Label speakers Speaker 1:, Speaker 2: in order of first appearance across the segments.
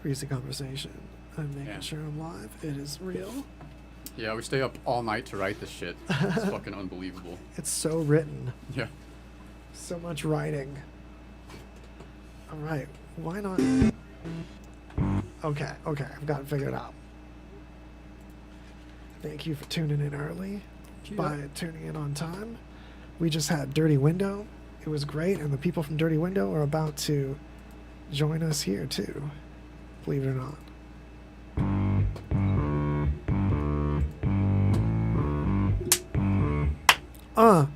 Speaker 1: Greasy Conversation. I'm making sure I'm live. It is real.
Speaker 2: Yeah, we stay up all night to write this shit. It's fucking unbelievable.
Speaker 1: It's so written.
Speaker 2: Yeah.
Speaker 1: So much writing. All right. Why not? Okay. I've got it figured out. Thank you for tuning in early. By tuning in on time. We just had Dirty Window. It was great, and the people from Dirty Window are about to join us here too. Believe it or not. All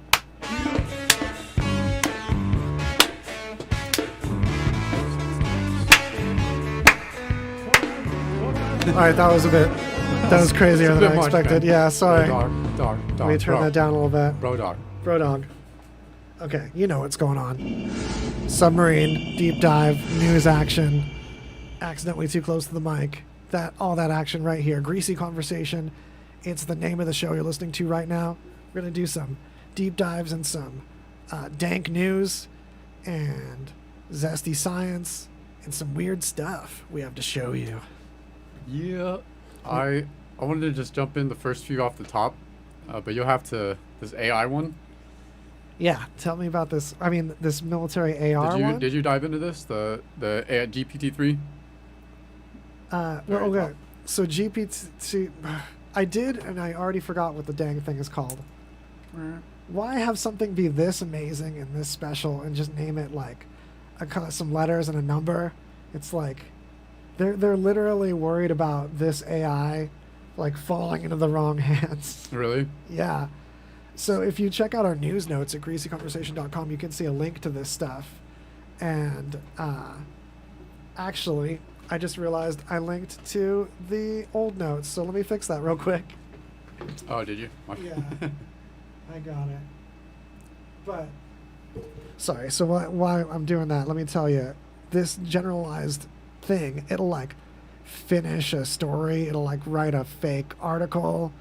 Speaker 1: right, that was crazier than I expected. Yeah, sorry.
Speaker 2: Dog.
Speaker 1: Let me turn that down a little bit.
Speaker 2: Bro dog.
Speaker 1: Okay, you know what's going on. Submarine, deep dive, news action, accidentally too close to the mic. All that action right here. Greasy Conversation. It's the name of the show you're listening to right now. We're going to do some deep dives and some dank news and zesty science and some weird stuff we have to show you.
Speaker 2: Yeah. I wanted to just jump in the first few off the top, but you'll have to, this AI one.
Speaker 1: Yeah, tell me about this. I mean, this military AR one.
Speaker 2: Did you dive into this? The GPT-3?
Speaker 1: Okay. So GPT, I did, and I already forgot what the dang thing is called. Why have something be this amazing and this special and just name it like some letters and a number? It's like they're literally worried about this AI like falling into the wrong hands.
Speaker 2: Really?
Speaker 1: Yeah. So if you check out our news notes at greasyconversation.com, you can see a link to this stuff. And actually, I just realized I linked to the old notes, so let me fix that real quick.
Speaker 2: Oh, did you?
Speaker 1: Yeah, I got it. But, sorry, so while I'm doing that, let me tell you, this generalized thing, it'll like finish a story, it'll like write a fake article.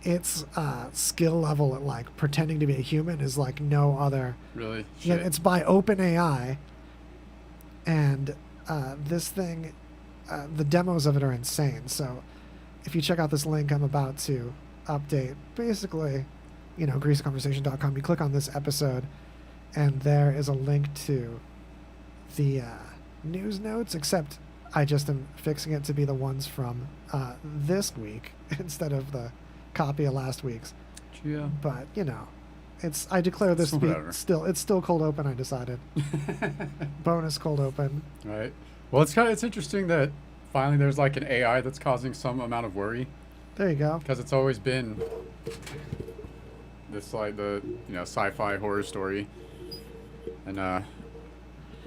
Speaker 1: Its skill level at like pretending to be a human is like no other.
Speaker 2: Really?
Speaker 1: Yeah, it's by OpenAI, and this thing, the demos of it are insane. So if you check out this link I'm about to update, basically, greasyconversation.com, you click on this episode, and there is a link to the news notes, except I just am fixing it to be the ones from this week instead of the copy of last week's.
Speaker 2: Yeah.
Speaker 1: But I declare this to be it's still cold open. I decided. Bonus cold open.
Speaker 2: Right. Well, it's interesting that finally there's like an AI that's causing some amount of worry.
Speaker 1: There you go.
Speaker 2: Because it's always been this like the sci-fi horror story, and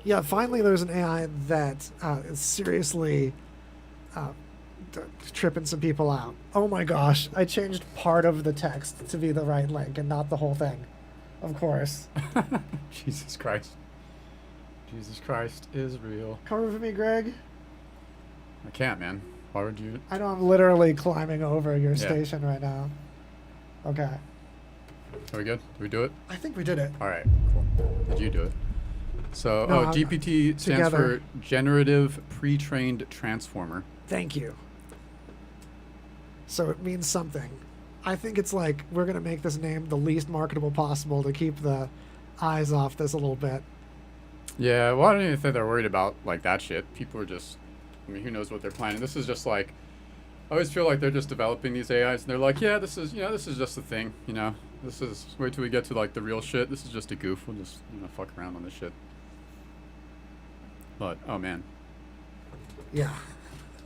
Speaker 1: yeah, finally there's an AI that is seriously tripping some people out. Oh my gosh, I changed part of the text to be the right link and not the whole thing. Of course.
Speaker 2: Jesus Christ. Jesus Christ is real.
Speaker 1: Come over for me, Greg.
Speaker 2: I can't, man. Why would you?
Speaker 1: I know I'm literally climbing over your station right now. Okay.
Speaker 2: Are we good? Did we do it?
Speaker 1: I think we did it.
Speaker 2: All right, cool. Did you do it? So,
Speaker 1: no,
Speaker 2: GPT stands for Generative Pre-trained Transformer.
Speaker 1: Thank you. So it means something. I think it's like we're going to make this name the least marketable possible to keep the eyes off this a little bit.
Speaker 2: Yeah, well, I don't even think they're worried about like that shit. People are just, who knows what they're planning. This is just like, I always feel like they're just developing these AIs and they're like, yeah, this is just a thing, This is, wait till we get to like the real shit. This is just a goof. We'll just, fuck around on this shit. But, oh man.
Speaker 1: Yeah.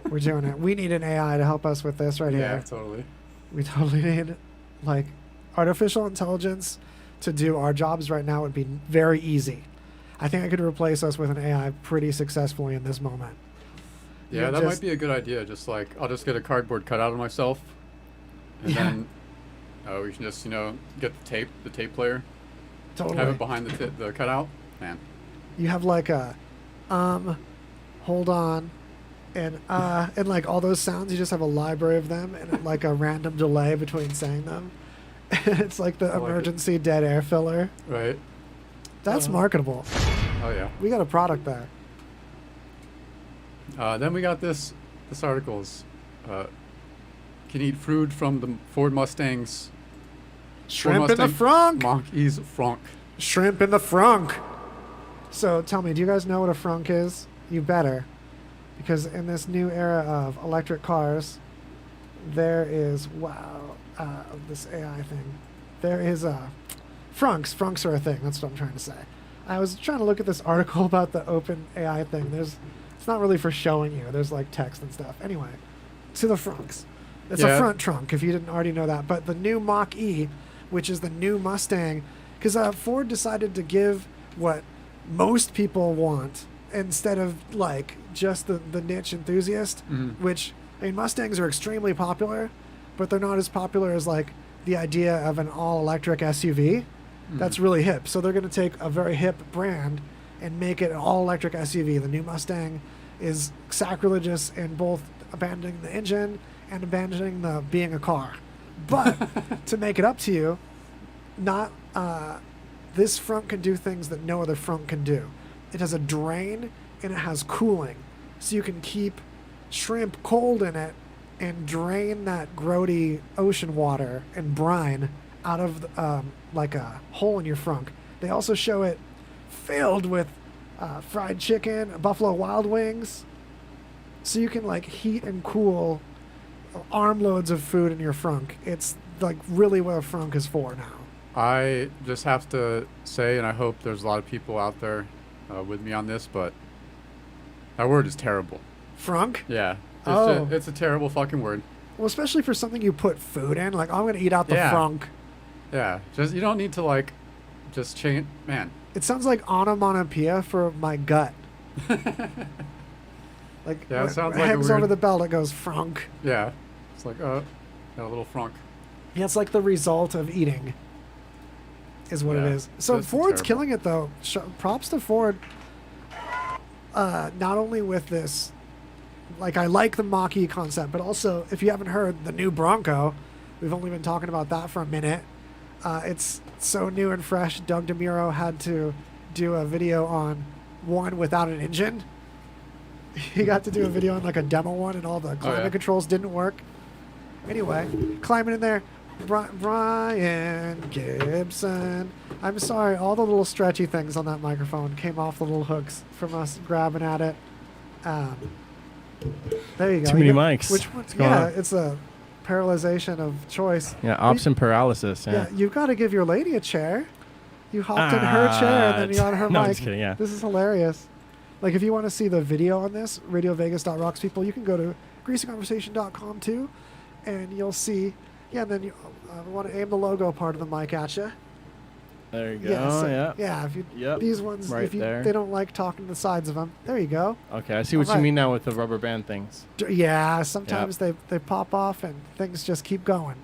Speaker 1: We're doing it. We need an AI to help us with this right here.
Speaker 2: Yeah, totally.
Speaker 1: We totally need, like, artificial intelligence to do our jobs right now would be very easy. I think I could replace us with an AI pretty successfully in this moment.
Speaker 2: Yeah, that might be a good idea. Just like, I'll just get a cardboard cutout of myself. And then we can just, get the tape player.
Speaker 1: Totally.
Speaker 2: Have it behind the cutout. Man.
Speaker 1: You have like a, hold on. And like all those sounds, you just have a library of them and like a random delay between saying them. It's like the emergency dead air filler.
Speaker 2: Right.
Speaker 1: That's marketable.
Speaker 2: Oh, yeah.
Speaker 1: We got a product there.
Speaker 2: Then we got this article's can eat food from the Ford Mustang's
Speaker 1: Shrimp in the frunk.
Speaker 2: Monkey's Frunk.
Speaker 1: Shrimp in the frunk. So tell me, do you guys know what a frunk is? You better. Because in this new era of electric cars, there is, this AI thing. There is frunks. Frunks are a thing. That's what I'm trying to say. I was trying to look at this article about the open AI thing. It's not really for showing you. There's like text and stuff. Anyway, to the frunks. It's a front trunk, if you didn't already know that. But the new Mach-E, which is the new Mustang, because Ford decided to give what most people want instead of like just the niche enthusiast, which, I mean, Mustangs are extremely popular, but they're not as popular as like the idea of an all-electric SUV. That's really hip. So they're going to take a very hip brand and make it an all-electric SUV. The new Mustang is sacrilegious in both abandoning the engine and abandoning the being a car. But to make it up to you, this front can do things that no other front can do. It has a drain and it has cooling, so you can keep shrimp cold in it and drain that grody ocean water and brine out of like a hole in your frunk. They also show it filled with fried chicken, Buffalo Wild Wings, so you can like heat and cool armloads of food in your frunk. It's like really what a frunk is for now.
Speaker 2: I just have to say, and I hope there's a lot of people out there with me on this, but that word is terrible.
Speaker 1: Frunk?
Speaker 2: Yeah. It's a terrible fucking word.
Speaker 1: Well, especially for something you put food in. Like, I'm going to eat out the frunk.
Speaker 2: Yeah. You don't need to, like, just change. Man.
Speaker 1: It sounds like onomatopoeia for my gut. Like,
Speaker 2: yeah, it sounds like
Speaker 1: hangs over the belt, it goes frunk.
Speaker 2: Yeah. It's like, got a little frunk.
Speaker 1: Yeah, it's like the result of eating is what it is. So Ford's killing it, though. Props to Ford. Not only with this, like, I like the Mach-E concept, but also, if you haven't heard, the new Bronco, we've only been talking about that for a minute. It's so new and fresh. Doug DeMuro had to do a video on one without an engine. He got to do a video on like a demo one, and all the climate controls didn't work. Anyway, climbing in there, Brian Gibson. I'm sorry, all the little stretchy things on that microphone came off the little hooks from us grabbing at it. There you go.
Speaker 3: Too many mics.
Speaker 1: Which one? Yeah, it's a paralyzation of choice.
Speaker 3: Yeah, option paralysis.
Speaker 1: Yeah, you've got to give your lady a chair. You hopped in her chair and then you got her
Speaker 3: no,
Speaker 1: mic.
Speaker 3: I'm just kidding, yeah.
Speaker 1: This is hilarious. Like, if you want to see the video on this, RadioVegas.Rocks, people, you can go to greasyconversation.com too, and you'll see. Yeah, and then you want to aim the logo part of the mic at you.
Speaker 3: There you go.
Speaker 1: Yeah, so,
Speaker 3: yeah.
Speaker 1: Yeah, if you, these ones,
Speaker 3: right
Speaker 1: if you,
Speaker 3: there.
Speaker 1: they don't like talking to the sides of them. There you go.
Speaker 3: Okay, I see what you mean now with the rubber band things.
Speaker 1: Yeah, sometimes they pop off and things just keep going.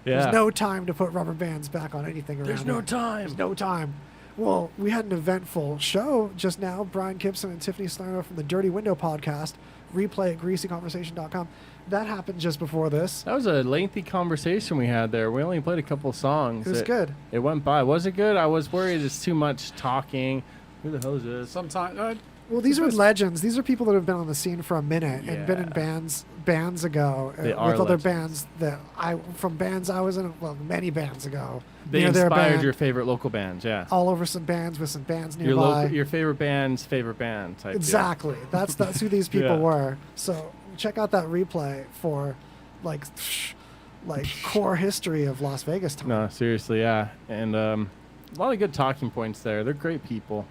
Speaker 3: There's
Speaker 1: no time to put rubber bands back on anything around
Speaker 3: There's no time.
Speaker 1: There's no time. Well, we had an eventful show just now. Brian Gibson and Tiffany Salerno from the Dirty Window podcast. Replay at greasyconversation.com. That happened just before this.
Speaker 3: That was a lengthy conversation we had there. We only played a couple of songs.
Speaker 1: It was good.
Speaker 3: It went by. Was it good? I was worried it's too much talking. Who the hell is this?
Speaker 2: Sometimes.
Speaker 1: Well, these are legends. These are people that have been on the scene for a minute and been in bands ago with other bands that from bands I was in, many bands ago.
Speaker 3: They inspired your favorite local bands, yeah.
Speaker 1: All over some bands with some bands nearby.
Speaker 3: Your favorite band's favorite band type.
Speaker 1: Exactly. That's who these people were. So check out that replay for like core history of Las Vegas time.
Speaker 3: No, seriously, yeah. And a lot of good talking points there. They're great people.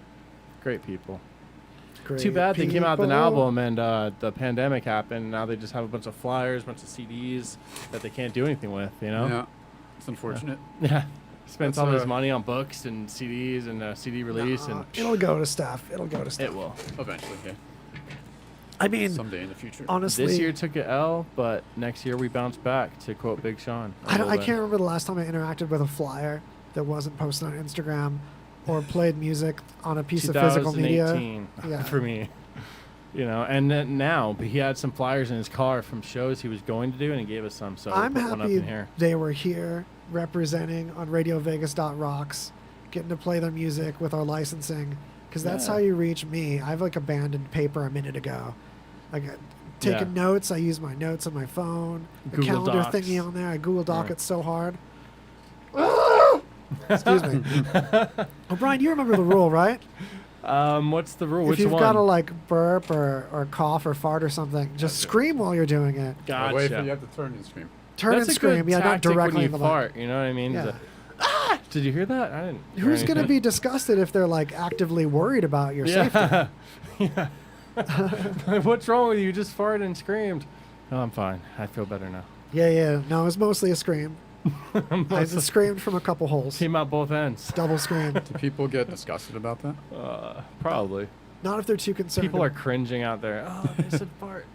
Speaker 3: Great people. Too bad they came out with an album and the pandemic happened. And now they just have a bunch of flyers, a bunch of CDs that they can't do anything with, you know?
Speaker 2: Yeah. It's unfortunate.
Speaker 3: Yeah. Spent all this money on books and CDs and CD release. And
Speaker 1: it'll go to stuff.
Speaker 3: It will.
Speaker 2: Eventually, yeah.
Speaker 1: I mean,
Speaker 2: someday in the future.
Speaker 1: Honestly,
Speaker 3: this year took an L, but next year we bounce back, to quote Big Sean.
Speaker 1: I can't remember the last time I interacted with a flyer that wasn't posted on Instagram or played music on a piece of physical media.
Speaker 3: 2018 for me. You know, and then now he had some flyers in his car from shows he was going to do, and he gave us some. So
Speaker 1: I'm
Speaker 3: happy
Speaker 1: one up in here. They were here representing on RadioVegas.Rocks, getting to play their music with our licensing, because that's
Speaker 3: Yeah.
Speaker 1: how you reach me. I've like abandoned paper a minute ago. Like taking notes, I use my notes on my phone. The
Speaker 3: Google
Speaker 1: calendar
Speaker 3: Docs.
Speaker 1: thingy on there, I Google Doc
Speaker 3: Yeah.
Speaker 1: it so hard. Excuse me. Oh, Brian, you remember the rule, right?
Speaker 3: What's the rule?
Speaker 1: If
Speaker 3: Which
Speaker 1: you've
Speaker 3: one?
Speaker 1: got to like burp or cough or fart or something, just scream while you're doing it.
Speaker 3: Gotcha.
Speaker 2: Wait for you have to turn and scream.
Speaker 1: Turn
Speaker 3: That's
Speaker 1: and
Speaker 3: a good
Speaker 1: scream. Yeah, not
Speaker 3: tactic
Speaker 1: directly
Speaker 3: when
Speaker 1: in
Speaker 3: you
Speaker 1: the mic.
Speaker 3: fart. You know what I mean?
Speaker 1: Yeah.
Speaker 3: Did you hear that? I didn't. hear
Speaker 1: Who's going to
Speaker 3: anything.
Speaker 1: be disgusted if they're like actively worried about your safety?
Speaker 3: Yeah. Yeah. What's wrong with you? You just farted and screamed. Oh, I'm fine. I feel better now.
Speaker 1: Yeah. No, it was mostly a scream. I screamed from a couple holes.
Speaker 3: Came out both ends.
Speaker 1: Double scream.
Speaker 2: Do people get disgusted about that?
Speaker 3: Probably.
Speaker 1: Not if they're too concerned.
Speaker 3: People are cringing out there. Oh, they said fart.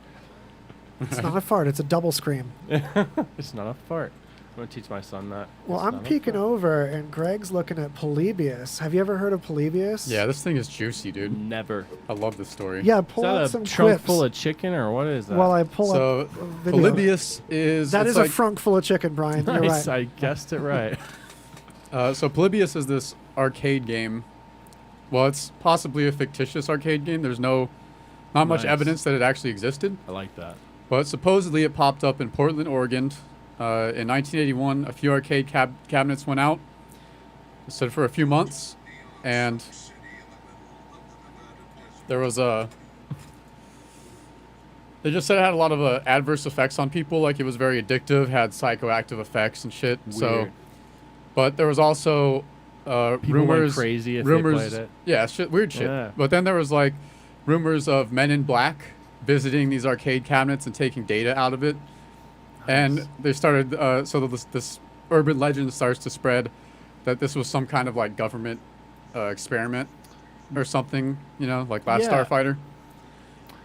Speaker 1: It's not a fart. It's a double scream.
Speaker 3: It's not a fart. I'm going to teach my son that.
Speaker 1: Well,
Speaker 3: It's
Speaker 1: I'm
Speaker 3: not a
Speaker 1: peeking
Speaker 3: fart.
Speaker 1: over, and Greg's looking at Polybius. Have you ever heard of Polybius?
Speaker 2: Yeah, this thing is juicy, dude.
Speaker 3: Never.
Speaker 2: I love this story.
Speaker 1: Yeah,
Speaker 3: Is
Speaker 1: pull out
Speaker 3: that
Speaker 1: some
Speaker 3: a trunk
Speaker 1: clips
Speaker 3: full of chicken or what is that?
Speaker 1: while I pull
Speaker 2: So,
Speaker 1: up a video.
Speaker 2: Polybius is...
Speaker 1: That
Speaker 2: it's
Speaker 1: is
Speaker 2: like,
Speaker 1: a frunk full of chicken, Brian. You're
Speaker 3: Nice.
Speaker 1: right.
Speaker 3: I guessed it right.
Speaker 2: So Polybius is this arcade game. Well, it's possibly a fictitious arcade game. There's not much
Speaker 3: Nice.
Speaker 2: evidence that it actually existed.
Speaker 3: I like that.
Speaker 2: But supposedly it popped up in Portland, Oregon. In 1981, a few arcade cabinets went out. It stood for a few months. And there was a... They just said it had a lot of adverse effects on people. Like it was very addictive, had psychoactive effects and shit. So,
Speaker 3: Weird.
Speaker 2: but there was also
Speaker 3: People
Speaker 2: rumors...
Speaker 3: went crazy if
Speaker 2: rumors,
Speaker 3: they played it.
Speaker 2: Yeah, shit, weird shit.
Speaker 3: Yeah.
Speaker 2: But then there was like rumors of men in black visiting these arcade cabinets and taking data out of it. And they started, so this urban legend starts to spread that this was some kind of like government experiment or something, you know, like Last
Speaker 3: Yeah.
Speaker 2: Starfighter.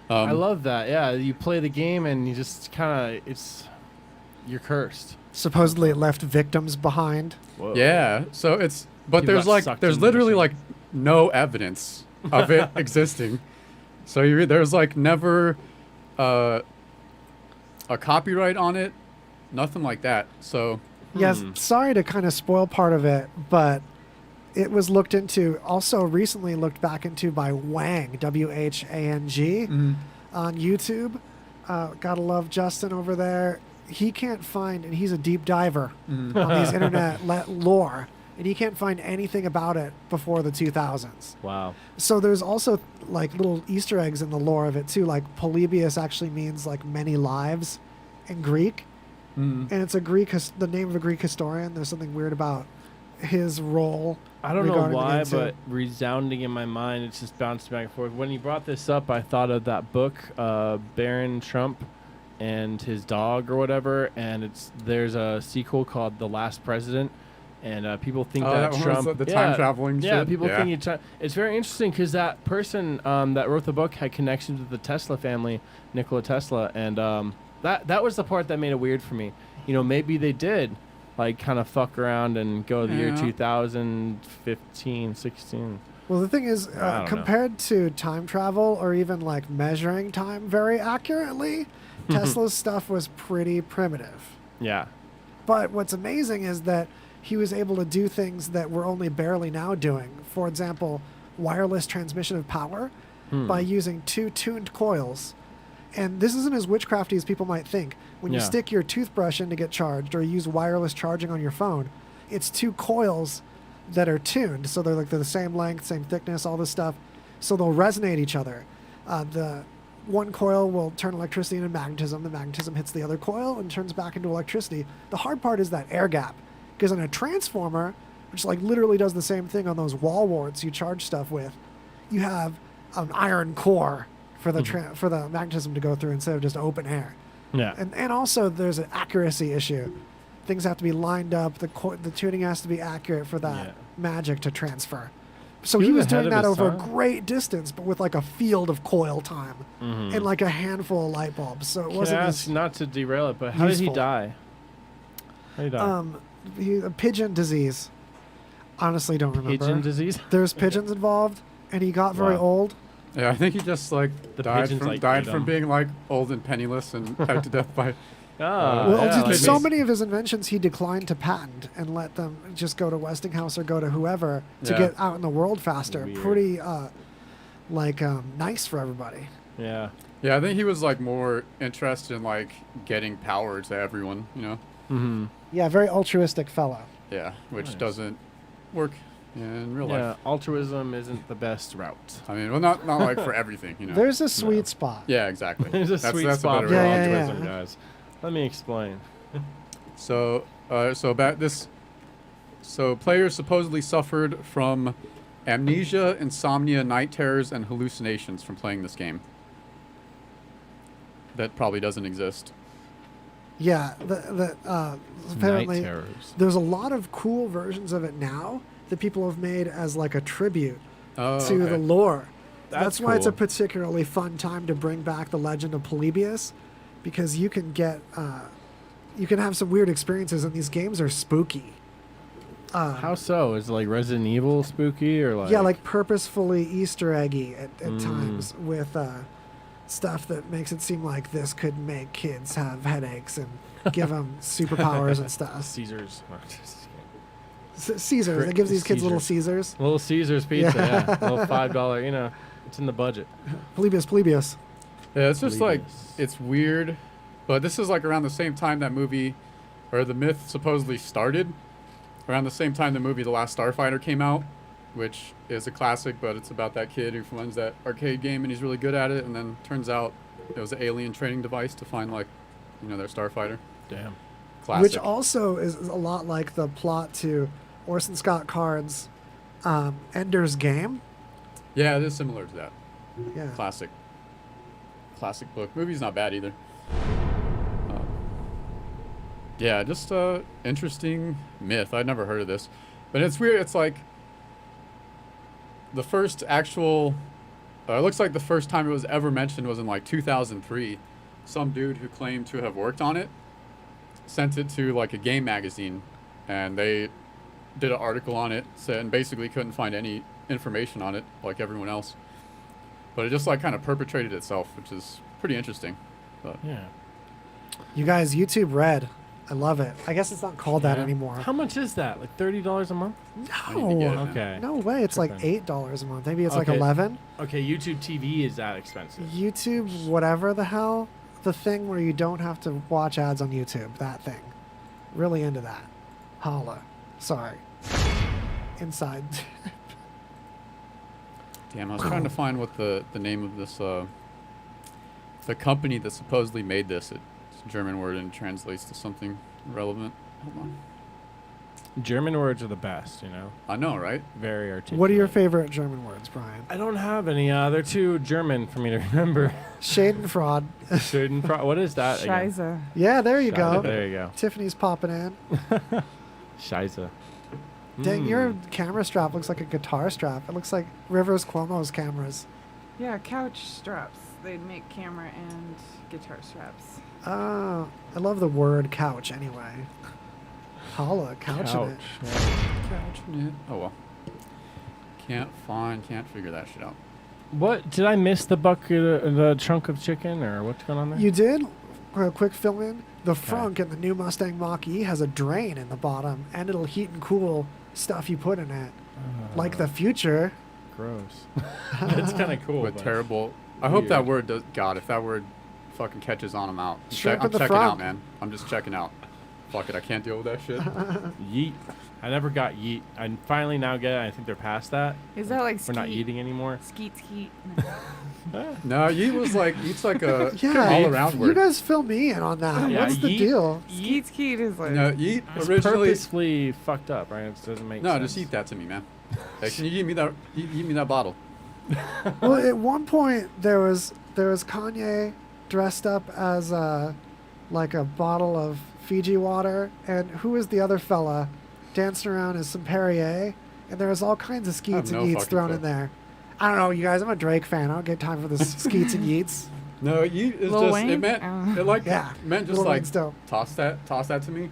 Speaker 3: I love that. Yeah, you play the game and you just kind of, you're cursed.
Speaker 1: Supposedly it left victims behind.
Speaker 3: Whoa.
Speaker 2: Yeah, so it's, but
Speaker 3: People
Speaker 2: there's
Speaker 3: got
Speaker 2: like,
Speaker 3: sucked
Speaker 2: there's
Speaker 3: into the
Speaker 2: literally
Speaker 3: machine.
Speaker 2: like no evidence of it existing. So there's like never a copyright on it, nothing like that. So
Speaker 1: Yes, sorry to kind of spoil part of it, but it was looked into, also recently looked back into by Whang, W-H-A-N-G, on YouTube. Gotta love Justin over there. He can't find, and he's a deep diver on these internet lore, and he can't find anything about it before the 2000s.
Speaker 3: Wow.
Speaker 1: So there's also like little Easter eggs in the lore of it too. Like Polybius actually means like many lives in Greek. And it's a the name of a Greek historian. There's something weird about his role.
Speaker 3: I don't know
Speaker 1: regarding the
Speaker 3: why,
Speaker 1: game, too.
Speaker 3: but resounding in my mind, it's just bounced back and forth. When you brought this up, I thought of that book, Baron Trump and his dog or whatever, and there's a sequel called The Last President, and people think that
Speaker 2: that one was
Speaker 3: Trump...
Speaker 2: the time traveling
Speaker 3: Yeah,
Speaker 2: shit?
Speaker 3: people
Speaker 2: Yeah.
Speaker 3: think it's very interesting because that person that wrote the book had connections with the Tesla family, Nikola Tesla, and that was the part that made it weird for me. You know, maybe they did like kind of fuck around and go to the year
Speaker 2: Yeah.
Speaker 3: 2015, 16.
Speaker 1: Well, the thing is,
Speaker 3: I don't know.
Speaker 1: compared to time travel or even like measuring time very accurately, Tesla's stuff was pretty primitive.
Speaker 3: Yeah.
Speaker 1: But what's amazing is that he was able to do things that we're only barely now doing. For example, wireless transmission of power by using two tuned coils. And this isn't as witchcrafty as people might think. When you
Speaker 3: Yeah.
Speaker 1: stick your toothbrush in to get charged or use wireless charging on your phone, it's two coils that are tuned. So they're the same length, same thickness, all this stuff. So they'll resonate each other. The one coil will turn electricity into magnetism. The magnetism hits the other coil and turns back into electricity. The hard part is that air gap. Because in a transformer, which like literally does the same thing on those wall warts you charge stuff with, you have an iron core for the for the magnetism to go through instead of just open air.
Speaker 3: Yeah.
Speaker 1: And also there's an accuracy issue. Things have to be lined up. The tuning has to be accurate for that magic to transfer. So he was doing that over a great distance, but with like a field of coil time and like a handful of light bulbs. So it wasn't as
Speaker 3: not to derail it, but how did he
Speaker 1: useful.
Speaker 3: die? How did he die?
Speaker 1: a pigeon disease. Honestly, don't remember.
Speaker 3: Pigeon disease?
Speaker 1: There's pigeons involved, and he got very
Speaker 3: Wow.
Speaker 1: old.
Speaker 2: Yeah, I think he just like
Speaker 3: The
Speaker 2: died
Speaker 3: pigeons,
Speaker 2: from
Speaker 3: like,
Speaker 2: died
Speaker 3: ate
Speaker 2: from
Speaker 3: 'em.
Speaker 2: being like old and penniless and died to death by.
Speaker 3: Ah,
Speaker 1: Well,
Speaker 3: yeah, like
Speaker 1: so
Speaker 3: this.
Speaker 1: many of his inventions he declined to patent and let them just go to Westinghouse or go to whoever to
Speaker 2: Yeah.
Speaker 1: get out in the world faster.
Speaker 3: Weird.
Speaker 1: Pretty like nice for everybody.
Speaker 3: Yeah.
Speaker 2: Yeah, I think he was like more interested in like getting power to everyone, you know?
Speaker 3: Mm-hmm.
Speaker 1: Yeah, very altruistic fellow.
Speaker 2: Yeah, which
Speaker 3: Nice.
Speaker 2: doesn't work in real
Speaker 3: Yeah,
Speaker 2: life.
Speaker 3: altruism isn't the best route.
Speaker 2: I mean, well, not like for everything, you know?
Speaker 1: There's a sweet spot.
Speaker 2: Yeah, exactly.
Speaker 3: There's a sweet
Speaker 2: that's
Speaker 3: spot
Speaker 2: a
Speaker 3: for
Speaker 2: better way.
Speaker 1: Yeah,
Speaker 3: altruism, guys. Let me explain.
Speaker 2: So about this. So players supposedly suffered from amnesia, insomnia, night terrors, and hallucinations from playing this game. That probably doesn't exist.
Speaker 1: Yeah, apparently
Speaker 3: Night terrors.
Speaker 1: there's a lot of cool versions of it now that people have made as like a tribute
Speaker 2: Oh,
Speaker 1: to the lore.
Speaker 3: That's
Speaker 1: why it's a
Speaker 3: cool.
Speaker 1: particularly fun time to bring back the legend of Polybius, because you can get you can have some weird experiences, and these games are spooky.
Speaker 3: How so? Is it like Resident Evil spooky or like?
Speaker 1: Yeah, like purposefully Easter eggy at times with stuff that makes it seem like this could make kids have headaches and give them superpowers and stuff.
Speaker 3: Caesars.
Speaker 1: Caesars. It gives these kids little Caesars.
Speaker 3: Little Caesars pizza,
Speaker 1: Yeah.
Speaker 3: yeah. Little $5, you know, it's in the budget.
Speaker 1: Polybius.
Speaker 2: Yeah, it's just like
Speaker 3: Polybius.
Speaker 2: it's weird, but this is like around the same time that movie, or the myth supposedly started. Around the same time the movie The Last Starfighter came out, which is a classic, but it's about that kid who finds that arcade game and he's really good at it, and then turns out it was an alien training device to find like, you know, their starfighter.
Speaker 3: Damn.
Speaker 2: Classic.
Speaker 1: Which also is a lot like the plot to Orson Scott Card's Ender's Game.
Speaker 2: Yeah, it is similar to that.
Speaker 1: Yeah.
Speaker 2: Classic book. Movie's not bad either. Yeah, just interesting myth. I'd never heard of this, but it's weird. It's like the first actual. It looks like the first time it was ever mentioned was in like 2003. Some dude who claimed to have worked on it sent it to like a game magazine, and they did an article on it, and basically couldn't find any information on it like everyone else. But it just like kind of perpetrated itself, which is pretty interesting. But
Speaker 3: Yeah.
Speaker 1: You guys, YouTube Red. I love it. I guess it's not called that
Speaker 3: Yeah.
Speaker 1: anymore.
Speaker 3: How much is that? Like $30 a month?
Speaker 2: I need to get it,
Speaker 1: No.
Speaker 2: man.
Speaker 3: Okay.
Speaker 1: No way. It's like
Speaker 3: Tripping.
Speaker 1: $8 a month. Maybe it's like
Speaker 3: Okay.
Speaker 1: 11.
Speaker 3: Okay, YouTube TV is that expensive.
Speaker 1: YouTube, whatever the hell. The thing where you don't have to watch ads on YouTube. That thing. Really into that. Holla. Sorry. Inside.
Speaker 2: Damn, I was trying to find what the name of this the company that supposedly made this. It's a German word and translates to something relevant. Hold on.
Speaker 3: German words are the best, you know?
Speaker 2: I know, right?
Speaker 3: Very articulate.
Speaker 1: What are your favorite German words, Brian?
Speaker 3: I don't have any. They're too German for me to remember.
Speaker 1: Schadenfreude.
Speaker 3: What is that again?
Speaker 4: Scheiße.
Speaker 1: Yeah, there you go.
Speaker 3: There you go.
Speaker 1: Tiffany's popping in.
Speaker 3: Scheiße.
Speaker 1: Dang,
Speaker 3: Mm.
Speaker 1: your camera strap looks like a guitar strap. It looks like Rivers Cuomo's cameras.
Speaker 4: Yeah, couch straps. They'd make camera and guitar straps.
Speaker 1: Oh, I love the word couch anyway. Holla, couch in it.
Speaker 3: Yeah.
Speaker 2: Oh well. Can't figure that shit out.
Speaker 3: What did I miss? The bucket, the chunk of chicken, or what's going on there?
Speaker 1: You did? A quick fill in. The Frunk in the new Mustang Mach-E has a drain in the bottom, and it'll heat and cool stuff you put in it. Like the future.
Speaker 3: Gross. That's kind of cool.
Speaker 2: With
Speaker 3: but-
Speaker 2: terrible. I hope that
Speaker 3: weird.
Speaker 2: word does. God, if that word fucking catches on, I'm out.
Speaker 1: Shrimp
Speaker 2: I'm
Speaker 1: in the
Speaker 2: checking out,
Speaker 1: Frunk.
Speaker 2: man. I'm just checking out. Fuck it, I can't deal with that shit.
Speaker 3: Yeet. I never got yeet. I finally now get it. I think they're past that.
Speaker 4: Is that like
Speaker 3: We're not
Speaker 4: skeet?
Speaker 3: eating anymore.
Speaker 4: Skeet, skeet.
Speaker 2: No, yeet was like yeet's like a
Speaker 1: Yeah,
Speaker 2: all around
Speaker 1: you
Speaker 2: word.
Speaker 1: guys fill me in on that.
Speaker 3: Yeah,
Speaker 1: What's the
Speaker 3: yeet.
Speaker 1: deal?
Speaker 4: Skeet, skeet is like.
Speaker 2: No, yeet
Speaker 3: It's
Speaker 2: originally.
Speaker 3: purposefully fucked up, right? It doesn't make
Speaker 2: No,
Speaker 3: sense.
Speaker 2: just eat that to me, man. Hey, can you give me that? Give me that bottle.
Speaker 1: Well, at one point there was Kanye dressed up as like a bottle of Fiji water, and who was the other fella dancing around as some Perrier, and there was all kinds of skeets
Speaker 2: no
Speaker 1: and yeets
Speaker 2: fucking
Speaker 1: thrown
Speaker 2: clue.
Speaker 1: in there. I don't know, you guys. I'm a Drake fan. I don't get time for this skeets and yeets.
Speaker 2: No, yeet is
Speaker 4: Lil
Speaker 2: just
Speaker 4: Wayne?
Speaker 2: it meant it like
Speaker 1: Yeah,
Speaker 2: meant just
Speaker 1: Lil
Speaker 2: like
Speaker 1: Wayne's dope.
Speaker 2: toss that to me.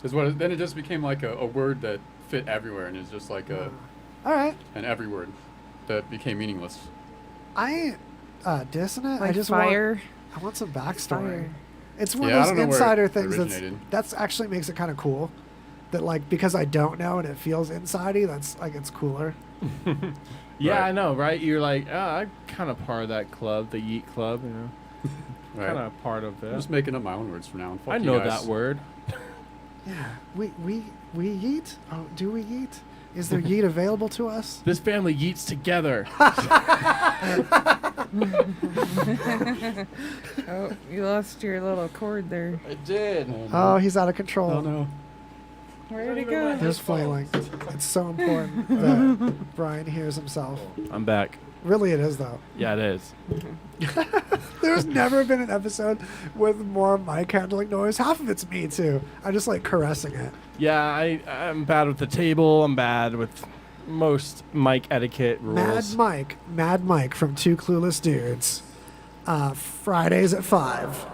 Speaker 2: Is what then it just became like a word that fit everywhere, and it's just like
Speaker 1: All right,
Speaker 2: an every word that became meaningless.
Speaker 1: I ain't dissing it.
Speaker 4: Like
Speaker 1: I just
Speaker 4: fire.
Speaker 1: I want some backstory.
Speaker 4: Fire.
Speaker 1: It's one
Speaker 2: Yeah, I
Speaker 1: of
Speaker 2: don't
Speaker 1: those
Speaker 2: know where
Speaker 1: insider
Speaker 2: it
Speaker 1: things
Speaker 2: originated.
Speaker 1: that's actually makes it kind of cool. that like because I don't know and it feels insidey, that's like it's cooler.
Speaker 3: Yeah,
Speaker 2: Right.
Speaker 3: I know, right? You're like, I'm kind of part of that club, the Yeet Club, you know.
Speaker 2: Right.
Speaker 3: Kind of part of
Speaker 2: I'm
Speaker 3: it.
Speaker 2: just making up my own words from now on. Fuck
Speaker 3: I
Speaker 2: you
Speaker 3: know
Speaker 2: guys.
Speaker 3: that word.
Speaker 1: Yeah, we yeet. Oh, do we yeet? Is there yeet available to us?
Speaker 3: This family yeets together.
Speaker 4: Oh, you lost your little cord there.
Speaker 3: I did.
Speaker 1: Oh, he's out of control.
Speaker 2: Oh no.
Speaker 4: Where did it go?
Speaker 1: There's flailing. It's so important that Brian hears himself.
Speaker 3: I'm back.
Speaker 1: Really, it is though.
Speaker 3: Yeah, it is.
Speaker 1: There's never been an episode with more mic handling noise. Half of it's me too. I just like caressing it.
Speaker 3: Yeah, I'm bad with the table. I'm bad with most mic etiquette rules.
Speaker 1: Mad Mike from Two Clueless Dudes. Fridays at 5.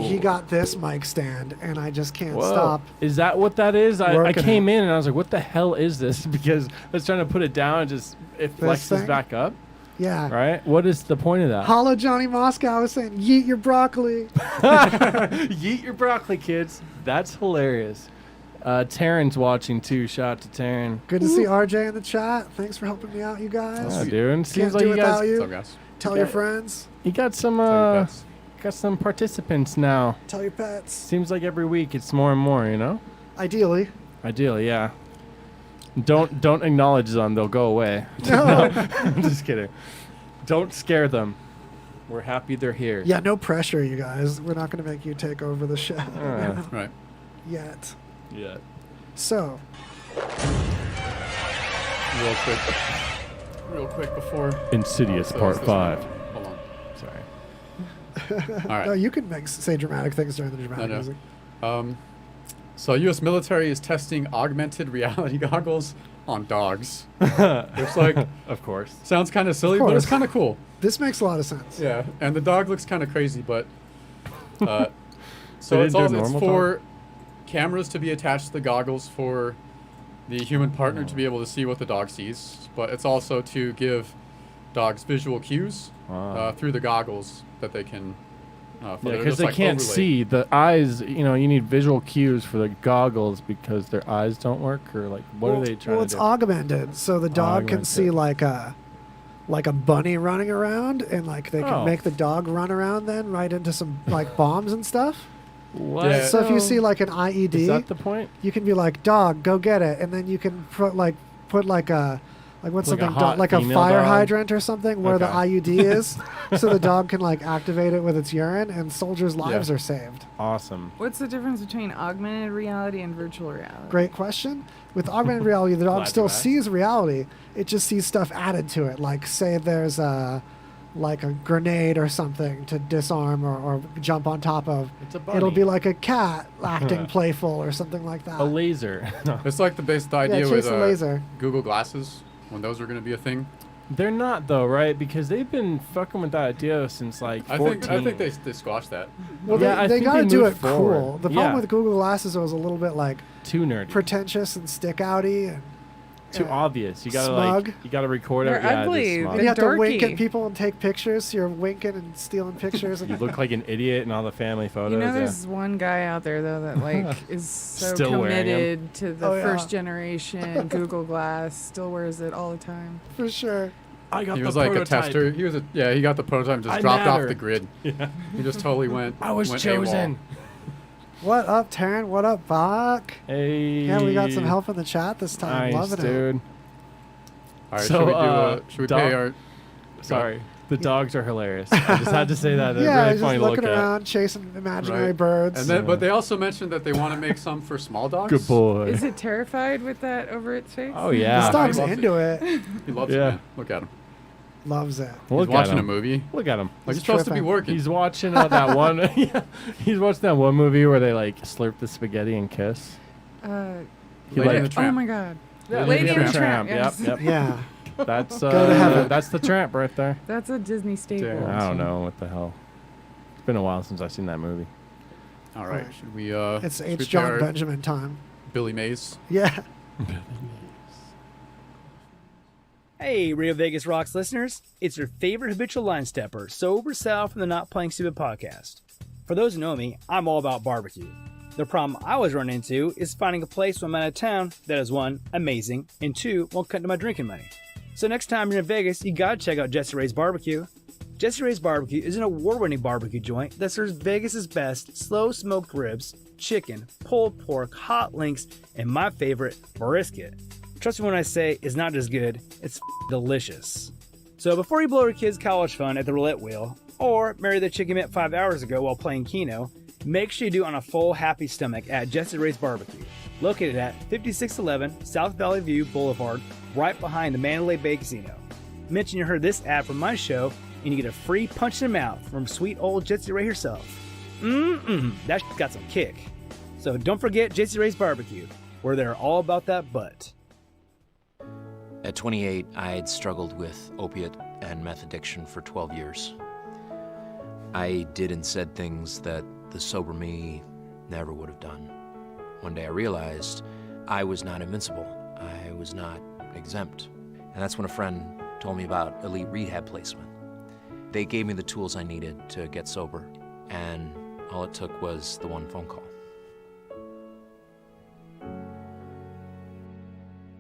Speaker 1: He got this mic stand, and I just can't
Speaker 3: Whoa.
Speaker 1: stop.
Speaker 3: Is that what that is? I
Speaker 1: working
Speaker 3: came
Speaker 1: it.
Speaker 3: in and I was like, what the hell is this? Because I was trying to put it down and just it flexes
Speaker 1: thing?
Speaker 3: back up.
Speaker 1: Yeah.
Speaker 3: Right? What is the point of that?
Speaker 1: Holla Johnny Moscow was saying, yeet your broccoli.
Speaker 3: Yeet your broccoli, kids. That's hilarious. Taryn's watching too. Shout out to Taryn.
Speaker 1: Good to see RJ in the chat. Thanks for helping me out, you guys.
Speaker 3: Yeah, dude. Seems
Speaker 1: Can't
Speaker 3: like
Speaker 1: do
Speaker 3: you
Speaker 1: without
Speaker 3: guys
Speaker 1: you.
Speaker 2: What's up, guys?
Speaker 1: Tell your friends.
Speaker 3: you got some
Speaker 2: Tell your pets.
Speaker 3: participants now.
Speaker 1: Tell your pets.
Speaker 3: Seems like every week it's more and more, you know?
Speaker 1: Ideally.
Speaker 3: Ideally, yeah. Don't acknowledge them, they'll go away.
Speaker 1: No.
Speaker 3: I'm just kidding. Don't scare them. We're happy they're here.
Speaker 1: Yeah, no pressure, you guys. We're not going to make you take over the show
Speaker 2: Right.
Speaker 1: yet.
Speaker 3: Yeah.
Speaker 1: So,
Speaker 2: Real quick before.
Speaker 3: Insidious
Speaker 2: So
Speaker 3: Part
Speaker 2: is this
Speaker 3: 5.
Speaker 2: one? Hold on.
Speaker 3: Sorry.
Speaker 2: All right.
Speaker 1: no, you can say dramatic things during the dramatic
Speaker 2: No.
Speaker 1: music.
Speaker 2: So U.S. military is testing augmented reality goggles on dogs. It's like
Speaker 3: Of course.
Speaker 2: sounds kind of silly, but it's
Speaker 1: course.
Speaker 2: kind of cool.
Speaker 1: This makes a lot of sense.
Speaker 2: Yeah, and the dog looks kind of crazy, but
Speaker 3: They
Speaker 2: so
Speaker 3: didn't
Speaker 2: it's
Speaker 3: do a
Speaker 2: all it's
Speaker 3: normal
Speaker 2: for cameras to be attached to the goggles for the human partner to be able to see what the dog sees, but it's also to give dogs visual cues
Speaker 3: Wow.
Speaker 2: through the goggles that they can.
Speaker 3: Yeah,
Speaker 2: they're
Speaker 3: because
Speaker 2: just,
Speaker 3: they
Speaker 2: like,
Speaker 3: can't
Speaker 2: overlaid.
Speaker 3: see. The eyes, you need visual cues for the goggles because their eyes don't work, or like, what
Speaker 1: well,
Speaker 3: are they trying
Speaker 1: Well,
Speaker 3: to
Speaker 1: it's
Speaker 3: do?
Speaker 1: augmented, so the dog can see
Speaker 3: Augmented.
Speaker 1: like a bunny running around, and like they can
Speaker 3: Oh.
Speaker 1: make the dog run around then right into some like bombs and stuff.
Speaker 3: What?
Speaker 2: Yeah.
Speaker 1: So if you see like an
Speaker 3: Is
Speaker 1: IED,
Speaker 3: that the point?
Speaker 1: you can be like, dog, go get it, and then you can put like a what's
Speaker 3: Like a
Speaker 1: something
Speaker 3: hot
Speaker 1: like a
Speaker 3: female
Speaker 1: fire
Speaker 3: dog?
Speaker 1: hydrant or something where the
Speaker 2: Okay.
Speaker 1: IUD is, so the dog can like activate it with its urine, and soldiers' lives
Speaker 2: Yeah.
Speaker 1: are saved.
Speaker 3: Awesome.
Speaker 4: What's the difference between augmented reality and virtual reality?
Speaker 1: Great question. With augmented reality, the dog
Speaker 3: Glad
Speaker 1: still
Speaker 3: you asked.
Speaker 1: sees reality. It just sees stuff added to it. Like say there's like a grenade or something to disarm or jump on top of.
Speaker 3: It's a bunny.
Speaker 1: It'll be like a cat acting playful or something like that.
Speaker 3: a laser. No,
Speaker 2: It's like the basic
Speaker 1: yeah,
Speaker 2: idea
Speaker 1: chase
Speaker 2: with
Speaker 1: the laser.
Speaker 2: Google Glasses when those are going to be a thing.
Speaker 3: they're not though, right? Because they've been fucking with that idea since like
Speaker 2: I
Speaker 3: 14.
Speaker 2: think they squashed that.
Speaker 1: Well,
Speaker 3: Yeah, I
Speaker 1: they
Speaker 3: think
Speaker 1: got to
Speaker 3: they
Speaker 1: do it
Speaker 3: moved forward.
Speaker 1: cool. The problem
Speaker 3: Yeah.
Speaker 1: with Google Glasses was a little bit like
Speaker 3: too nerdy,
Speaker 1: pretentious and stick outy, and
Speaker 3: too
Speaker 1: yeah.
Speaker 3: obvious. You gotta
Speaker 1: Smug.
Speaker 3: you gotta record
Speaker 4: They're
Speaker 3: it. Yeah,
Speaker 4: ugly.
Speaker 3: just smug.
Speaker 1: and
Speaker 4: They're
Speaker 1: you have to wink
Speaker 4: dorky.
Speaker 1: at people and take pictures. So you're winking and stealing pictures. And
Speaker 3: You look like an idiot in all the family photos.
Speaker 4: You know,
Speaker 3: yeah.
Speaker 4: there's one guy out there though that like is so
Speaker 3: Still wearing 'em.
Speaker 4: committed to the
Speaker 1: Oh, yeah.
Speaker 4: first generation Google Glass. Still wears it all the time.
Speaker 1: for sure.
Speaker 3: I got
Speaker 2: He
Speaker 3: the
Speaker 2: was like
Speaker 3: prototype.
Speaker 2: a tester. He got the prototype and just
Speaker 3: I
Speaker 2: dropped off
Speaker 3: matter.
Speaker 2: the grid.
Speaker 3: Yeah.
Speaker 2: He just totally went.
Speaker 3: I was
Speaker 2: went
Speaker 3: chosen.
Speaker 2: AWOL.
Speaker 1: What up, Taryn? What up, Bach?
Speaker 3: Hey.
Speaker 1: Yeah, we got some help in the chat this time.
Speaker 3: Nice,
Speaker 1: Loving it.
Speaker 3: dude.
Speaker 2: All right,
Speaker 3: So,
Speaker 2: should we
Speaker 3: dog-
Speaker 2: pay our?
Speaker 3: Sorry. The dogs are hilarious. I just had to say that. They're
Speaker 1: Yeah,
Speaker 3: really
Speaker 1: just
Speaker 3: funny to look
Speaker 1: looking
Speaker 3: at.
Speaker 1: around, chasing imaginary
Speaker 2: Right.
Speaker 1: birds.
Speaker 2: And then,
Speaker 3: Yeah.
Speaker 2: but they also mentioned that they want to make some for small dogs.
Speaker 3: Good boy.
Speaker 4: Is it terrified with that over its face?
Speaker 3: Oh
Speaker 1: this
Speaker 3: yeah.
Speaker 1: dog's
Speaker 2: He loves
Speaker 1: into it.
Speaker 2: He loves
Speaker 3: Yeah.
Speaker 2: it. Man. Look at him.
Speaker 1: Loves it.
Speaker 3: Look
Speaker 2: He's watching
Speaker 3: at
Speaker 2: a
Speaker 3: him.
Speaker 2: movie.
Speaker 3: Look at him.
Speaker 2: Like
Speaker 1: He's
Speaker 2: he's supposed to be
Speaker 1: tripping.
Speaker 2: working.
Speaker 3: He's watching that one. Yeah, he's watching that one movie where they like slurp the spaghetti and kiss.
Speaker 4: Uh,
Speaker 3: He
Speaker 2: Lady
Speaker 3: like-
Speaker 2: and the Tramp.
Speaker 4: oh my God.
Speaker 3: Yeah,
Speaker 4: Lady and the
Speaker 3: Tramp.
Speaker 4: Tramp, yes.
Speaker 3: Yep, yep.
Speaker 1: Yeah.
Speaker 3: That's
Speaker 1: to heaven.
Speaker 3: that's the tramp right there.
Speaker 4: That's a Disney staple.
Speaker 2: Yeah.
Speaker 3: I don't know what the hell. It's been a while since I've seen that movie.
Speaker 2: All right.
Speaker 1: Right.
Speaker 2: Should we?
Speaker 1: It's
Speaker 2: should we pay
Speaker 1: John
Speaker 2: our
Speaker 1: Benjamin time.
Speaker 2: Billy Mays.
Speaker 1: Yeah.
Speaker 5: Hey, Radio Vegas Rocks listeners. It's your favorite habitual line stepper, Sober Sal from the Not Playing Stupid podcast. For those who know me, I'm all about barbecue. The problem I was running into is finding a place when I'm out of town that is 1, amazing, and 2, won't cut into my drinking money. So next time you're in Vegas, you gotta check out Jesse Ray's Barbecue. Jesse Ray's Barbecue is an award-winning barbecue joint that serves Vegas's best slow-smoked ribs, chicken, pulled pork, hot links, and my favorite, brisket. Trust me when I say it's not just good, it's delicious. So before you blow your kids' college fund at the roulette wheel, or marry the chick you met 5 hours ago while playing Keno, make sure you do it on a full, happy stomach at Jesse Ray's Barbecue, located at 5611 South Valley View Boulevard, right behind the Mandalay Bay Casino. Mention you heard this ad from my show, and you get a free punch in the mouth from sweet old Jesse Ray herself. That got some kick. So don't forget Jesse Ray's Barbecue, where they're all about that butt.
Speaker 6: At 28, I had struggled with opiate and meth addiction for 12 years. I did and said things that the sober me never would have done. One day I realized I was not invincible. I was not exempt. And that's when a friend told me about elite rehab placement. They gave me the tools I needed to get sober, and all it took was the one phone call.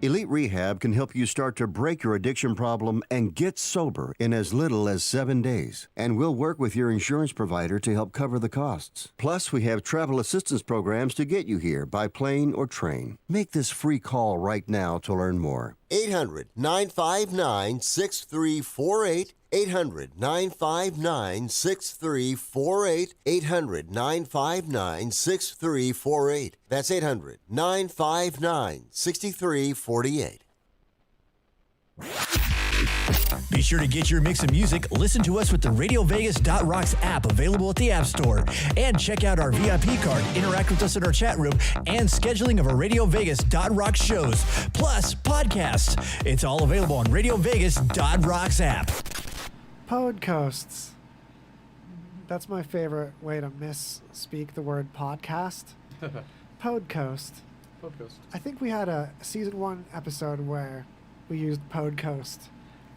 Speaker 7: Elite Rehab can help you start to break your addiction problem and get sober in as little as 7 days. And we'll work with your insurance provider to help cover the costs. Plus, we have travel assistance programs to get you here by plane or train. Make this free call right now to learn more.
Speaker 8: 800-959-6348. 800-959-6348. 800-959-6348. That's 800-959-6348.
Speaker 9: Be sure to get your mix of music. Listen to us with the RadioVegas.Rocks app available at the App Store. And check out our VIP card, interact with us in our chat room, and scheduling of our RadioVegas.Rocks shows, plus podcasts. It's all available on RadioVegas.Rocks app.
Speaker 1: Podcasts. That's my favorite way to misspeak the word podcast. Podcoast. I think we had a season 1 episode where we used Podcoast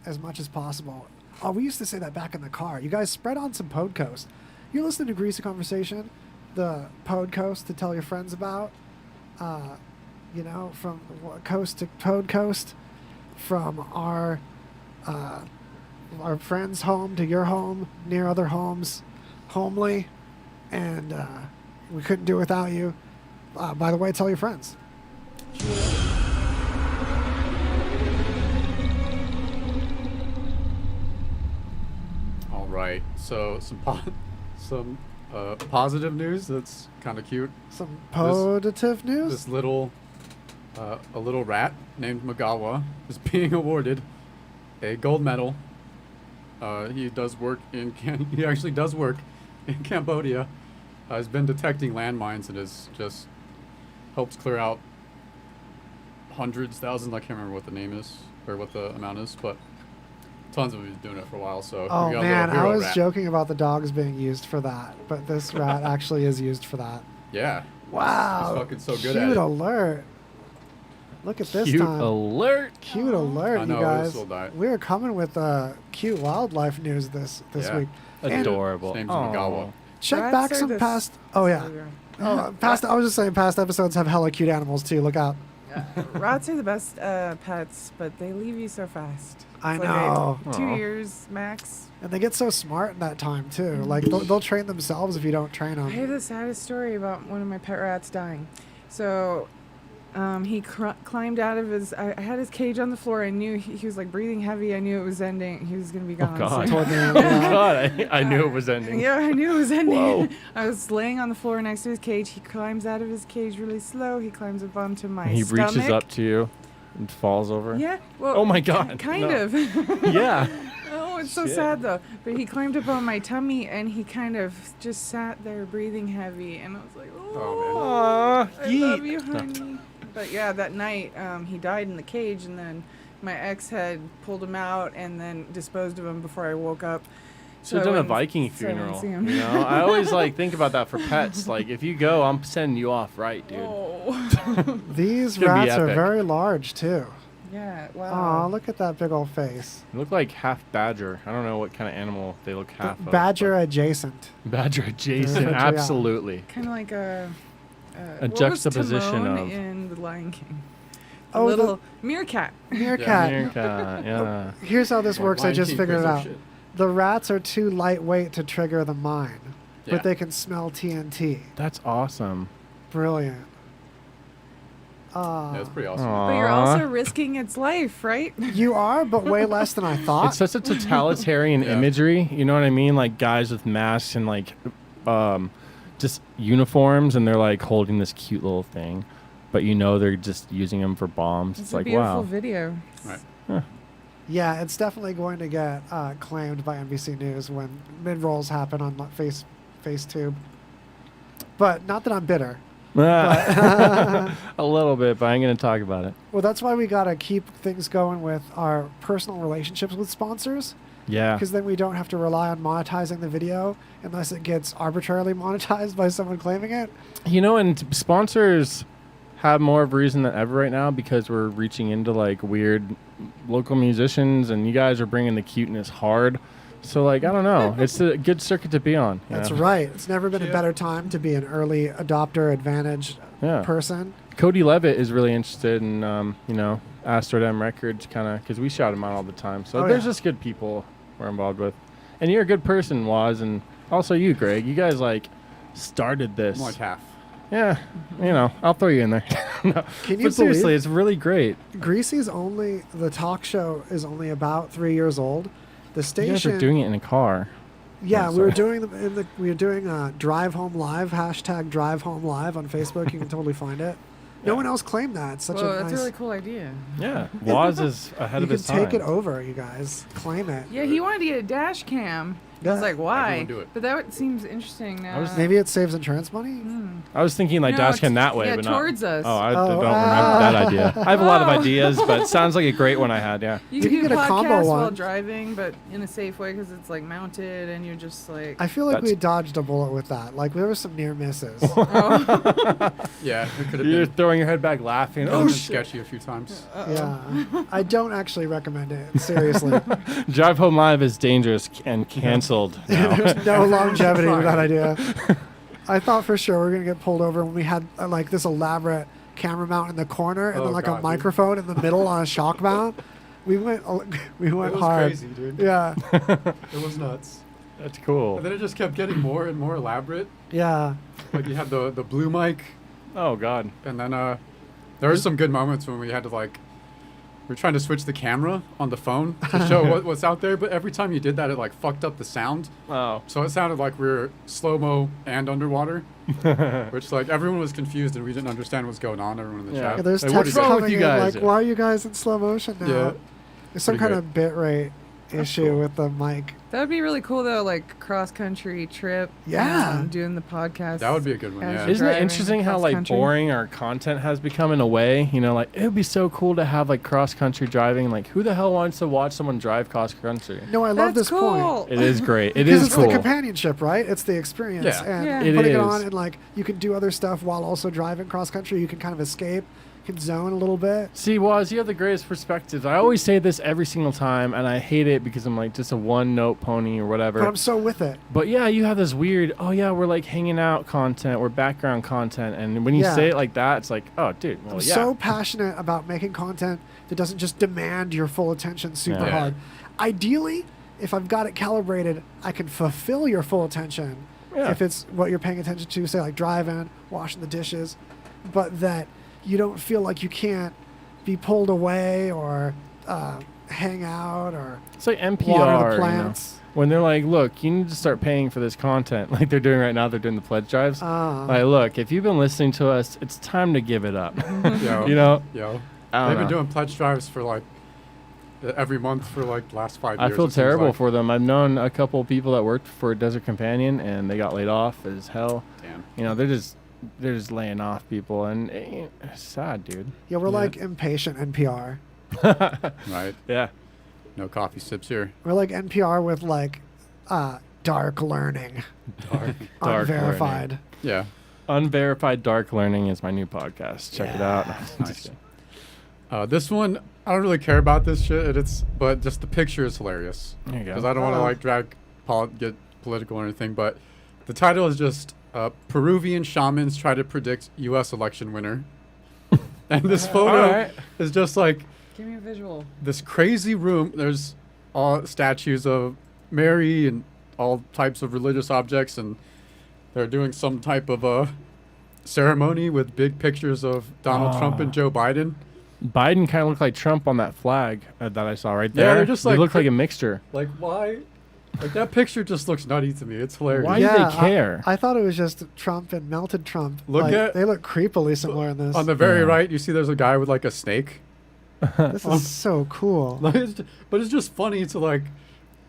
Speaker 1: as much as possible. Oh, we used to say that back in the car. You guys spread on some Podcoast. You're listening to Greasy Conversation, the Podcoast to tell your friends about. From coast to Podcoast, from our friends' home to your home, near other homes, homely, and we couldn't do it without you. By the way, tell your friends.
Speaker 2: All right, so some positive news that's kind of cute.
Speaker 1: Some positive news?
Speaker 2: This little a little rat named Magawa is being awarded a gold medal. He actually does work in Cambodia. Has been detecting landmines and has just helps clear out hundreds, thousands. I can't remember what the name is or what the amount is, but tons of them doing it for a while. So
Speaker 1: oh
Speaker 2: we got
Speaker 1: man,
Speaker 2: a little
Speaker 1: I
Speaker 2: hero
Speaker 1: was
Speaker 2: rat.
Speaker 1: joking about the dogs being used for that, but this rat actually is used for that.
Speaker 2: Yeah.
Speaker 1: Wow.
Speaker 2: He's fucking so good
Speaker 1: Cute
Speaker 2: at it.
Speaker 1: alert. Look at this
Speaker 3: Cute
Speaker 1: time.
Speaker 3: alert.
Speaker 1: Cute alert,
Speaker 2: I know,
Speaker 1: you guys.
Speaker 2: this will die.
Speaker 1: We're coming with cute wildlife news this
Speaker 2: Yeah.
Speaker 1: week.
Speaker 3: Adorable.
Speaker 2: His name's Magawa.
Speaker 1: Check
Speaker 4: Rats
Speaker 1: back
Speaker 4: are
Speaker 1: some
Speaker 4: the
Speaker 1: past. Oh yeah. I was just saying, past episodes have hella cute animals too. Look out.
Speaker 4: Rats are the best pets, but they leave you so fast.
Speaker 1: I
Speaker 4: It's
Speaker 1: know.
Speaker 4: Like 2 years max.
Speaker 1: And they get so smart in that time too. Like they'll train themselves if you don't train
Speaker 4: I
Speaker 1: them.
Speaker 4: hear the saddest story about one of my pet rats dying. So he climbed out of his. I had his cage on the floor. I knew he was like breathing heavy. I knew it was ending. He was gonna be gone.
Speaker 3: God.
Speaker 4: So-
Speaker 1: Toward the end, yeah.
Speaker 3: God, I knew it was ending.
Speaker 4: Yeah, I knew it was ending.
Speaker 3: Whoa.
Speaker 4: I was laying on the floor next to his cage. He climbs out of his cage really slow. He climbs up onto my
Speaker 3: He
Speaker 4: stomach.
Speaker 3: reaches up to you and falls over.
Speaker 4: Yeah. Well,
Speaker 3: Oh my God,
Speaker 4: Kind
Speaker 3: no.
Speaker 4: of.
Speaker 3: Yeah.
Speaker 4: Oh, it's so
Speaker 3: Shit.
Speaker 4: sad though. But he climbed up on my tummy and he kind of just sat there breathing heavy, and I was like, "Oh,
Speaker 3: Aw,
Speaker 4: I love you, honey." But yeah, that night he died in the cage, and then my ex had pulled him out and then disposed of him before I woke up.
Speaker 3: Should have
Speaker 4: I
Speaker 3: done a
Speaker 4: wouldn't-
Speaker 3: Viking
Speaker 4: so I wouldn't
Speaker 3: funeral.
Speaker 4: see him.
Speaker 3: You know, I always think about that for pets. Like, if you go, I'm sending you off right, dude.
Speaker 4: Oh.
Speaker 1: These
Speaker 3: It's gonna be
Speaker 1: rats are
Speaker 3: epic.
Speaker 1: very large too.
Speaker 4: Yeah.
Speaker 1: Oh,
Speaker 4: Wow.
Speaker 1: look at that big old face.
Speaker 3: They look like half badger. I don't know what kind of animal they look half of.
Speaker 1: Badger
Speaker 3: but-
Speaker 1: adjacent.
Speaker 3: Badger adjacent,
Speaker 1: Yeah.
Speaker 3: absolutely.
Speaker 4: Kind of like a
Speaker 3: A juxtaposition
Speaker 4: what was
Speaker 3: of-
Speaker 4: Timon in The Lion King. The
Speaker 1: Oh,
Speaker 4: little meerkat.
Speaker 1: Meerkat.
Speaker 3: Meerkat, yeah.
Speaker 1: Here's how this works. I
Speaker 2: Lion
Speaker 1: just
Speaker 2: King
Speaker 1: figured it
Speaker 2: crazy
Speaker 1: out.
Speaker 2: shit.
Speaker 1: The rats are too lightweight to trigger the mine,
Speaker 2: Yeah.
Speaker 1: but they can smell TNT.
Speaker 3: That's awesome.
Speaker 1: Brilliant.
Speaker 2: Yeah, it's pretty awesome.
Speaker 4: But you're also risking its life, right?
Speaker 1: You are, but way less than I thought.
Speaker 3: It's such a totalitarian
Speaker 2: Yeah.
Speaker 3: imagery. You know what I mean? Like guys with masks and like just uniforms, and they're like holding this cute little thing, but you know they're just using them for bombs. It's
Speaker 4: a
Speaker 3: like,
Speaker 4: beautiful
Speaker 3: wow.
Speaker 4: video.
Speaker 2: Right.
Speaker 1: Yeah, it's definitely going to get claimed by NBC News when mid-rolls happen on FaceTube. But not that I'm bitter.
Speaker 3: A little bit, but I ain't gonna talk about it.
Speaker 1: Well, that's why we got to keep things going with our personal relationships with sponsors,
Speaker 3: Yeah.
Speaker 1: because then we don't have to rely on monetizing the video unless it gets arbitrarily monetized by someone claiming it.
Speaker 3: You know, and sponsors have more of a reason than ever right now because we're reaching into like weird local musicians, and you guys are bringing the cuteness hard. So like, I don't know, it's a good circuit to be on. you
Speaker 1: That's
Speaker 3: know?
Speaker 1: right. It's never been a better time to be an early adopter advantage
Speaker 3: Yeah.
Speaker 1: person.
Speaker 3: Cody Levitt is really interested in, you know, Astrodem Records, kind of, because we shout him out all the time. So
Speaker 1: Oh,
Speaker 3: there's
Speaker 1: yeah.
Speaker 3: just good people we're involved with, and you're a good person, Waz, and also you, Greg. You guys like started this.
Speaker 2: I'm like half.
Speaker 3: Yeah, you know, I'll throw you in there. No.
Speaker 1: Can you
Speaker 3: But seriously,
Speaker 1: believe
Speaker 3: it's really great.
Speaker 1: the talk show is only about 3 years old. The
Speaker 3: You guys
Speaker 1: station,
Speaker 3: are doing it in a car.
Speaker 1: yeah,
Speaker 3: I'm
Speaker 1: we were
Speaker 3: sorry.
Speaker 1: doing we were doing Drive Home Live, hashtag Drive Home Live on Facebook. You can totally find it. No one else claimed that. It's such
Speaker 4: Whoa,
Speaker 1: a
Speaker 4: that's
Speaker 1: nice.
Speaker 4: a really cool idea.
Speaker 3: Yeah, Waz is ahead
Speaker 1: You
Speaker 3: of
Speaker 1: can
Speaker 3: his time.
Speaker 1: take it over, you guys. Claim it.
Speaker 4: Yeah, he wanted to get a dash cam. I
Speaker 1: Yeah.
Speaker 4: was like, why?
Speaker 2: Everyone do it.
Speaker 4: But that seems interesting now.
Speaker 1: Maybe it saves insurance money.
Speaker 3: I was thinking like
Speaker 4: No,
Speaker 3: dash cam
Speaker 4: it's-
Speaker 3: that way,
Speaker 4: yeah,
Speaker 3: but not
Speaker 4: towards us.
Speaker 3: Oh, I
Speaker 1: Oh,
Speaker 3: don't remember that idea. I have a lot of
Speaker 4: Oh.
Speaker 3: ideas, but it sounds like a great one I had. Yeah.
Speaker 4: You
Speaker 1: You
Speaker 4: can
Speaker 1: can
Speaker 4: do
Speaker 1: get a combo
Speaker 4: podcasts while
Speaker 1: one.
Speaker 4: driving, but in a safe way because it's like mounted and you're just like.
Speaker 1: I feel like
Speaker 3: That's-
Speaker 1: we dodged a bullet with that. Like there were some near misses.
Speaker 2: Yeah, it could have
Speaker 3: You're
Speaker 2: been
Speaker 3: throwing your head back, laughing.
Speaker 2: oh, sketchy a few times.
Speaker 1: Yeah, I don't actually recommend it. Seriously,
Speaker 3: Drive Home Live is dangerous and canceled now.
Speaker 1: there's no longevity with that idea. I thought for sure we were gonna get pulled over when we had like this elaborate camera mount in the corner and
Speaker 2: Oh,
Speaker 1: then like
Speaker 2: God,
Speaker 1: a
Speaker 2: dude.
Speaker 1: microphone in the middle on a shock mount. We went
Speaker 2: It was
Speaker 1: hard.
Speaker 2: crazy, dude.
Speaker 1: Yeah,
Speaker 2: It was nuts.
Speaker 3: That's cool.
Speaker 2: And then it just kept getting more and more elaborate.
Speaker 1: yeah.
Speaker 2: Like you had the blue mic,
Speaker 3: Oh God.
Speaker 2: and then there were some good moments when we had to like we were trying to switch the camera on the phone to show what's out there, but every time you did that, it like fucked up the sound.
Speaker 3: Oh.
Speaker 2: So it sounded like we were slow-mo and underwater, which like everyone was confused and we didn't understand what's going on. Everyone in the
Speaker 3: Yeah.
Speaker 1: Yeah,
Speaker 2: chat.
Speaker 1: there's
Speaker 3: Hey, what
Speaker 1: texts
Speaker 3: is wrong with
Speaker 1: coming
Speaker 3: you
Speaker 1: in
Speaker 3: guys?
Speaker 1: like, why are you guys in slow motion now?
Speaker 2: Yeah.
Speaker 1: There's some
Speaker 2: Pretty
Speaker 1: kind of bit rate issue with the mic.
Speaker 4: That would be really cool though, like cross country trip.
Speaker 1: Yeah.
Speaker 4: Doing the podcast.
Speaker 2: That would be a good one.
Speaker 4: As
Speaker 2: Yeah.
Speaker 4: you're
Speaker 3: Isn't it
Speaker 4: driving
Speaker 3: interesting how
Speaker 4: cross
Speaker 3: like
Speaker 4: country.
Speaker 3: boring our content has become in a way? You know, like it would be so cool to have like cross country driving. Like who the hell wants to watch someone drive cross country?
Speaker 1: No, I love
Speaker 4: That's
Speaker 1: this point.
Speaker 4: cool.
Speaker 3: It is great. It
Speaker 1: Because
Speaker 3: is
Speaker 1: it's
Speaker 3: cool.
Speaker 1: the companionship, right? It's the experience.
Speaker 2: Yeah.
Speaker 1: And
Speaker 4: Yeah.
Speaker 3: It
Speaker 1: putting it
Speaker 3: is.
Speaker 1: on and like you can do other stuff while also driving cross country. You can kind of escape, you can zone a little bit.
Speaker 3: See, Waz, you have the greatest perspectives. I always say this every single time, and I hate it because I'm like just a one-note pony or whatever.
Speaker 1: But I'm so with it.
Speaker 3: But yeah, you have this weird, oh yeah, we're like hanging out content, we're background content, and when you
Speaker 1: Yeah.
Speaker 3: say it like that, it's like, oh dude, well
Speaker 1: I'm
Speaker 3: yeah.
Speaker 1: so passionate about making content that doesn't just demand your full attention super
Speaker 3: Yeah.
Speaker 1: hard. Ideally, if I've got it calibrated, I can fulfill your full attention
Speaker 3: Yeah.
Speaker 1: if it's what you're paying attention to, say like driving, washing the dishes, but that you don't feel like you can't be pulled away or hang out or
Speaker 3: It's like
Speaker 1: water
Speaker 3: NPR,
Speaker 1: the
Speaker 3: you know?
Speaker 1: plants.
Speaker 3: When they're like, look, you need to start paying for this content, like they're doing right now. They're doing the pledge drives. Like, look, if you've been listening to us, it's time to give it up.
Speaker 2: Yo,
Speaker 3: You know,
Speaker 2: yo.
Speaker 3: I
Speaker 2: They've
Speaker 3: don't
Speaker 2: been
Speaker 3: know.
Speaker 2: doing pledge drives for like every month for like the last 5
Speaker 3: I
Speaker 2: years.
Speaker 3: feel
Speaker 2: it seems
Speaker 3: terrible
Speaker 2: like.
Speaker 3: for them. I've known a couple people that worked for Desert Companion, and they got laid off as hell.
Speaker 2: Damn.
Speaker 3: You know, they're just laying off people, and it's sad, dude.
Speaker 1: Yeah, we're
Speaker 2: Yeah.
Speaker 1: like impatient NPR.
Speaker 2: Right.
Speaker 3: Yeah.
Speaker 2: No coffee sips here.
Speaker 1: We're like NPR with like dark learning,
Speaker 3: Dark
Speaker 1: unverified.
Speaker 3: learning.
Speaker 2: Yeah.
Speaker 3: Unverified Dark Learning is my new podcast. Check it out.
Speaker 2: Nice. This one, I don't really care about this shit. But just the picture is hilarious.
Speaker 3: There you
Speaker 2: Because
Speaker 3: go.
Speaker 2: I don't want to like get political or anything. But the title is just Peruvian shamans try to predict U.S. election winner. And this photo is just like
Speaker 4: Give me a visual.
Speaker 2: this crazy room. There's all statues of Mary and all types of religious objects, and they're doing some type of a ceremony with big pictures of Donald Trump and Joe Biden.
Speaker 3: Biden kind of looked like Trump on that flag that I saw right
Speaker 2: Yeah,
Speaker 3: there.
Speaker 2: they're just
Speaker 3: they
Speaker 2: like
Speaker 3: look like a mixture.
Speaker 2: Like, why? Like, that picture just looks nutty to me. It's hilarious.
Speaker 3: Why do they care?
Speaker 1: I thought it was just Trump and melted Trump.
Speaker 2: Look
Speaker 1: like,
Speaker 2: at-
Speaker 1: they look creepily similar in this.
Speaker 2: On the very right, you see there's a guy with like a snake.
Speaker 1: This is so cool.
Speaker 2: But it's just funny to like,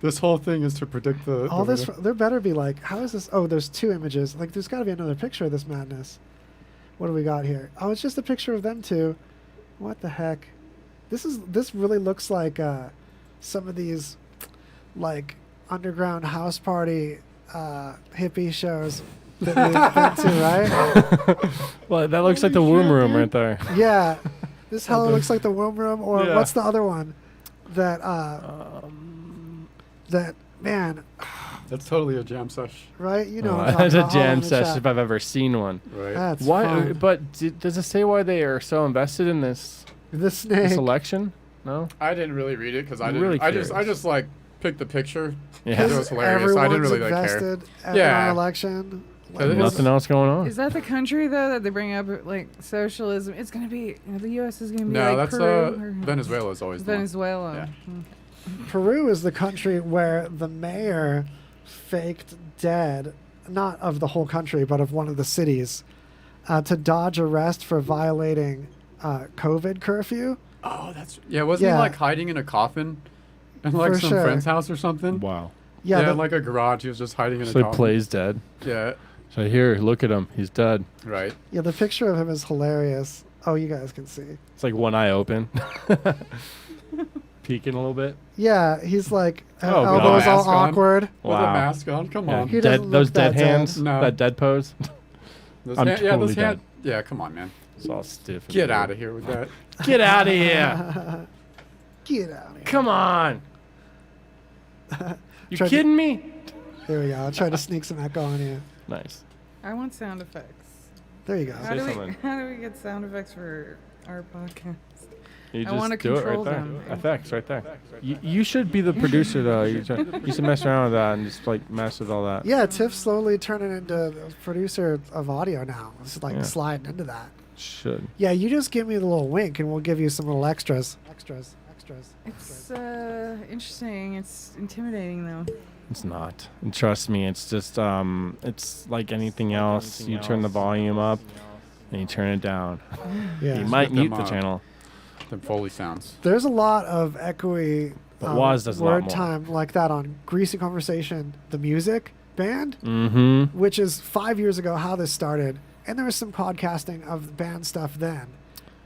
Speaker 2: this whole thing is to predict the.
Speaker 1: All
Speaker 2: the
Speaker 1: this, there better be like, how is this? Oh, there's 2 images. Like, there's got to be another picture of this madness. What do we got here? Oh, it's just a picture of them 2. What the heck? This really looks like some of these, like, underground house party hippie shows that we've been to, right?
Speaker 3: Well, that looks like the womb room right there.
Speaker 1: Yeah, this hella looks like the womb room. Or
Speaker 3: Yeah.
Speaker 1: what's the other one? That that man,
Speaker 2: That's totally a jam sesh.
Speaker 1: right? You know, what I'm
Speaker 3: That's
Speaker 1: talking
Speaker 3: a
Speaker 1: about, all in
Speaker 3: jam
Speaker 1: the
Speaker 3: session
Speaker 1: chat.
Speaker 3: if I've ever seen one.
Speaker 2: Right.
Speaker 1: That's
Speaker 3: Why?
Speaker 1: fun.
Speaker 3: But does it say why they are so invested in this
Speaker 1: The snake.
Speaker 3: election? No.
Speaker 2: I didn't really read it because I didn't.
Speaker 3: Really
Speaker 2: I just
Speaker 3: curious.
Speaker 2: like picked the picture.
Speaker 3: Yeah.
Speaker 2: It was hilarious. I didn't really like care.
Speaker 1: invested in
Speaker 2: Yeah.
Speaker 1: our election.
Speaker 2: Yeah, it is.
Speaker 3: Nothing else going on.
Speaker 4: Is that the country though that they bring up like socialism? It's gonna be the U.S. is gonna be
Speaker 2: No,
Speaker 4: like
Speaker 2: that's
Speaker 4: Peru or
Speaker 2: Venezuela's always the one.
Speaker 4: Venezuela.
Speaker 2: Yeah.
Speaker 1: Peru is the country where the mayor faked dead, not of the whole country, but of one of the cities, to dodge arrest for violating COVID curfew.
Speaker 2: Oh, wasn't
Speaker 1: Yeah.
Speaker 2: he like hiding in a coffin in like
Speaker 1: For
Speaker 2: some
Speaker 1: sure.
Speaker 2: friend's house or something?
Speaker 3: Wow.
Speaker 1: Yeah,
Speaker 2: in like a garage. He was just hiding in a
Speaker 3: So he
Speaker 2: coffin.
Speaker 3: plays dead.
Speaker 2: Yeah,
Speaker 3: So here, look at him. He's dead.
Speaker 2: right.
Speaker 1: yeah. The picture of him is hilarious. Oh, you guys can see.
Speaker 3: It's like one eye open. Peeking a little bit.
Speaker 1: Yeah, he's like
Speaker 3: Oh,
Speaker 1: elbows
Speaker 2: God.
Speaker 1: all
Speaker 2: Mask on.
Speaker 1: awkward.
Speaker 2: With a mask on. Come
Speaker 3: Yeah,
Speaker 2: on.
Speaker 1: He doesn't look
Speaker 3: those dead
Speaker 1: that dead.
Speaker 3: hands.
Speaker 2: No.
Speaker 3: That dead pose.
Speaker 2: Those
Speaker 3: I'm
Speaker 2: yeah,
Speaker 3: totally
Speaker 2: those
Speaker 3: dead.
Speaker 2: yeah, come on, man.
Speaker 3: It's all stiff. and
Speaker 2: Get
Speaker 3: weird.
Speaker 2: out of here with that.
Speaker 3: Get out of here.
Speaker 1: Get out of here.
Speaker 3: Come on. You
Speaker 1: Tried to-
Speaker 3: kidding me?
Speaker 1: There we go. I'll try to sneak some echo on you.
Speaker 3: Nice.
Speaker 4: I want sound effects.
Speaker 1: There you go.
Speaker 4: How
Speaker 3: Say
Speaker 4: do,
Speaker 3: something.
Speaker 4: how do we get sound effects for our podcast?
Speaker 3: You
Speaker 4: I
Speaker 3: just
Speaker 4: wanna
Speaker 3: do it
Speaker 4: control
Speaker 3: right there.
Speaker 4: them.
Speaker 3: Effects right there. You should be the producer though. You should mess around with that and just like mess with all that.
Speaker 1: Yeah, Tiff's slowly turning into the producer of audio now. It's like
Speaker 3: Yeah.
Speaker 1: sliding into that.
Speaker 3: Should.
Speaker 1: Yeah, you just give me the little wink and we'll give you some little extras. Extras.
Speaker 4: It's interesting. It's intimidating though.
Speaker 3: It's not. And trust me, it's just it's like anything else. You turn the volume up and you turn it down.
Speaker 1: Yeah.
Speaker 3: You might
Speaker 2: Get them,
Speaker 3: mute the channel.
Speaker 2: Them Foley sounds.
Speaker 1: There's a lot of echoey
Speaker 3: But Waz does a lot
Speaker 1: word
Speaker 3: more.
Speaker 1: time like that on Greasy Conversation, the music band,
Speaker 3: Mm-hmm.
Speaker 1: which is 5 years ago how this started. And there was some podcasting of band stuff then.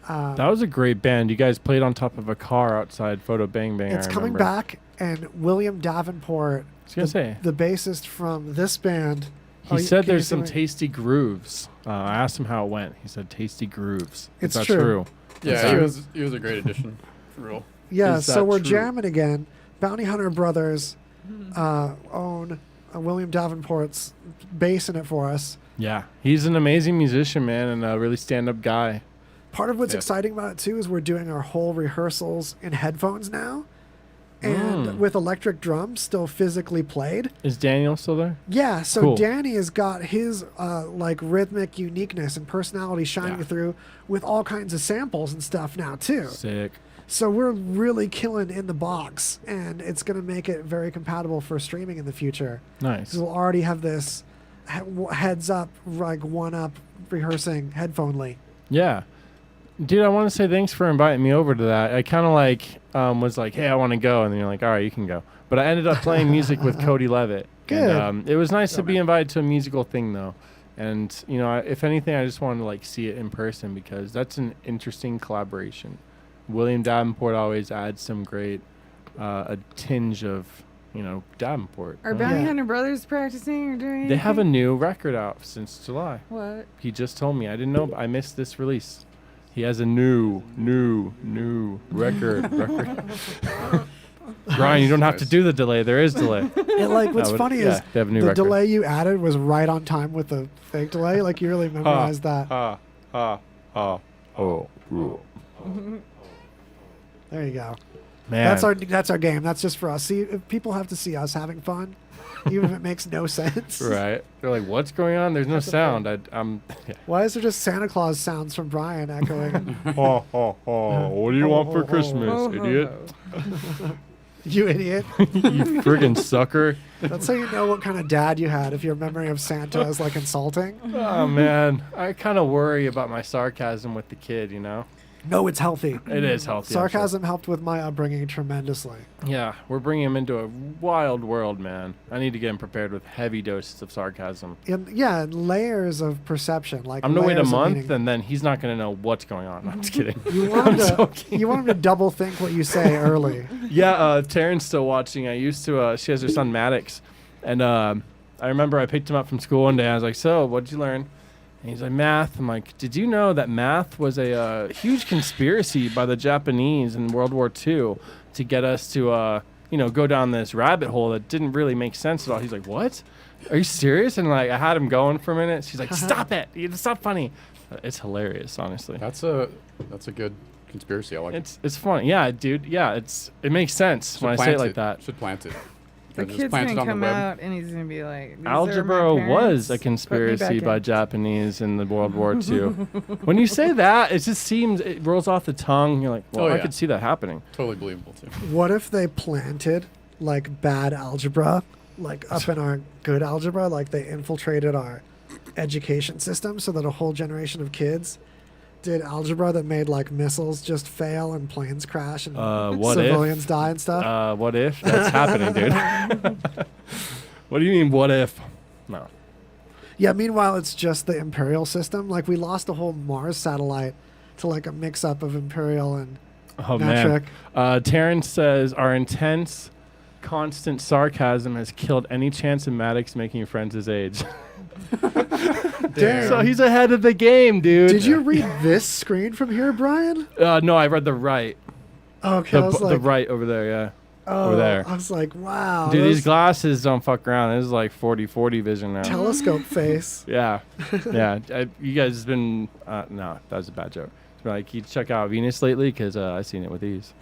Speaker 3: That was a great band. You guys played on top of a car outside Photo Bang Bang.
Speaker 1: It's
Speaker 3: I
Speaker 1: coming
Speaker 3: remember.
Speaker 1: back, and William Davenport,
Speaker 3: I was gonna say.
Speaker 1: the bassist from this band.
Speaker 3: He said
Speaker 1: can you
Speaker 3: there's
Speaker 1: see
Speaker 3: some
Speaker 1: my-
Speaker 3: tasty grooves. I asked him how it went. He said tasty grooves. Is
Speaker 1: It's
Speaker 3: that
Speaker 1: true.
Speaker 2: Yeah,
Speaker 1: true.
Speaker 2: he was a great addition. For real.
Speaker 1: Yeah,
Speaker 3: Is
Speaker 1: so
Speaker 3: that
Speaker 1: we're
Speaker 3: true?
Speaker 1: jamming again. Bounty Hunter Brothers own William Davenport's bass in it for us.
Speaker 3: Yeah, he's an amazing musician, man, and a really stand-up guy.
Speaker 1: Part of what's
Speaker 2: Yeah.
Speaker 1: exciting about it too is we're doing our whole rehearsals in headphones now, and with electric drums still physically played.
Speaker 3: Is Daniel still there?
Speaker 1: Yeah, so
Speaker 3: Cool.
Speaker 1: Danny has got his like rhythmic uniqueness and personality shining
Speaker 3: Yeah.
Speaker 1: through with all kinds of samples and stuff now too.
Speaker 3: Sick.
Speaker 1: So we're really killing in the box, and it's going to make it very compatible for streaming in the future.
Speaker 3: Nice.
Speaker 1: Because we'll already have this heads up, like one up rehearsing headphonely.
Speaker 3: Yeah. Dude, I want to say thanks for inviting me over to that. I kind of like was like, hey, I want to go. And then you're like, all right, you can go. But I ended up playing music with Cody Levitt.
Speaker 1: Good.
Speaker 3: And, it was nice to be invited to a musical thing, though. And, you know, if anything, I just wanted to like see it in person because that's an interesting collaboration. William Davenport always adds some great, a tinge of, you know, Davenport.
Speaker 4: Are
Speaker 3: right?
Speaker 4: Bounty
Speaker 1: Yeah.
Speaker 4: Hunter Brothers practicing or doing anything?
Speaker 3: They have a new record out since July.
Speaker 4: What?
Speaker 3: He just told me. I didn't know. I missed this release. He has a new record. Brian, you don't have to do the delay. There is delay.
Speaker 1: And like, what's funny is
Speaker 3: they have a new
Speaker 1: the
Speaker 3: record.
Speaker 1: delay you added was right on time with the fake delay. Like you really memorized that. There you go.
Speaker 3: Man.
Speaker 1: That's our game. That's just for us. See, if people have to see us having fun, even if it makes no sense.
Speaker 3: Right. They're like, what's going on? There's no sound. I'm.
Speaker 1: Why is there just Santa Claus sounds from Brian echoing?
Speaker 3: What do you want for Christmas, idiot?
Speaker 1: You idiot.
Speaker 3: You friggin' sucker.
Speaker 1: That's how you know what kind of dad you had if your memory of Santa is like insulting.
Speaker 3: Oh, man. I kind of worry about my sarcasm with the kid, you know?
Speaker 1: No, it's healthy.
Speaker 3: It is healthy.
Speaker 1: Sarcasm helped with my upbringing tremendously.
Speaker 3: Yeah, we're bringing him into a wild world, man. I need to get him prepared with heavy doses of sarcasm.
Speaker 1: And layers of perception. Like
Speaker 3: I'm gonna wait a
Speaker 1: layers of
Speaker 3: month,
Speaker 1: meaning.
Speaker 3: and then he's not gonna know what's going on. I'm just kidding.
Speaker 1: You want him to double think what you say early.
Speaker 3: Yeah, Taryn's still watching. I used to. She has her son Maddox, and I remember I picked him up from school one day. I was like, "So, what'd you learn?" And he's like, "Math." I'm like, "Did you know that math was a huge conspiracy by the Japanese in World War II to get us to, go down this rabbit hole that didn't really make sense at all?" He's like, "What? Are you serious?" And like, I had him going for a minute. She's like, "Stop it! It's not funny." It's hilarious, honestly.
Speaker 2: That's a good conspiracy. I like it.
Speaker 3: It's funny. Yeah, dude. Yeah, it makes sense when I say it like that.
Speaker 2: Should plant it.
Speaker 4: The
Speaker 2: And just
Speaker 4: kid's
Speaker 2: plant it
Speaker 4: gonna
Speaker 2: on the
Speaker 4: come
Speaker 2: web.
Speaker 4: out and he's gonna be like, "These are my
Speaker 3: Algebra was
Speaker 4: parents.
Speaker 3: a
Speaker 4: Put me
Speaker 3: conspiracy
Speaker 4: back
Speaker 3: by
Speaker 4: in."
Speaker 3: Japanese in the World War II. When you say that, it just seems, it rolls off the tongue. You're like, well,
Speaker 2: Oh,
Speaker 3: I
Speaker 2: yeah.
Speaker 3: could see that happening.
Speaker 2: Totally believable too.
Speaker 1: What if they planted like bad algebra, like up in our good algebra, like they infiltrated our education system so that a whole generation of kids did algebra that made like missiles just fail and planes crash and
Speaker 3: What
Speaker 1: civilians
Speaker 3: if?
Speaker 1: die and stuff?
Speaker 3: What if? That's happening, dude. What do you mean, what if? No.
Speaker 1: Yeah, meanwhile, it's just the Imperial system. Like, we lost a whole Mars satellite to, like, a mix-up of Imperial and
Speaker 3: Oh,
Speaker 1: metric.
Speaker 3: man. Terrence says, our intense, constant sarcasm has killed any chance of Maddox making friends his age.
Speaker 1: Damn.
Speaker 3: So he's ahead of the game, dude.
Speaker 1: Did you read this screen from here, Brian?
Speaker 3: No, I read the right.
Speaker 1: Okay, I was
Speaker 3: The
Speaker 1: like,
Speaker 3: right over there, yeah.
Speaker 1: oh,
Speaker 3: over there.
Speaker 1: I was like, wow.
Speaker 3: Dude,
Speaker 1: those
Speaker 3: these glasses don't fuck around. This is like 40/40 vision now.
Speaker 1: telescope face.
Speaker 3: Yeah. Yeah. You guys have been... no, that was a bad joke. Like, you check out Venus lately? Because I've seen it with these.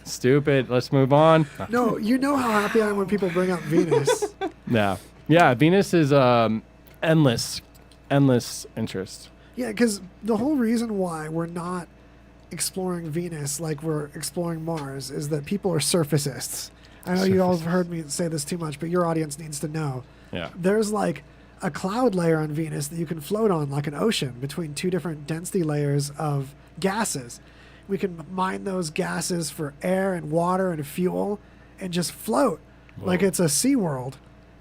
Speaker 3: Stupid. Let's move on.
Speaker 1: No, you know how happy I am when people bring up Venus.
Speaker 3: Yeah. Yeah, Venus is endless interest.
Speaker 1: Yeah, because the whole reason why we're not exploring Venus like we're exploring Mars is that people are surfacists. I know you all have heard me say this too much, but your audience needs to know.
Speaker 3: Yeah.
Speaker 1: There's like a cloud layer on Venus that you can float on like an ocean between two different density layers of gases. We can mine those gases for air and water and fuel and just float like it's a Sea World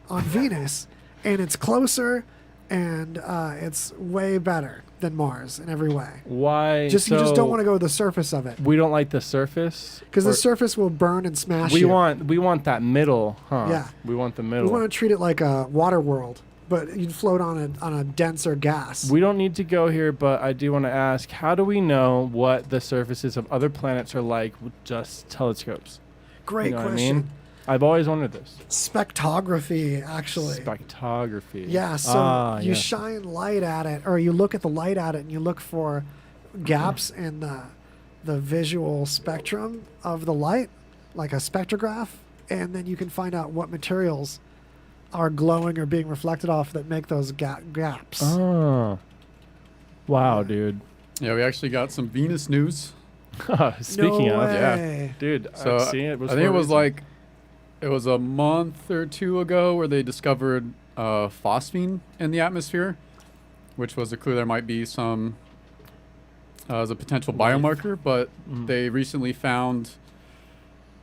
Speaker 1: on Venus. And it's closer and it's way better than Mars in every way.
Speaker 3: Why?
Speaker 1: You just don't want to go to the surface of it
Speaker 3: We don't like the surface?
Speaker 1: because
Speaker 3: Or-
Speaker 1: the surface will burn and smash
Speaker 3: we
Speaker 1: you.
Speaker 3: want that middle, huh?
Speaker 1: Yeah.
Speaker 3: We want the
Speaker 1: We
Speaker 3: middle.
Speaker 1: want to treat it like a water world, but you'd float on a denser gas.
Speaker 3: We don't need to go here, but I do want to ask, how do we know what the surfaces of other planets are like with just telescopes?
Speaker 1: Great
Speaker 3: You know what I
Speaker 1: question.
Speaker 3: mean? I've always wondered this.
Speaker 1: Spectrography, actually.
Speaker 3: Spectrography.
Speaker 1: Yeah, so you
Speaker 3: yes.
Speaker 1: shine light at it, or you look at the light at it, and you look for gaps in the visual spectrum of the light, like a spectrograph, and then you can find out what materials are glowing or being reflected off that make those gaps.
Speaker 3: Oh. Wow, dude.
Speaker 2: Yeah, we actually got some Venus news.
Speaker 3: Speaking
Speaker 1: no
Speaker 3: of,
Speaker 1: way.
Speaker 3: dude,
Speaker 2: So
Speaker 3: I've seen it.
Speaker 2: I think it was like, it was a month or two ago where they discovered phosphine in the atmosphere, which was a clue there might be some as a potential biomarker. But they recently found,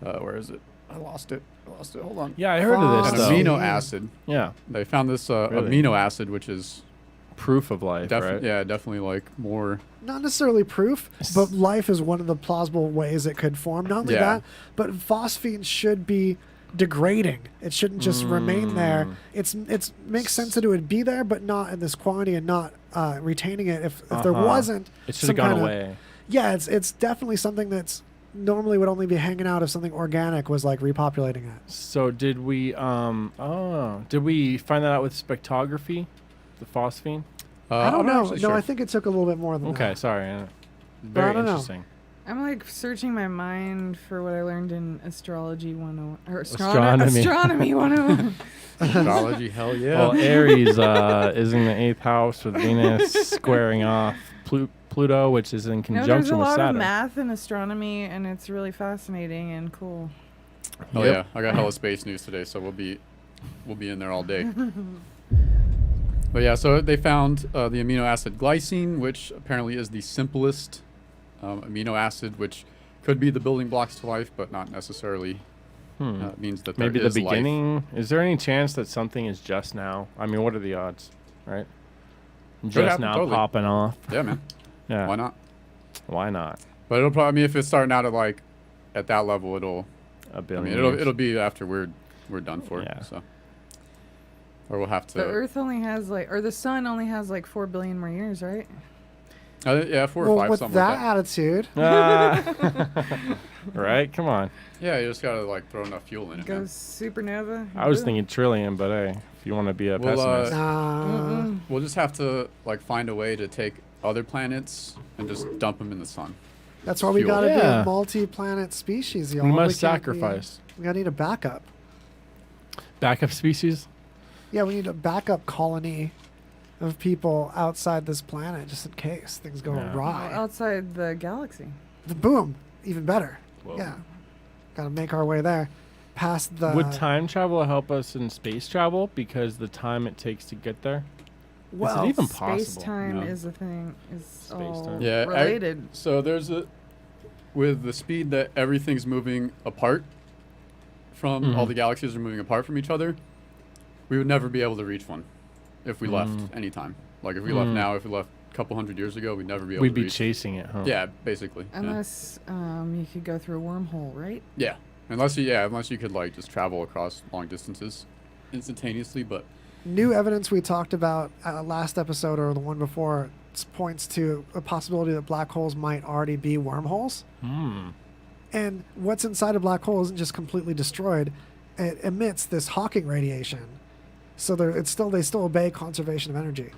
Speaker 2: where is it? I lost it. Hold on.
Speaker 3: Yeah, I heard of
Speaker 2: An
Speaker 3: this, though.
Speaker 2: amino acid.
Speaker 3: Yeah.
Speaker 2: They found this
Speaker 3: Really?
Speaker 2: amino acid, which is
Speaker 3: Proof of life, right?
Speaker 2: yeah, definitely like more.
Speaker 1: Not necessarily proof, but life is one of the plausible ways it could form. Not only
Speaker 2: Yeah.
Speaker 1: that, but phosphine should be degrading. It shouldn't just remain there. It's makes sense that it would be there, but not in this quantity and not retaining it. If there wasn't,
Speaker 3: It should have gone away.
Speaker 1: Yeah, it's definitely something that's normally would only be hanging out if something organic was like repopulating it.
Speaker 3: So did we find that out with spectrography, the phosphine?
Speaker 1: I don't
Speaker 2: I'm not
Speaker 1: know.
Speaker 2: actually
Speaker 1: No,
Speaker 2: sure.
Speaker 1: I think it took a little bit more than that.
Speaker 3: Okay, sorry.
Speaker 1: I
Speaker 3: Very
Speaker 1: don't know.
Speaker 3: interesting.
Speaker 4: I'm like searching my mind for what I learned in astrology 101 or
Speaker 3: Astronomy.
Speaker 4: astronomy 101.
Speaker 2: Astrology, hell yeah.
Speaker 3: Well, Aries is in the 8th house with Venus squaring off Pluto, which is in
Speaker 4: No,
Speaker 3: conjunction
Speaker 4: there's a
Speaker 3: with
Speaker 4: lot
Speaker 3: Saturn.
Speaker 4: of math and astronomy, and it's really fascinating and cool.
Speaker 2: Oh
Speaker 3: Yep.
Speaker 2: yeah, I got hella space news today, so we'll be in there all day. But yeah, so they found the amino acid glycine, which apparently is the simplest amino acid, which could be the building blocks to life, but not necessarily means that
Speaker 3: Maybe
Speaker 2: there
Speaker 3: the
Speaker 2: is life.
Speaker 3: beginning. Is there any chance that something is just now? I mean, what are the odds, right?
Speaker 2: Could
Speaker 3: Just
Speaker 2: happen,
Speaker 3: now
Speaker 2: totally.
Speaker 3: popping off.
Speaker 2: Yeah, man.
Speaker 3: Yeah.
Speaker 2: Why not?
Speaker 3: Why not?
Speaker 2: But it'll probably. I mean, if it's starting out at that level, it'll.
Speaker 3: A
Speaker 2: I
Speaker 3: billion.
Speaker 2: mean,
Speaker 3: years.
Speaker 2: it'll be after we're done for.
Speaker 3: Yeah.
Speaker 2: So. Or we'll have to.
Speaker 4: The Earth only has or the Sun only has 4 billion more years, right?
Speaker 2: Yeah, 4 or
Speaker 1: Well,
Speaker 2: 5,
Speaker 1: with
Speaker 2: something
Speaker 1: that
Speaker 2: like
Speaker 1: attitude,
Speaker 3: Right? Come on.
Speaker 2: that. Yeah, you just gotta throw enough fuel in it. Man.
Speaker 4: Goes supernova.
Speaker 3: I was
Speaker 4: Boom.
Speaker 3: thinking trillion, but hey, if you want to be a
Speaker 2: Well,
Speaker 3: pessimist.
Speaker 2: We'll just have to find a way to take other planets and just dump them in the sun.
Speaker 1: that's why we
Speaker 2: fuel.
Speaker 1: gotta be
Speaker 3: Yeah.
Speaker 1: a multi-planet species, y'all.
Speaker 3: we must
Speaker 1: can't be-
Speaker 3: sacrifice.
Speaker 1: we gotta need a backup.
Speaker 3: Backup species?
Speaker 1: Yeah, we need a backup colony of people outside this planet just in case things go
Speaker 3: Yeah.
Speaker 1: awry.
Speaker 4: Outside the galaxy.
Speaker 1: Boom, even better.
Speaker 3: Whoa.
Speaker 1: Yeah, gotta make our way there, past the.
Speaker 3: Would time travel help us in space travel because the time it takes to get there?
Speaker 1: well,
Speaker 3: is it even
Speaker 4: Space
Speaker 3: possible?
Speaker 4: time
Speaker 2: No.
Speaker 4: is a thing. Is all
Speaker 3: Space-time.
Speaker 2: Yeah,
Speaker 4: related.
Speaker 2: So there's with the speed that everything's moving apart from all
Speaker 3: Mhm.
Speaker 2: the galaxies are moving apart from each other, we would never be able to reach one if we left anytime. Like if we left now, if we left a couple hundred years ago, we'd never be able
Speaker 3: We'd
Speaker 2: to
Speaker 3: be
Speaker 2: reach.
Speaker 3: chasing it, huh?
Speaker 2: Yeah, basically. Yeah.
Speaker 4: Unless you could go through a wormhole, right?
Speaker 2: Yeah. Unless you could just travel across long distances instantaneously, but
Speaker 1: new evidence we talked about last episode or the one before points to a possibility that black holes might already be wormholes.
Speaker 3: Hmm.
Speaker 1: And what's inside a black hole isn't just completely destroyed; it emits this Hawking radiation. So they still obey conservation of energy.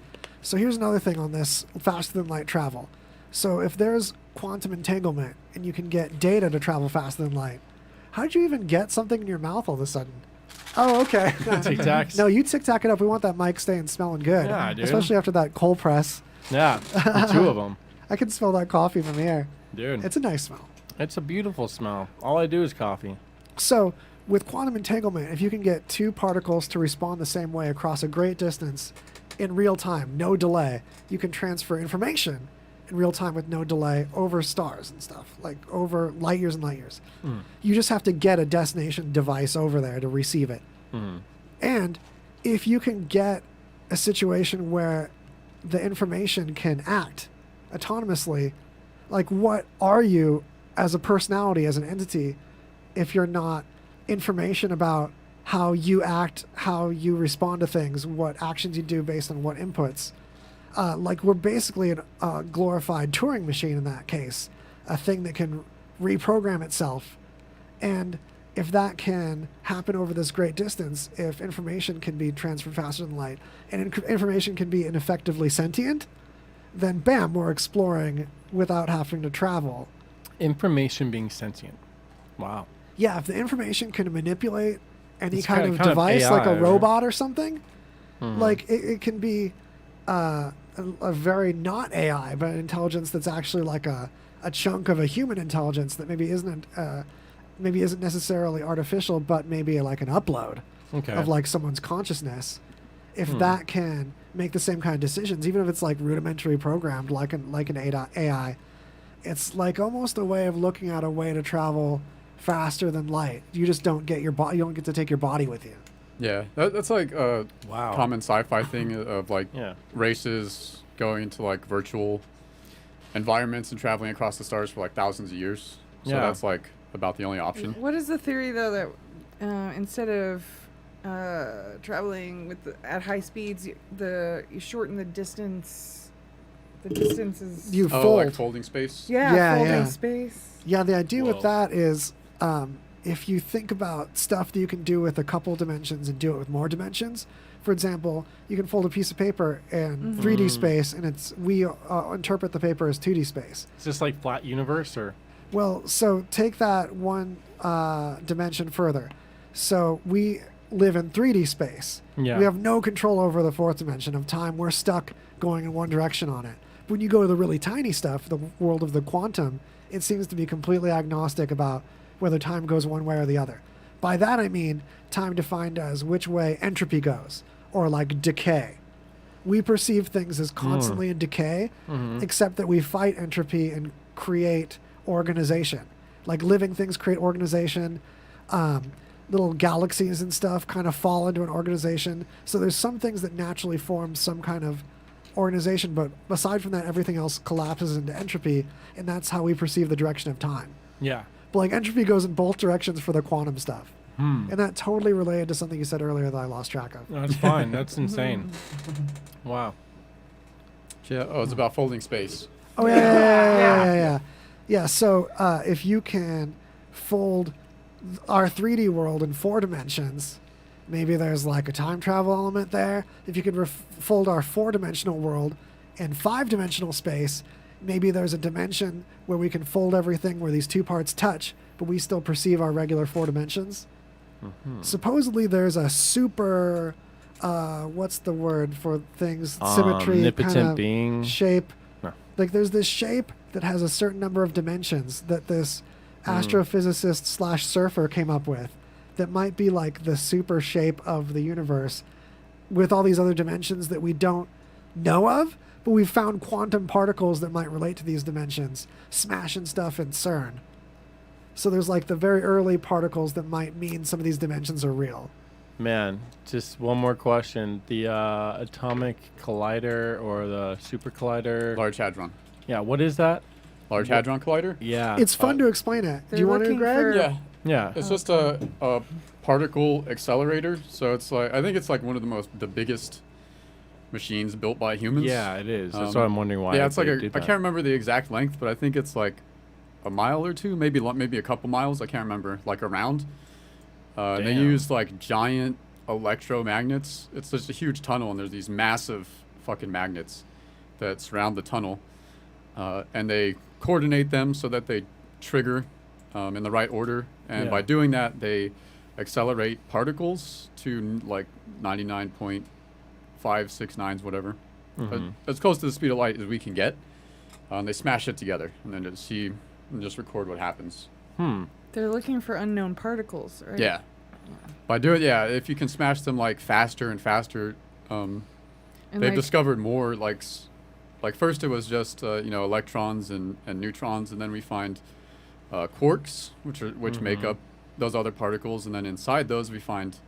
Speaker 1: So here's another thing on this faster than light travel. So if there's quantum entanglement and you can get data to travel faster than light, how did you even get something in your mouth all of a sudden? Oh, okay.
Speaker 3: Tic Tacs.
Speaker 1: No, you tic tac it up. We want that mic staying smelling good.
Speaker 3: Yeah, dude.
Speaker 1: Especially after that cold press.
Speaker 3: Yeah, the two of them.
Speaker 1: I can smell that coffee from here.
Speaker 3: Dude,
Speaker 1: It's a nice smell.
Speaker 3: it's a beautiful smell. All I do is coffee.
Speaker 1: So, with quantum entanglement, if you can get two particles to respond the same way across a great distance in real time, no delay, you can transfer information in real time with no delay over stars and stuff, like over light years and light years. You just have to get a destination device over there to receive it. And if you can get a situation where the information can act autonomously, like what are you as a personality, as an entity, if you're not information about how you act, how you respond to things, what actions you do based on what inputs. Like we're basically a glorified Turing machine in that case, a thing that can reprogram itself. And if that can happen over this great distance, if information can be transferred faster than light, and information can be effectively sentient, then bam, we're exploring without having to travel.
Speaker 3: Information being sentient. Wow.
Speaker 1: Yeah, if the information can manipulate any
Speaker 3: It's
Speaker 1: kind
Speaker 3: kinda-
Speaker 1: of
Speaker 3: kind of
Speaker 1: device,
Speaker 3: AI,
Speaker 1: like a
Speaker 3: right?
Speaker 1: robot or something, like it can be a very not AI, but an intelligence that's actually like a chunk of a human intelligence that maybe isn't necessarily artificial, but maybe like an upload
Speaker 3: Okay.
Speaker 1: of like someone's consciousness. If that can make the same kind of decisions, even if it's like rudimentary programmed, like an AI, it's like almost a way of looking at a way to travel faster than light. You just don't get you don't get to take your body with you.
Speaker 2: yeah, that's like a
Speaker 3: Wow.
Speaker 2: common sci-fi thing of like
Speaker 3: Yeah.
Speaker 2: races going into like virtual environments and traveling across the stars for like thousands of years. So
Speaker 3: Yeah.
Speaker 2: that's like about the only option.
Speaker 4: What is the theory though that instead of traveling at high speeds, you shorten the distance The distance is.
Speaker 1: You
Speaker 2: Oh,
Speaker 1: fold.
Speaker 2: like folding space.
Speaker 4: Yeah, folding
Speaker 1: yeah.
Speaker 4: space.
Speaker 1: Yeah, the idea with
Speaker 3: Whoa.
Speaker 1: that is if you think about stuff that you can do with a couple dimensions and do it with more dimensions. For example, you can fold a piece of paper in 3D space, and we interpret the paper as 2D space.
Speaker 3: Is this like flat universe or?
Speaker 1: Well, so take that one dimension further. So we live in 3D space.
Speaker 3: Yeah.
Speaker 1: We have no control over the fourth dimension of time. We're stuck going in one direction on it. When you go to the really tiny stuff, the world of the quantum, it seems to be completely agnostic about whether time goes one way or the other. By that I mean time defined as which way entropy goes, or like decay. We perceive things as constantly in decay, except that we fight entropy and create organization. Like living things create organization. Little galaxies and stuff kind of fall into an organization. So there's some things that naturally form some kind of organization, but aside from that, everything else collapses into entropy, and that's how we perceive the direction of time.
Speaker 3: Yeah.
Speaker 1: But like entropy goes in both directions for the quantum stuff. And that totally related to something you said earlier that I lost track of.
Speaker 3: No, that's fine. That's insane. Wow.
Speaker 2: Yeah. Oh, it's about folding space.
Speaker 1: Oh yeah. Yeah. So if you can fold our 3D world in 4 dimensions, maybe there's like a time travel element there. If you could fold our 4-dimensional world in 5-dimensional space, maybe there's a dimension where we can fold everything where these 2 parts touch, but we still perceive our regular 4 dimensions. Supposedly there's a super, what's the word for things? Symmetry,
Speaker 3: omnipotent
Speaker 1: kind of
Speaker 3: being.
Speaker 1: shape.
Speaker 3: No.
Speaker 1: Like there's this shape that has a certain number of dimensions that this astrophysicist / surfer came up with that might be like the super shape of the universe with all these other dimensions that we don't know of, but we've found quantum particles that might relate to these dimensions, smashing stuff in CERN. So there's like the very early particles that might mean some of these dimensions are real.
Speaker 3: Man, just one more question. The atomic collider or the super collider.
Speaker 2: Large Hadron.
Speaker 3: Yeah, what is that?
Speaker 2: Large Hadron Collider?
Speaker 3: Yeah.
Speaker 1: It's fun to explain it. Do
Speaker 4: They're
Speaker 1: you want to,
Speaker 4: looking
Speaker 1: Greg?
Speaker 4: for-
Speaker 2: Yeah.
Speaker 3: Yeah.
Speaker 2: It's just a particle accelerator. So it's like, I think it's like one of the biggest machines built by humans.
Speaker 3: Yeah, it is. That's why I'm wondering why.
Speaker 2: Yeah, it's like
Speaker 3: they
Speaker 2: I
Speaker 3: did that.
Speaker 2: can't remember the exact length, but I think it's like a mile or two, maybe a couple miles. I can't remember. Like around. They
Speaker 3: Damn.
Speaker 2: use like giant electromagnets. It's just a huge tunnel, and there's these massive fucking magnets that surround the tunnel, and they coordinate them so that they trigger in the right order. And
Speaker 3: Yeah.
Speaker 2: by doing that, they accelerate particles to like 99.569 whatever. As close to the speed of light as we can get. And they smash it together, and then just record what happens.
Speaker 4: They're looking for unknown particles, right?
Speaker 2: Yeah. By doing, if you can smash them like faster and faster,
Speaker 4: And
Speaker 2: they've
Speaker 4: like,
Speaker 2: discovered more like first it was just electrons and neutrons, and then we find quarks, which make up those other particles, and then inside those we find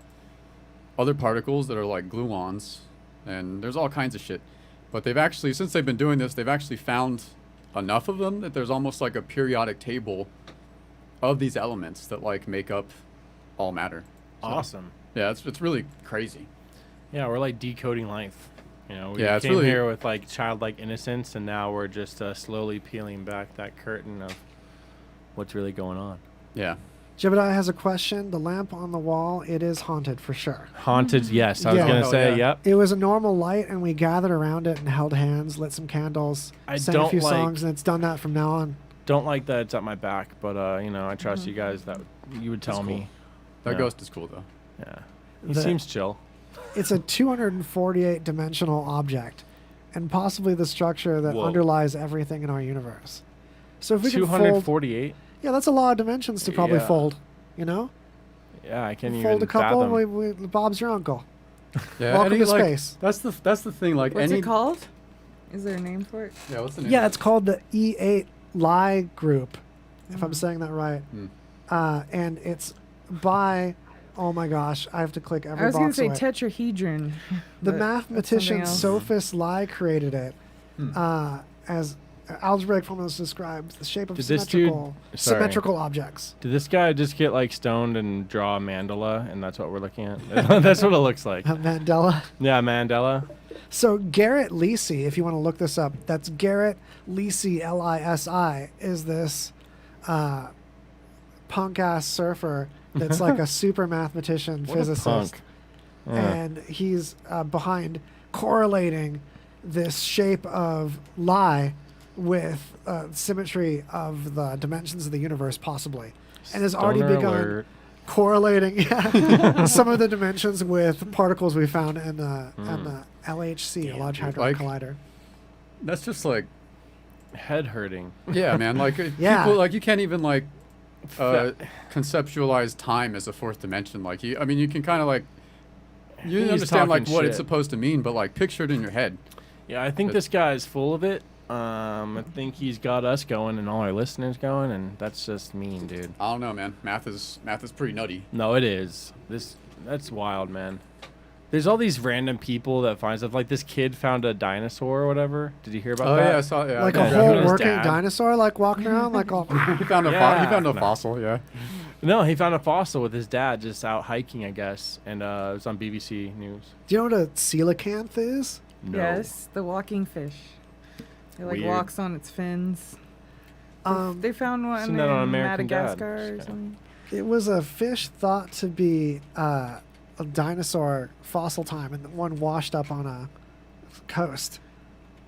Speaker 2: other particles that are like gluons, and there's all kinds of shit. But they've actually, since they've been doing this, they've actually found enough of them that there's almost like a periodic table of these elements that like make up all matter. So,
Speaker 3: Awesome.
Speaker 2: yeah, it's really crazy.
Speaker 3: Yeah, we're like decoding life. You know, we
Speaker 2: Yeah, it's
Speaker 3: came
Speaker 2: really-
Speaker 3: here with like childlike innocence, and now we're just slowly peeling back that curtain of what's really going on.
Speaker 2: Yeah.
Speaker 1: Jebediah has a question. The lamp on the wall, it is haunted for sure.
Speaker 3: Haunted, yes. I was
Speaker 1: Yeah.
Speaker 3: going to
Speaker 2: Oh,
Speaker 3: say,
Speaker 2: yeah.
Speaker 3: yep.
Speaker 1: It was a normal light, and we gathered around it and held hands, lit some candles,
Speaker 3: I
Speaker 1: sang a
Speaker 3: don't
Speaker 1: few
Speaker 3: like-
Speaker 1: songs, and it's done that from now on.
Speaker 3: Don't like that it's at my back, but, I trust you guys that you would tell
Speaker 2: That's cool.
Speaker 3: me.
Speaker 2: That
Speaker 3: Yeah.
Speaker 2: ghost is cool though.
Speaker 3: Yeah. He
Speaker 1: The-
Speaker 3: seems chill.
Speaker 1: It's a 248-dimensional object, and possibly the structure that
Speaker 3: Whoa.
Speaker 1: underlies everything in our universe. So if we can fold,
Speaker 3: 248?
Speaker 1: yeah, that's a lot of dimensions to probably
Speaker 3: Yeah.
Speaker 1: fold. You know,
Speaker 3: Yeah, I can't
Speaker 1: fold
Speaker 3: even
Speaker 1: a couple.
Speaker 3: fathom.
Speaker 1: Bob's your uncle.
Speaker 2: Yeah.
Speaker 1: Welcome
Speaker 2: any,
Speaker 1: to
Speaker 2: like,
Speaker 1: space.
Speaker 2: That's the thing. Like
Speaker 4: what's
Speaker 2: any.
Speaker 4: it called? Is there a name for it?
Speaker 2: Yeah. What's the name?
Speaker 1: Yeah,
Speaker 2: of
Speaker 1: it's called the E8 Lie group, if I'm saying that right. And it's by, oh my gosh, I have to click every
Speaker 4: I was going to
Speaker 1: box
Speaker 4: say
Speaker 1: away.
Speaker 4: tetrahedron.
Speaker 1: The
Speaker 4: but
Speaker 1: mathematician
Speaker 4: that's something else.
Speaker 1: Sophus Lie created it as algebraic formulas describe the shape of
Speaker 3: Did this dude- sorry.
Speaker 1: symmetrical objects.
Speaker 3: Did this guy just get like stoned and draw a mandala, and that's what we're looking at? That's what it looks like.
Speaker 1: Mandela.
Speaker 3: Yeah, Mandela.
Speaker 1: So Garrett Lisi, if you want to look this up, that's Garrett Lisi, Lisi, is this punk-ass surfer that's like a super mathematician,
Speaker 3: What a
Speaker 1: physicist.
Speaker 3: punk. Yeah.
Speaker 1: And he's behind correlating this shape of lie with symmetry of the dimensions of the universe, possibly. And has already
Speaker 3: Stoner
Speaker 1: begun
Speaker 3: alert.
Speaker 1: correlating some of the dimensions with particles we found in the LHC, Large Hadron Collider.
Speaker 2: That's just like
Speaker 3: Head hurting.
Speaker 2: yeah, man. Like
Speaker 1: Yeah.
Speaker 2: people like you can't even like conceptualize time as a fourth dimension. Like you can kind of like you
Speaker 3: He's
Speaker 2: understand like
Speaker 3: talking
Speaker 2: what it's
Speaker 3: shit.
Speaker 2: supposed to mean, but like picture it in your head.
Speaker 3: Yeah, I think
Speaker 2: But-
Speaker 3: this guy is full of it. I think he's got us going and all our listeners going, and that's just mean, dude.
Speaker 2: I don't know, man. Math is pretty nutty.
Speaker 3: No, it is. That's wild, man. There's all these random people that find stuff. Like this kid found a dinosaur or whatever. Did you hear about
Speaker 2: Oh
Speaker 3: that?
Speaker 2: yeah, I saw. Yeah,
Speaker 1: Like
Speaker 2: I
Speaker 1: a
Speaker 2: know.
Speaker 1: whole
Speaker 3: His
Speaker 1: working
Speaker 3: dad.
Speaker 1: dinosaur, like walking around, like all.
Speaker 2: He found a
Speaker 3: Yeah.
Speaker 2: fossil. Yeah.
Speaker 3: No, he found a fossil with his dad just out hiking, I guess, and it was on BBC News.
Speaker 1: Do you know what a coelacanth is?
Speaker 3: No.
Speaker 4: Yes, the walking fish. It like
Speaker 3: Weird.
Speaker 4: walks on its fins. They found one
Speaker 3: Seen that on
Speaker 4: in
Speaker 3: American Dad.
Speaker 4: Madagascar or
Speaker 3: Yeah.
Speaker 4: something.
Speaker 1: It was a fish thought to be a dinosaur fossil time, and one washed up on a coast.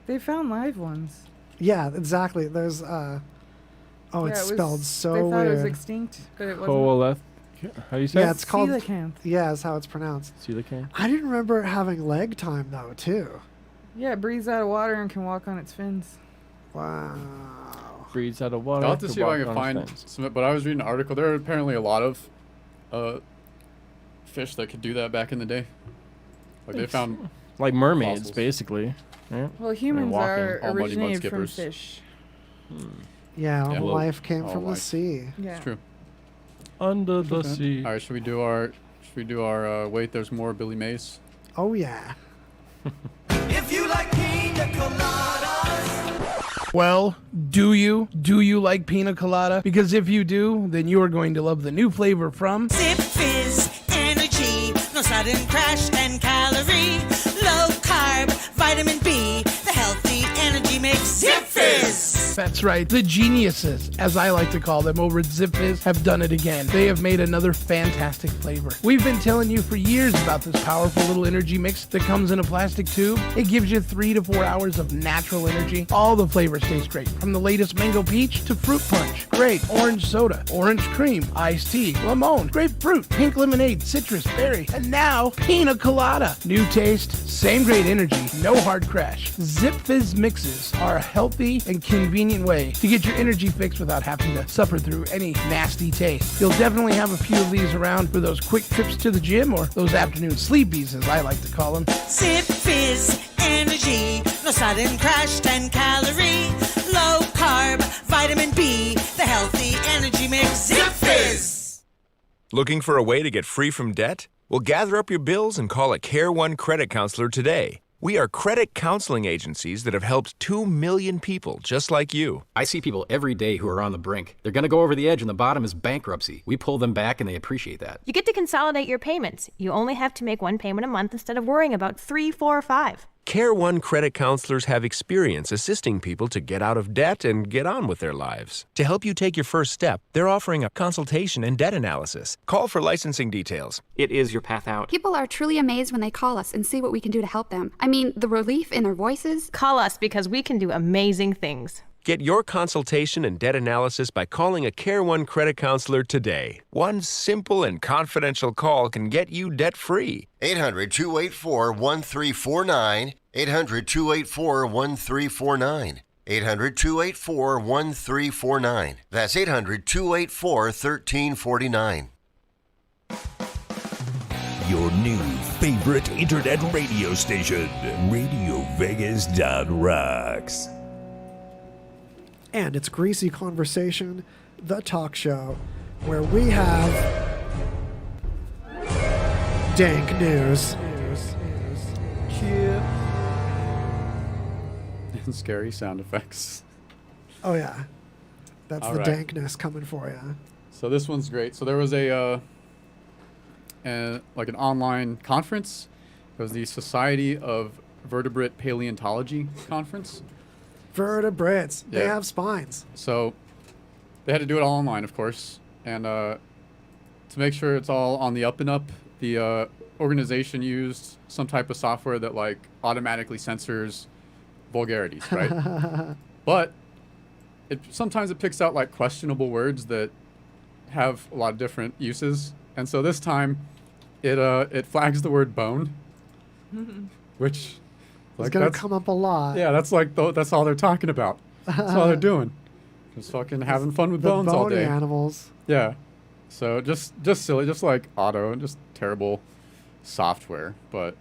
Speaker 4: They found live ones.
Speaker 1: Yeah, exactly. There's
Speaker 4: Yeah,
Speaker 1: it's
Speaker 4: it
Speaker 1: spelled
Speaker 4: was-
Speaker 1: so
Speaker 4: They thought it was
Speaker 1: weird.
Speaker 4: extinct, but it wasn't.
Speaker 3: Coeleth. How do you say
Speaker 1: Yeah,
Speaker 3: it?
Speaker 1: it's called.
Speaker 4: Coelacanth.
Speaker 1: Yeah, that's how it's pronounced.
Speaker 3: Coelacanth.
Speaker 1: I didn't remember it having leg time though, too.
Speaker 4: Yeah, it breathes out of water and can walk on its fins.
Speaker 1: Wow.
Speaker 3: Breeds out of water.
Speaker 2: I'll have to
Speaker 3: could
Speaker 2: see if I
Speaker 3: walk
Speaker 2: can
Speaker 3: on
Speaker 2: find
Speaker 3: its fins.
Speaker 2: some. But I was reading an article. There are apparently a lot of fish that could do that back in the day. Like they found.
Speaker 3: Like mermaids,
Speaker 2: Fossils.
Speaker 3: basically. Yeah.
Speaker 4: Well, humans
Speaker 3: walking.
Speaker 4: are
Speaker 2: All muddy mud
Speaker 4: originated from
Speaker 2: skippers.
Speaker 4: fish.
Speaker 1: Yeah, all
Speaker 2: Yeah.
Speaker 1: life came
Speaker 2: All
Speaker 1: from the
Speaker 2: life.
Speaker 1: sea.
Speaker 4: Yeah.
Speaker 2: It's true.
Speaker 3: Under the
Speaker 2: Okay.
Speaker 3: sea.
Speaker 2: All right, should we do our wait? There's more Billy Mays.
Speaker 1: Oh yeah.
Speaker 10: If you like pina coladas.
Speaker 11: Well, do you? Do you like pina colada? Because if you do, then you are going to love the new flavor from
Speaker 10: Zip Fizz Energy. No sudden crash and calorie. Low carb, vitamin B. The healthy energy mix. Zip Fizz.
Speaker 11: That's right. The geniuses, as I like to call them, over at Zip Fizz have done it again. They have made another fantastic flavor. We've been telling you for years about this powerful little energy mix that comes in a plastic tube. It gives you 3 to 4 hours of natural energy. All the flavors taste great, from the latest mango peach to fruit punch, grape, orange soda, orange cream, iced tea, lemon, grapefruit, pink lemonade, citrus, berry, and now pina colada. New taste, same great energy, no hard crash. Zip Fizz mixes are a healthy and convenient way to get your energy fix without having to suffer through any nasty taste. You'll definitely have a few of these around for those quick trips to the gym or those afternoon sleepies, as I like to call them.
Speaker 10: Zip Fizz Energy. No sudden crash, 10 calorie. Low carb, vitamin B. The healthy energy mix. Zip Fizz.
Speaker 12: Looking for a way to get free from debt? Well, gather up your bills and call a Care One credit counselor today. We are credit counseling agencies that have helped 2 million people just like you.
Speaker 13: I see people every day who are on the brink. They're going to go over the edge and the bottom is bankruptcy. We pull them back and they appreciate that.
Speaker 14: You get to consolidate your payments. You only have to make one payment a month instead of worrying about 3, 4, or 5.
Speaker 12: Care One credit counselors have experience assisting people to get out of debt and get on with their lives. To help you take your first step, they're offering a consultation and debt analysis. Call for licensing details.
Speaker 13: It is your path out.
Speaker 15: People are truly amazed when they call us and see what we can do to help them. I mean, the relief in their voices.
Speaker 14: Call us because we can do amazing things.
Speaker 12: Get your consultation and debt analysis by calling a Care One credit counselor today. One simple and confidential call can get you debt-free.
Speaker 8: 800-284-1349. 800-284-1349. 800-284-1349. That's 800-284-1349.
Speaker 9: Your new favorite internet radio station, RadioVegas.Rocks.
Speaker 1: And it's Greasy Conversation, the talk show, where we have dank news.
Speaker 2: And scary sound effects.
Speaker 1: Oh yeah, that's
Speaker 2: All
Speaker 1: the
Speaker 2: right.
Speaker 1: dankness coming for you.
Speaker 2: So this one's great. So there was like an online conference. It was the Society of Vertebrate Paleontology Conference.
Speaker 1: Vertebrates. They
Speaker 2: Yeah.
Speaker 1: have spines.
Speaker 2: So they had to do it all online, of course. And to make sure it's all on the up and up, the organization used some type of software that like automatically censors vulgarities, right? But sometimes it picks out like questionable words that have a lot of different uses. And so this time it flags the word bone, which
Speaker 1: It's going to come up a lot.
Speaker 2: yeah, that's like that's all they're talking about. That's all they're doing. Just fucking having fun with
Speaker 1: The
Speaker 2: bones all
Speaker 1: bony
Speaker 2: day.
Speaker 1: animals.
Speaker 2: Yeah. So just silly, just like auto, just terrible software, but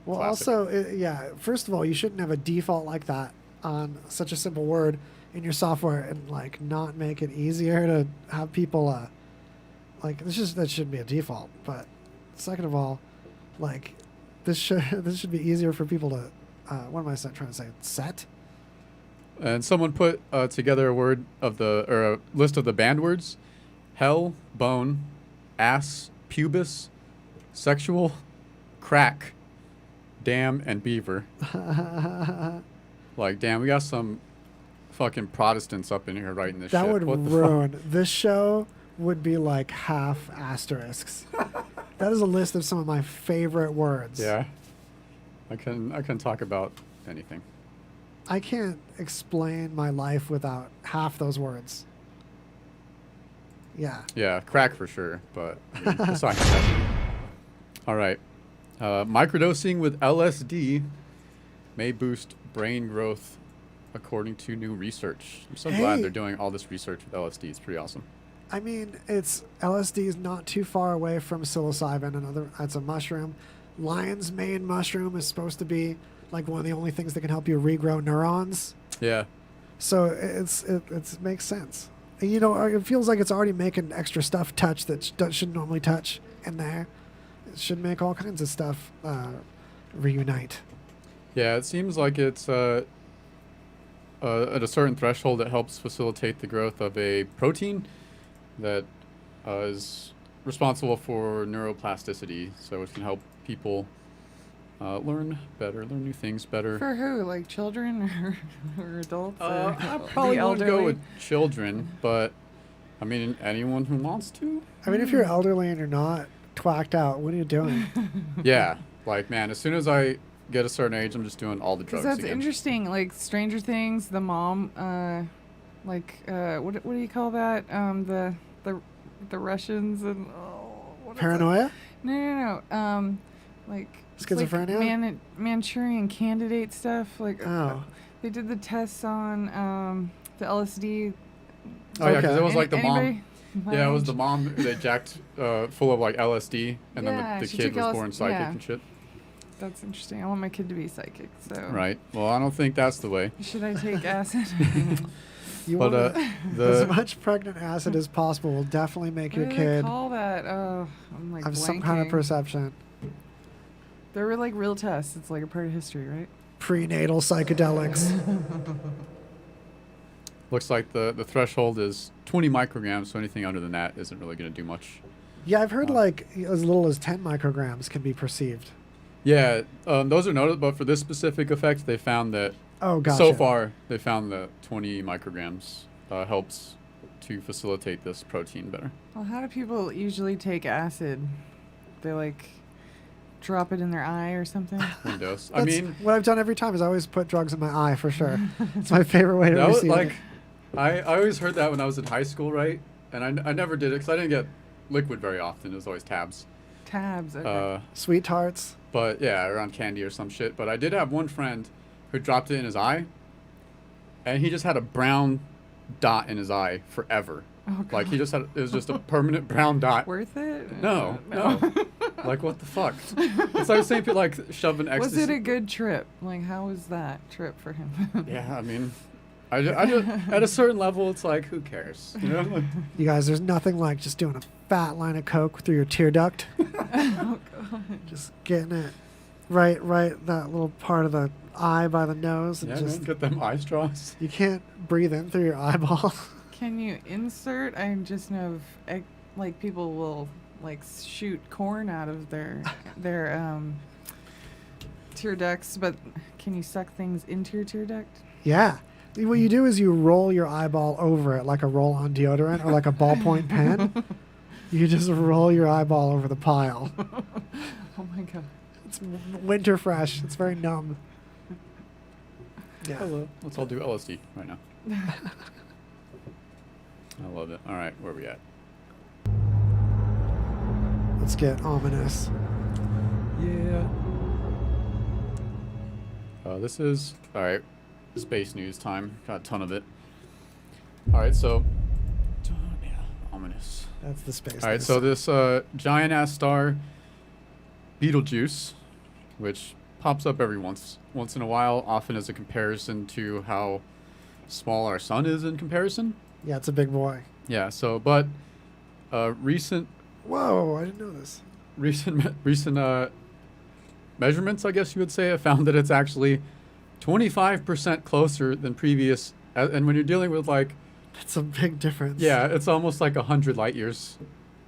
Speaker 1: Well,
Speaker 2: classic.
Speaker 1: also, yeah, first of all, you shouldn't have a default like that on such a simple word in your software and like not make it easier to have people like that shouldn't be a default. But second of all, like this should be easier for people to what am I trying to say? Set?
Speaker 2: And someone put together a list of the banned words: hell, bone, ass, pubis, sexual, crack, damn, and beaver. Like, damn, we got some fucking Protestants up in here writing this
Speaker 1: That
Speaker 2: shit.
Speaker 1: would
Speaker 2: What the
Speaker 1: ruin.
Speaker 2: fuck?
Speaker 1: This show would be like half asterisks. That is a list of some of my favorite words.
Speaker 2: Yeah. I can talk about anything.
Speaker 1: I can't explain my life without half those words. Yeah.
Speaker 2: Yeah, crack for sure, but I mean, besides that. All right. Microdosing with LSD may boost brain growth according to new research. I'm so glad
Speaker 1: Hey.
Speaker 2: they're doing all this research with LSD. It's pretty awesome.
Speaker 1: I mean, LSD is not too far away from psilocybin. It's a mushroom. Lion's mane mushroom is supposed to be like one of the only things that can help you regrow neurons.
Speaker 2: Yeah.
Speaker 1: So it makes sense. And, you know, it feels like it's already making extra stuff touch that shouldn't normally touch in there. It should make all kinds of stuff reunite.
Speaker 2: Yeah, it seems like it's at a certain threshold that helps facilitate the growth of a protein that is responsible for neuroplasticity, so it can help people learn better, learn new things better.
Speaker 4: For who? Like children or adults? Or
Speaker 2: I
Speaker 4: the
Speaker 2: probably wouldn't go
Speaker 4: elderly?
Speaker 2: with children, but I mean anyone who wants to.
Speaker 1: I mean, if you're elderly and you're not twacked out, what are you doing?
Speaker 2: Yeah, like man, as soon as I get a certain age, I'm just doing all the drugs
Speaker 4: Because that's
Speaker 2: again.
Speaker 4: interesting. Like Stranger Things, the mom, what do you call that? The Russians and what is it?
Speaker 1: Paranoia?
Speaker 4: No. Like it's
Speaker 1: Schizophrenia?
Speaker 4: Like Manchurian Candidate stuff. Like they did the tests on the LSD.
Speaker 2: Oh yeah, because it was like the
Speaker 4: Anybody?
Speaker 2: mom. Yeah, it was the mom who they jacked full of like LSD, and
Speaker 4: Yeah,
Speaker 2: then the
Speaker 4: she
Speaker 2: kid
Speaker 4: took
Speaker 2: was born psychic
Speaker 4: yeah.
Speaker 2: and shit.
Speaker 4: That's interesting. I want my kid to be psychic. So
Speaker 2: Right. Well, I don't think that's the way.
Speaker 4: should I take acid?
Speaker 1: You
Speaker 2: But,
Speaker 1: want
Speaker 2: the-
Speaker 1: as much pregnant acid as possible will definitely make your
Speaker 4: What do they
Speaker 1: kid
Speaker 4: call that? I'm like
Speaker 1: have some kind of
Speaker 4: blanking.
Speaker 1: perception.
Speaker 4: There were like real tests. It's like a part of history, right?
Speaker 1: Prenatal psychedelics.
Speaker 2: Looks like the threshold is 20 micrograms, so anything under than that isn't really going to do much.
Speaker 1: Yeah, I've heard like as little as 10 micrograms can be perceived.
Speaker 2: Yeah, those are noted, but for this specific effect, they found that.
Speaker 1: Oh, gotcha.
Speaker 2: So far, they found that 20 micrograms helps to facilitate this protein better.
Speaker 4: Well, how do people usually take acid? They like drop it in their eye or something?
Speaker 2: Windows. I
Speaker 1: That's
Speaker 2: mean,
Speaker 1: what I've done every time is I always put drugs in my eye for sure. It's my favorite way to
Speaker 2: that was
Speaker 1: receive
Speaker 2: like,
Speaker 1: it.
Speaker 2: I always heard that when I was in high school, right? And I never did it because I didn't get liquid very often. It was always tabs.
Speaker 4: Tabs. Okay.
Speaker 1: Sweet tarts.
Speaker 2: But yeah, around candy or some shit. But I did have one friend who dropped it in his eye, and he just had a brown dot in his eye forever.
Speaker 4: Oh,
Speaker 2: Like he
Speaker 4: God.
Speaker 2: just had, it was just a permanent brown dot.
Speaker 4: Worth it?
Speaker 2: No. Like what the fuck? It's like the same people like shoving ecstasy.
Speaker 4: Was it a good trip? Like, how was that trip for him?
Speaker 2: Yeah, I mean, I just, at a certain level, it's like, who cares? You know? Like,
Speaker 1: You guys, there's nothing like just doing a fat line of coke through your tear duct.
Speaker 4: Oh, God.
Speaker 1: Just getting it right that little part of the eye by the nose. And
Speaker 2: yeah,
Speaker 1: just
Speaker 2: man, get them eye straws.
Speaker 1: You can't breathe in through your eyeball.
Speaker 4: Can you insert? I just know of, like, people will like shoot corn out of their tear ducts, but can you suck things into your tear duct?
Speaker 1: Yeah. What you do is you roll your eyeball over it like a roll-on deodorant or like a ballpoint pen. You just roll your eyeball over the pile.
Speaker 4: Oh my god.
Speaker 1: It's winter fresh. It's very numb. Yeah.
Speaker 2: Hello. Let's all do LSD right now. I love it. All right, where are we at?
Speaker 1: Let's get ominous.
Speaker 2: Yeah. This is, all right, space news time. Got a ton of it. All right, so, yeah, ominous.
Speaker 1: That's the space.
Speaker 2: All right,
Speaker 1: news.
Speaker 2: so this giant-ass star, Betelgeuse, which pops up every once in a while, often as a comparison to how small our sun is in comparison.
Speaker 1: Yeah, it's a big boy.
Speaker 2: Yeah, so, but recent...
Speaker 1: Whoa, I didn't know this.
Speaker 2: Recent measurements, I guess you would say, have found that it's actually 25% closer than previous. And when you're dealing with, like...
Speaker 1: That's a big difference.
Speaker 2: Yeah, it's almost like 100 light years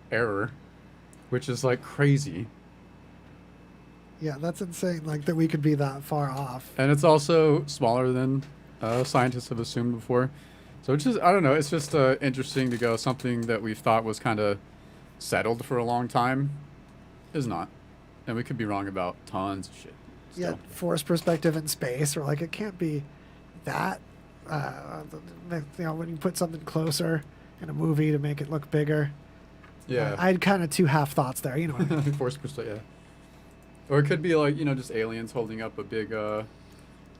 Speaker 2: error, which is, like, crazy.
Speaker 1: Yeah, that's insane, like, that we could be that far off.
Speaker 2: And it's also smaller than scientists have assumed before. So it's just, I don't know, it's just interesting to go something that we thought was kind of settled for a long time is not. And we could be wrong about tons of shit. Still.
Speaker 1: Yeah, forced perspective in space, or like it can't be that. When you put something closer in a movie to make it look bigger.
Speaker 2: Yeah.
Speaker 1: I had kind of two half thoughts there, you know what I mean?
Speaker 2: Forced perspective, yeah. Or it could be like, just aliens holding up a big,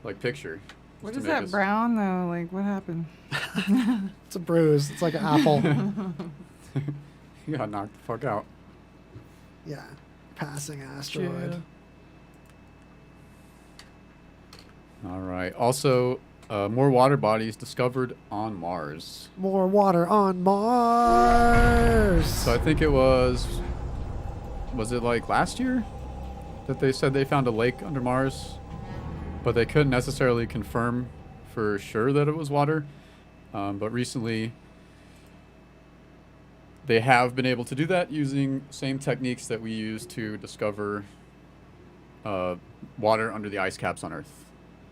Speaker 2: like, picture.
Speaker 4: What is that brown, though? Like, what happened?
Speaker 1: It's a bruise. It's like an apple.
Speaker 2: You got knocked the fuck out.
Speaker 1: Yeah. Passing asteroid.
Speaker 2: All right. Also, more water bodies discovered on Mars.
Speaker 1: More water on Mars.
Speaker 2: So I think it was it like last year that they said they found a lake under Mars, but they couldn't necessarily confirm for sure that it was water. But recently, they have been able to do that using same techniques that we use to discover water under the ice caps on Earth.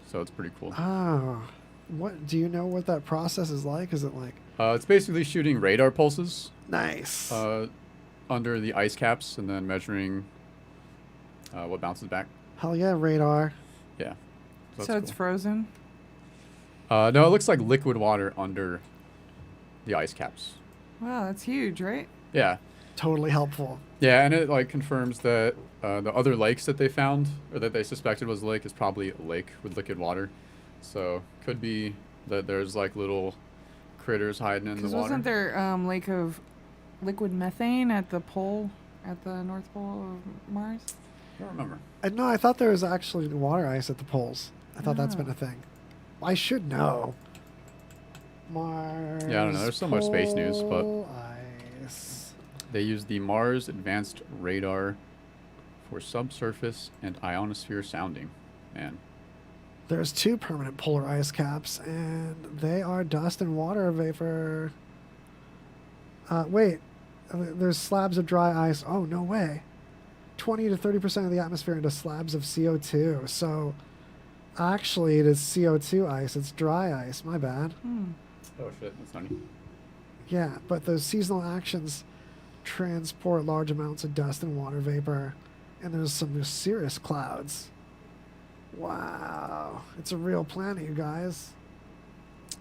Speaker 2: So it's pretty cool.
Speaker 1: Oh. What do you know what that process is like? Is it like
Speaker 2: it's basically shooting radar pulses.
Speaker 1: Nice.
Speaker 2: Under the ice caps and then measuring what bounces back.
Speaker 1: Hell yeah, radar.
Speaker 2: Yeah.
Speaker 4: So it's frozen?
Speaker 2: No, it looks like liquid water under the ice caps.
Speaker 4: Wow, that's huge, right?
Speaker 2: Yeah.
Speaker 1: Totally helpful.
Speaker 2: Yeah, and it like confirms that the other lakes that they found or that they suspected was a lake is probably a lake with liquid water. So could be that there's like little critters hiding in the water.
Speaker 4: Wasn't there lake of liquid methane at the pole, at the North Pole of Mars?
Speaker 2: I don't remember.
Speaker 1: No, I thought there was actually water ice at the poles. I thought that's been a thing. I should know. Mars.
Speaker 2: Yeah, I don't know. There's so much space news, but
Speaker 1: ice.
Speaker 2: They use the Mars Advanced Radar for subsurface and ionosphere sounding. Man.
Speaker 1: There's 2 permanent polar ice caps, and they are dust and water vapor. Wait. There's slabs of dry ice. Oh, no way. 20 to 30% of the atmosphere into slabs of CO2. So, actually, it is CO2 ice. It's dry ice. My bad.
Speaker 2: Oh, shit. That's funny.
Speaker 1: Yeah, but those seasonal actions transport large amounts of dust and water vapor, and there's some serious clouds. Wow. It's a real planet, you guys.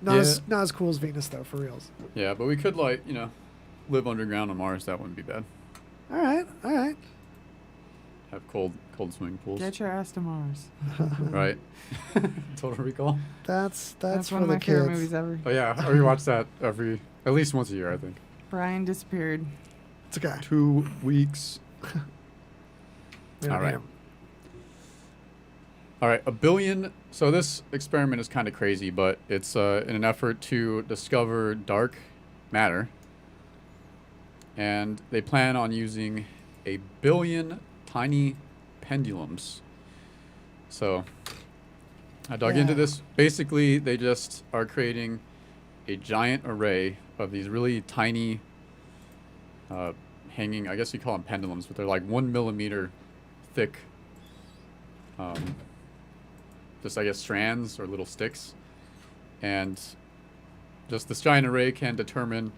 Speaker 1: Not as cool as Venus, though, for reals.
Speaker 2: Yeah, but we could, like, live underground on Mars. That wouldn't be bad.
Speaker 1: All right.
Speaker 2: Have cold swimming pools.
Speaker 4: Get your ass to Mars.
Speaker 2: Right. Total Recall.
Speaker 1: That's for
Speaker 4: one of
Speaker 1: the
Speaker 4: my favorite
Speaker 1: kids.
Speaker 4: movies ever.
Speaker 2: Oh, yeah. Or you watch that at least once a year, I think.
Speaker 4: Brian disappeared.
Speaker 1: It's okay.
Speaker 2: 2 weeks. All right. All right, 1 billion. So this experiment is kind of crazy, but it's in an effort to discover dark matter. And they plan on using 1 billion tiny pendulums. So I dug into this. Basically, they just are creating a giant array of these really tiny hanging, I guess you call them pendulums, but they're like 1 millimeter thick just I guess strands or little sticks, and just this giant array can determine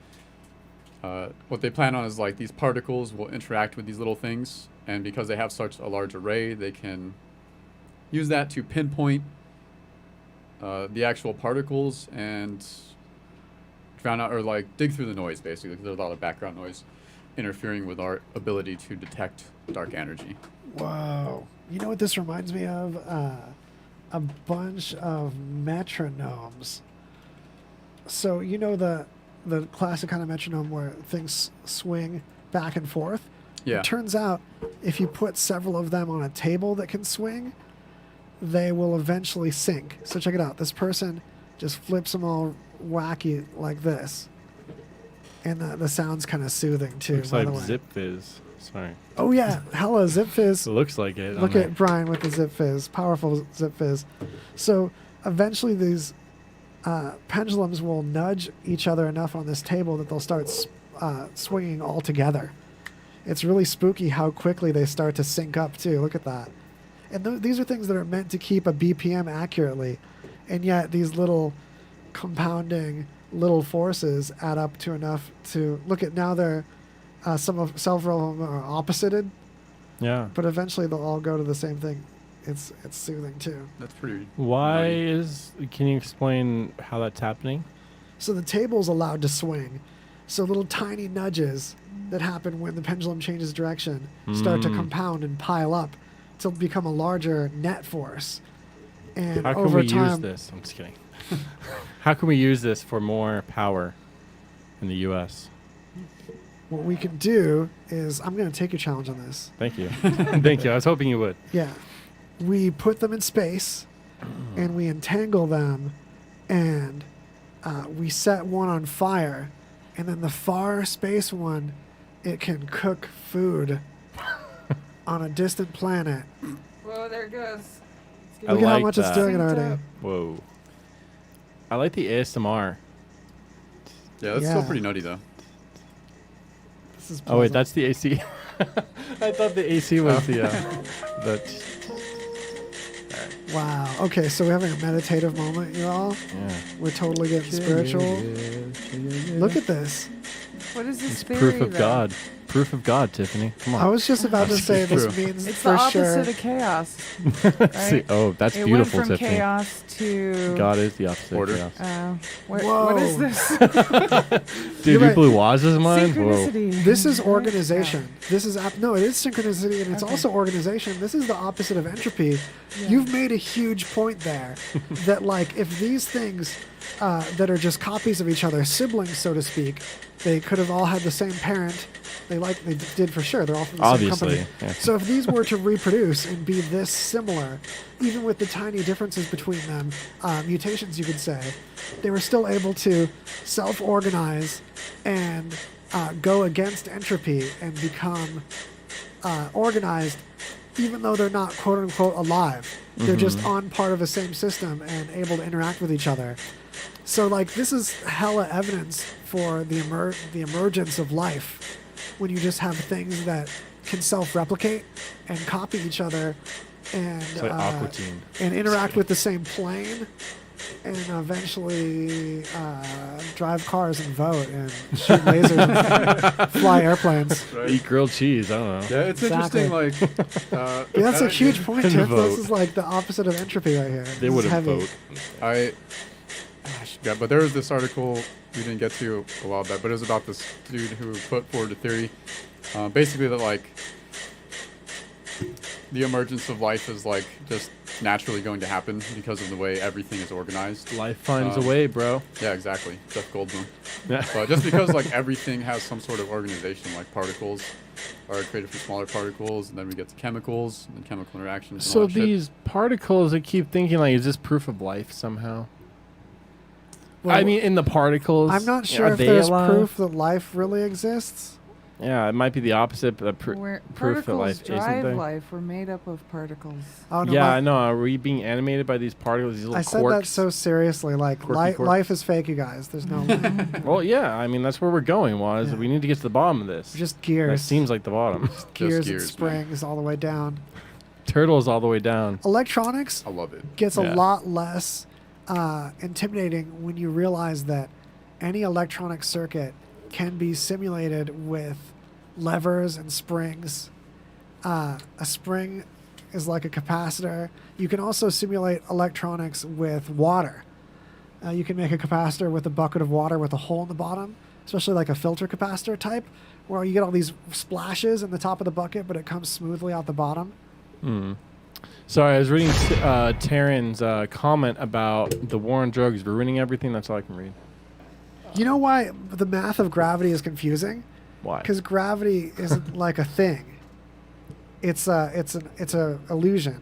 Speaker 2: what they plan on is like these particles will interact with these little things, and because they have such a large array, they can use that to pinpoint the actual particles and drown out or like dig through the noise, basically, because there's a lot of background noise interfering with our ability to detect dark energy.
Speaker 1: Whoa. You know what this reminds me of? A bunch of metronomes. So you know the classic kind of metronome where things swing back and forth?
Speaker 2: Yeah.
Speaker 1: It turns out if you put several of them on a table that can swing, they will eventually sync. So check it out. This person just flips them all wacky like this. And the sound's kind of soothing too.
Speaker 3: Looks
Speaker 1: by
Speaker 3: like
Speaker 1: the way.
Speaker 3: Zip Fizz. Sorry.
Speaker 1: Oh yeah, hella Zip Fizz.
Speaker 3: It looks like it.
Speaker 1: Look at Brian with the Zip Fizz, powerful Zip Fizz. So eventually these pendulums will nudge each other enough on this table that they'll start swinging all together. It's really spooky how quickly they start to sync up too. Look at that. And these are things that are meant to keep a BPM accurately, and yet these little compounding little forces add up to enough to look at. Now they're several of them are opposited.
Speaker 3: Yeah.
Speaker 1: But eventually they'll all go to the same thing. It's soothing too.
Speaker 2: That's pretty.
Speaker 3: Why can you explain how that's happening?
Speaker 1: So the table's allowed to swing. So little tiny nudges that happen when the pendulum changes direction start to compound and pile up to become a larger net force. And
Speaker 3: how can
Speaker 1: over
Speaker 3: we
Speaker 1: time,
Speaker 3: use this? I'm just kidding. How can we use this for more power in the U.S.?
Speaker 1: what we can do is, I'm going to take your challenge on this.
Speaker 3: Thank you. Thank you. I was hoping you would.
Speaker 1: Yeah. We put them in space and we entangle them and we set one on fire, and then the far space one, it can cook food on a distant planet.
Speaker 4: Whoa, there it goes.
Speaker 1: Look at how much it's doing it already.
Speaker 3: Whoa. I like the ASMR.
Speaker 2: Yeah, that's still pretty nutty, though.
Speaker 1: This is
Speaker 3: oh, wait, that's the AC. I thought the AC was the...
Speaker 1: Wow. Okay, so we're having a meditative moment, you all.
Speaker 3: Yeah.
Speaker 1: We're totally getting spiritual. Look at this.
Speaker 4: What is this
Speaker 3: It's
Speaker 4: theory,
Speaker 3: proof of
Speaker 4: though?
Speaker 3: God. Proof of God, Tiffany. Come on.
Speaker 1: I was just about to say this
Speaker 3: True.
Speaker 1: means
Speaker 4: It's
Speaker 1: for
Speaker 4: the opposite
Speaker 1: sure.
Speaker 4: of chaos.
Speaker 3: See,
Speaker 4: Right?
Speaker 3: oh, that's
Speaker 4: it
Speaker 3: beautiful,
Speaker 4: went from
Speaker 3: Tiffany.
Speaker 4: chaos to
Speaker 3: God is the opposite
Speaker 2: Order.
Speaker 3: of chaos.
Speaker 4: what is this?
Speaker 3: Dude,
Speaker 1: You're
Speaker 3: you
Speaker 1: right.
Speaker 3: blew Waz's mind? Whoa.
Speaker 4: Synchronicity.
Speaker 1: This is organization. This is no, it is synchronicity, and it's also organization. This is the opposite of entropy.
Speaker 4: Yeah.
Speaker 1: You've made a huge point there. That like if these things that are just copies of each other, siblings so to speak, they could have all had the same parent. They did for sure. They're all from the
Speaker 3: Obviously,
Speaker 1: same company.
Speaker 3: yeah.
Speaker 1: So if these were to reproduce and be this similar, even with the tiny differences between them, mutations you could say, they were still able to self-organize and go against entropy and become organized, even though they're not quote unquote alive. They're just on part of the same system and able to interact with each other. So like this is hella evidence for the emergence of life, when you just have things that can self-replicate and copy each other and
Speaker 3: It's like Aqua Teen.
Speaker 1: and interact with the same plane and eventually drive cars and vote and shoot lasers and fly airplanes.
Speaker 3: Eat grilled cheese. I don't know.
Speaker 2: Yeah, it's
Speaker 1: Exactly.
Speaker 2: interesting. Like,
Speaker 1: Yeah, that's a huge point,
Speaker 3: And
Speaker 1: Tiff.
Speaker 3: vote.
Speaker 1: This is like the opposite of entropy right here.
Speaker 3: They
Speaker 1: This is
Speaker 3: wouldn't
Speaker 1: heavy.
Speaker 3: vote.
Speaker 2: Yeah, but there was this article we didn't get to a while back, but it was about this dude who put forward a theory, basically that like the emergence of life is like just naturally going to happen because of the way everything is organized.
Speaker 3: Life finds a way, bro.
Speaker 2: Yeah, exactly. Jeff Goldblum.
Speaker 3: Yeah.
Speaker 2: But just because like everything has some sort of organization, like particles are created from smaller particles, and then we get to chemicals and chemical interactions. And
Speaker 3: So
Speaker 2: all that shit.
Speaker 3: these particles, I keep thinking, like, is this proof of life somehow?
Speaker 1: Well,
Speaker 3: I mean, in the particles.
Speaker 1: I'm not sure
Speaker 3: are
Speaker 1: if
Speaker 3: they
Speaker 1: there's
Speaker 3: alive?
Speaker 1: proof that life really exists.
Speaker 3: Yeah, it might be the opposite, but
Speaker 4: Where
Speaker 3: proof that
Speaker 4: particles
Speaker 3: life isn't
Speaker 4: drive
Speaker 3: there.
Speaker 4: life. We're made up of particles.
Speaker 1: Oh, no,
Speaker 3: Yeah,
Speaker 1: my-
Speaker 3: I know. Are we being animated by these particles, these little
Speaker 1: I said
Speaker 3: quarks?
Speaker 1: that so seriously. Like
Speaker 3: Quirky quarks.
Speaker 1: life is fake, you guys. There's no life.
Speaker 3: Well, yeah, I mean, that's where we're going, Waz.
Speaker 1: Yeah.
Speaker 3: We need to get to the bottom of this.
Speaker 1: Just
Speaker 3: That
Speaker 1: gears.
Speaker 3: seems like the bottom.
Speaker 1: Gears and
Speaker 2: gears, man.
Speaker 1: springs all the way down.
Speaker 3: Turtles all the way down.
Speaker 1: Electronics
Speaker 2: I love it.
Speaker 1: gets a lot less intimidating when you realize that any electronic circuit can be simulated with levers and springs. A spring is like a capacitor. You can also simulate electronics with water. You can make a capacitor with a bucket of water with a hole in the bottom, especially like a filter capacitor type, where you get all these splashes in the top of the bucket, but it comes smoothly out the bottom.
Speaker 3: Sorry, I was reading Taryn's comment about the war on drugs ruining everything. That's all I can read.
Speaker 1: You know why the math of gravity is confusing?
Speaker 3: Why?
Speaker 1: Because gravity isn't like a thing. It's a illusion.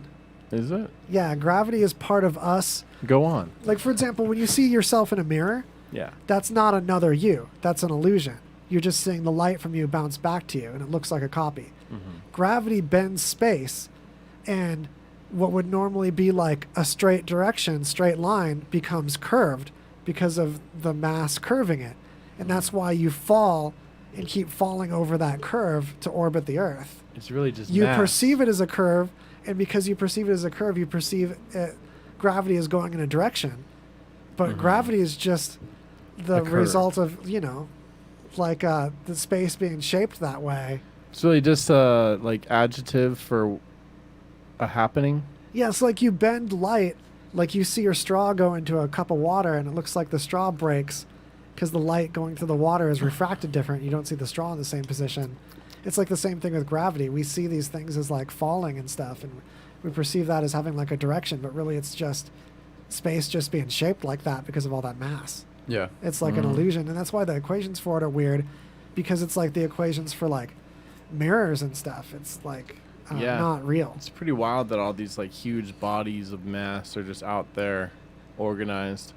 Speaker 3: Is it?
Speaker 1: Yeah, gravity is part of us.
Speaker 3: Go on.
Speaker 1: Like, for example, when you see yourself in a mirror,
Speaker 3: Yeah.
Speaker 1: that's not another you. That's an illusion. You're just seeing the light from you bounce back to you, and it looks like a copy. Gravity bends space, and what would normally be like a straight direction, straight line, becomes curved because of the mass curving it. And that's why you fall and keep falling over that curve to orbit the Earth.
Speaker 3: It's really just
Speaker 1: You
Speaker 3: mass.
Speaker 1: perceive it as a curve, and because you perceive it as a curve, you perceive gravity is going in a direction. But gravity is just the result of, like the space being shaped that way.
Speaker 3: It's really just like adjective for a happening.
Speaker 1: Yeah, it's like you bend light, like you see your straw go into a cup of water, and it looks like the straw breaks because the light going through the water is refracted different. You don't see the straw in the same position. It's like the same thing with gravity. We see these things as like falling and stuff, and we perceive that as having like a direction, but really it's just space just being shaped like that because of all that mass.
Speaker 2: Yeah.
Speaker 1: It's like an illusion, and that's why the equations for it are weird, because it's like the equations for like mirrors and stuff. It's like not real.
Speaker 3: It's pretty wild that all these like huge bodies of mass are just out there organized.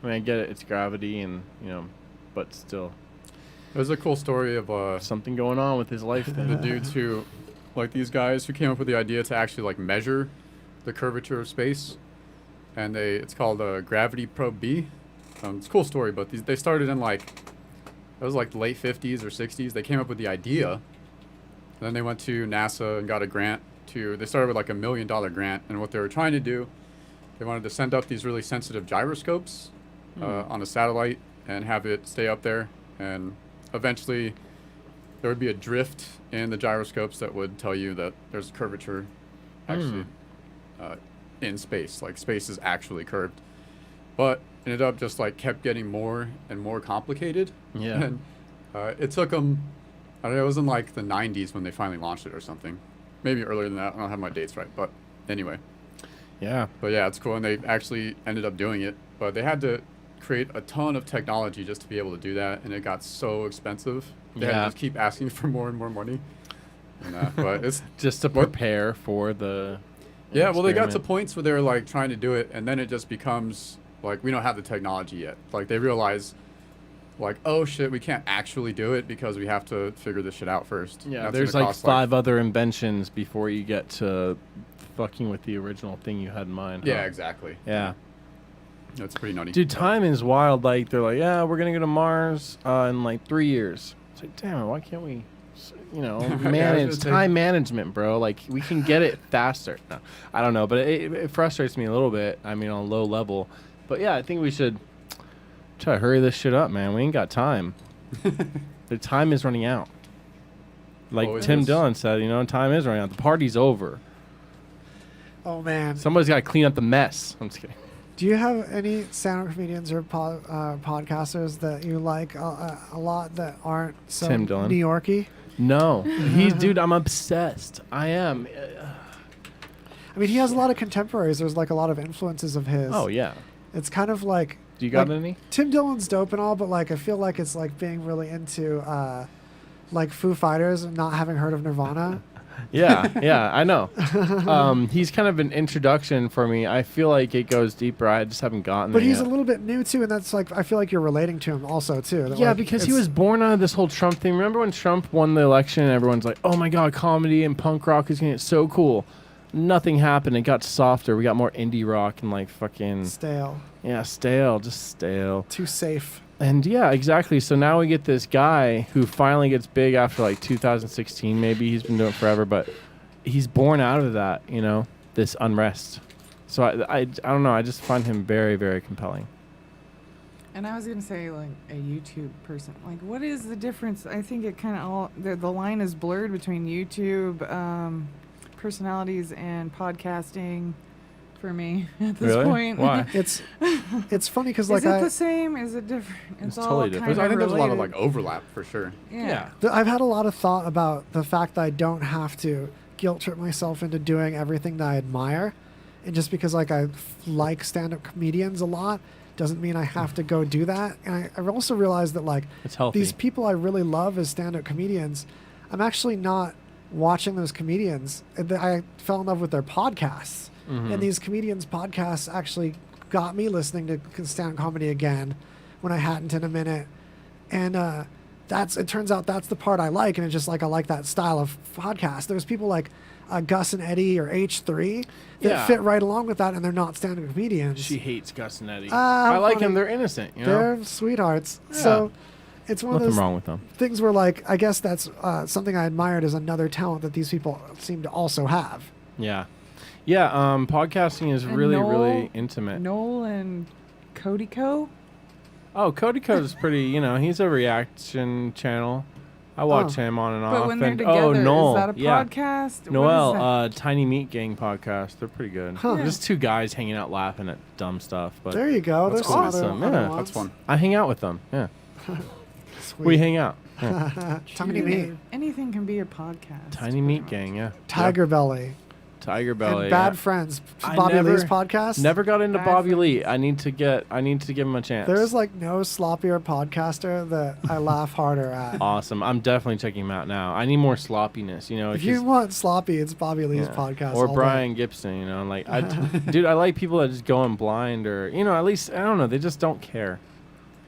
Speaker 3: I mean, I get it, it's gravity and, but still.
Speaker 2: There's a cool story of
Speaker 3: something going on with his life thing.
Speaker 2: The dudes who, like these guys who came up with the idea to actually like measure the curvature of space, and it's called Gravity Probe B. It's a cool story, but they started in it was like the late 50s or 60s. They came up with the idea, and then they went to NASA and got a grant they started with like $1 million grant, and what they were trying to do, they wanted to send up these really sensitive gyroscopes on a satellite and have it stay up there, and eventually there would be a drift in the gyroscopes that would tell you that there's curvature actually in space, like space is actually curved. But it ended up just like kept getting more and more complicated.
Speaker 3: Yeah.
Speaker 2: And it took them, I don't know, it was in like the 90s when they finally launched it or something. Maybe earlier than that. I don't have my dates right, but anyway.
Speaker 3: Yeah.
Speaker 2: But yeah, it's cool, and they actually ended up doing it. But they had to create a ton of technology just to be able to do that, and it got so expensive. They had to just keep asking for more and more money. And, but it's
Speaker 3: just to prepare for the
Speaker 2: Yeah, well, they got to
Speaker 3: experiment.
Speaker 2: points where they were like trying to do it, and then it just becomes like we don't have the technology yet. Like they realize, like, oh shit, we can't actually do it because we have to figure this shit out first.
Speaker 3: Yeah,
Speaker 2: That's
Speaker 3: there's
Speaker 2: gonna
Speaker 3: like
Speaker 2: cost,
Speaker 3: 5 other inventions before you get to fucking with the original thing you had in mind.
Speaker 2: Yeah,
Speaker 3: huh?
Speaker 2: exactly.
Speaker 3: Yeah.
Speaker 2: That's pretty nutty.
Speaker 3: Dude, time is wild. Like, they're like, yeah, we're going to go to Mars in like 3 years. It's like, damn it, why can't we, manage time management, bro? Like, we can get it faster. No, I don't know, but it frustrates me a little bit. I mean, on a low level. But yeah, I think we should try to hurry this shit up, man. We ain't got time. The time is running out. Like
Speaker 2: Always
Speaker 3: Tim
Speaker 2: is.
Speaker 3: Dillon said, time is running out. The party's over.
Speaker 1: Oh man.
Speaker 3: Somebody's got to clean up the mess. I'm just kidding.
Speaker 1: Do you have any stand-up comedians or podcasters that you like a lot that aren't so
Speaker 3: Tim Dillon.
Speaker 1: New Yorky?
Speaker 3: No. Dude, I'm obsessed. I am.
Speaker 1: I mean, he has a lot of contemporaries. There's like a lot of influences of his.
Speaker 3: Oh, yeah.
Speaker 1: It's kind of like.
Speaker 3: Do you got
Speaker 1: like,
Speaker 3: any?
Speaker 1: Tim Dillon's dope and all, but like I feel like it's like being really into like Foo Fighters and not having heard of Nirvana.
Speaker 3: Yeah, I know. He's kind of an introduction for me. I feel like it goes deeper. I just haven't gotten
Speaker 1: But
Speaker 3: there
Speaker 1: he's
Speaker 3: yet.
Speaker 1: a little bit new too, and that's like I feel like you're relating to him also too. that,
Speaker 3: Yeah,
Speaker 1: like,
Speaker 3: because he
Speaker 1: it's-
Speaker 3: was born out of this whole Trump thing. Remember when Trump won the election and everyone's like, oh my God, comedy and punk rock is going to get so cool. Nothing happened. It got softer. We got more indie rock and like fucking...
Speaker 1: stale.
Speaker 3: Yeah, stale. Just stale.
Speaker 1: Too safe.
Speaker 3: And yeah, exactly. So now we get this guy who finally gets big after like 2016 maybe. He's been doing it forever, but he's born out of that, this unrest. So I don't know. I just find him very, very compelling.
Speaker 4: And I was going to say, like, a YouTube person. Like, what is the difference? I think it kind of all... The line is blurred between YouTube personalities and podcasting for me at this point.
Speaker 3: Why?
Speaker 1: It's funny because, like,
Speaker 4: is it the same? Is it different?
Speaker 3: It's
Speaker 4: all
Speaker 3: totally different.
Speaker 2: I think there's a lot of,
Speaker 4: related.
Speaker 2: like, overlap for sure.
Speaker 4: Yeah.
Speaker 1: I've had a lot of thought about the fact that I don't have to guilt trip myself into doing everything that I admire. And just because, like, I like stand-up comedians a lot doesn't mean I have to go do that. And I've also realized that, like,
Speaker 3: it's healthy.
Speaker 1: These people I really love as stand-up comedians, I'm actually not watching those comedians. I fell in love with their podcasts.
Speaker 3: Mm-hmm.
Speaker 1: And these comedians' podcasts actually got me listening to stand-up comedy again when I hadn't in a minute. And it turns out that's the part I like. And it's just like I like that style of podcast. There's people like Gus and Eddie or H3 that fit right along with that, and they're not stand-up comedians.
Speaker 3: She hates Gus and Eddie. I like them. They're innocent.
Speaker 1: They're sweethearts.
Speaker 3: Yeah.
Speaker 1: So it's one
Speaker 3: Nothing
Speaker 1: of those
Speaker 3: wrong with them.
Speaker 1: things where, like, I guess that's something I admired as another talent that these people seem to also have.
Speaker 3: Yeah. Yeah, podcasting is
Speaker 4: And
Speaker 3: really,
Speaker 4: Noel-
Speaker 3: really intimate.
Speaker 4: Noel and Cody Co.
Speaker 3: Oh, Cody Co's pretty, he's a reaction channel. I watch him on and off.
Speaker 4: But when they're
Speaker 3: and,
Speaker 4: together,
Speaker 3: Noel,
Speaker 4: is that a podcast?
Speaker 3: Noel,
Speaker 4: What is that?
Speaker 3: Tiny Meat Gang podcast. They're pretty good.
Speaker 1: Huh.
Speaker 3: They're just two guys hanging out laughing at dumb stuff. But
Speaker 1: There you go.
Speaker 3: That's
Speaker 1: There's some
Speaker 3: awesome.
Speaker 1: other
Speaker 3: Yeah,
Speaker 1: ones.
Speaker 2: That's fun.
Speaker 3: I hang out with them. Yeah.
Speaker 1: Sweet.
Speaker 3: We hang out. Yeah.
Speaker 1: Tiny Meat.
Speaker 4: Anything can be a podcast.
Speaker 3: Tiny Meat Gang, yeah.
Speaker 1: Tiger Belly.
Speaker 3: Tiger Belly.
Speaker 1: And Bad
Speaker 3: yeah.
Speaker 1: Friends.
Speaker 3: I
Speaker 1: Bobby
Speaker 3: never-
Speaker 1: Lee's podcast.
Speaker 3: Never got into
Speaker 4: Bad
Speaker 3: Bobby
Speaker 4: Friends.
Speaker 3: Lee. I need to give him a chance.
Speaker 1: There's like no sloppier podcaster that I laugh harder at.
Speaker 3: Awesome. I'm definitely checking him out now. I need more sloppiness,
Speaker 1: If you want sloppy, it's Bobby Lee's
Speaker 3: yeah.
Speaker 1: podcast.
Speaker 3: Or
Speaker 1: all
Speaker 3: Brian Gibson, like dude, I like people that just go in blind or at least I don't know, they just don't care.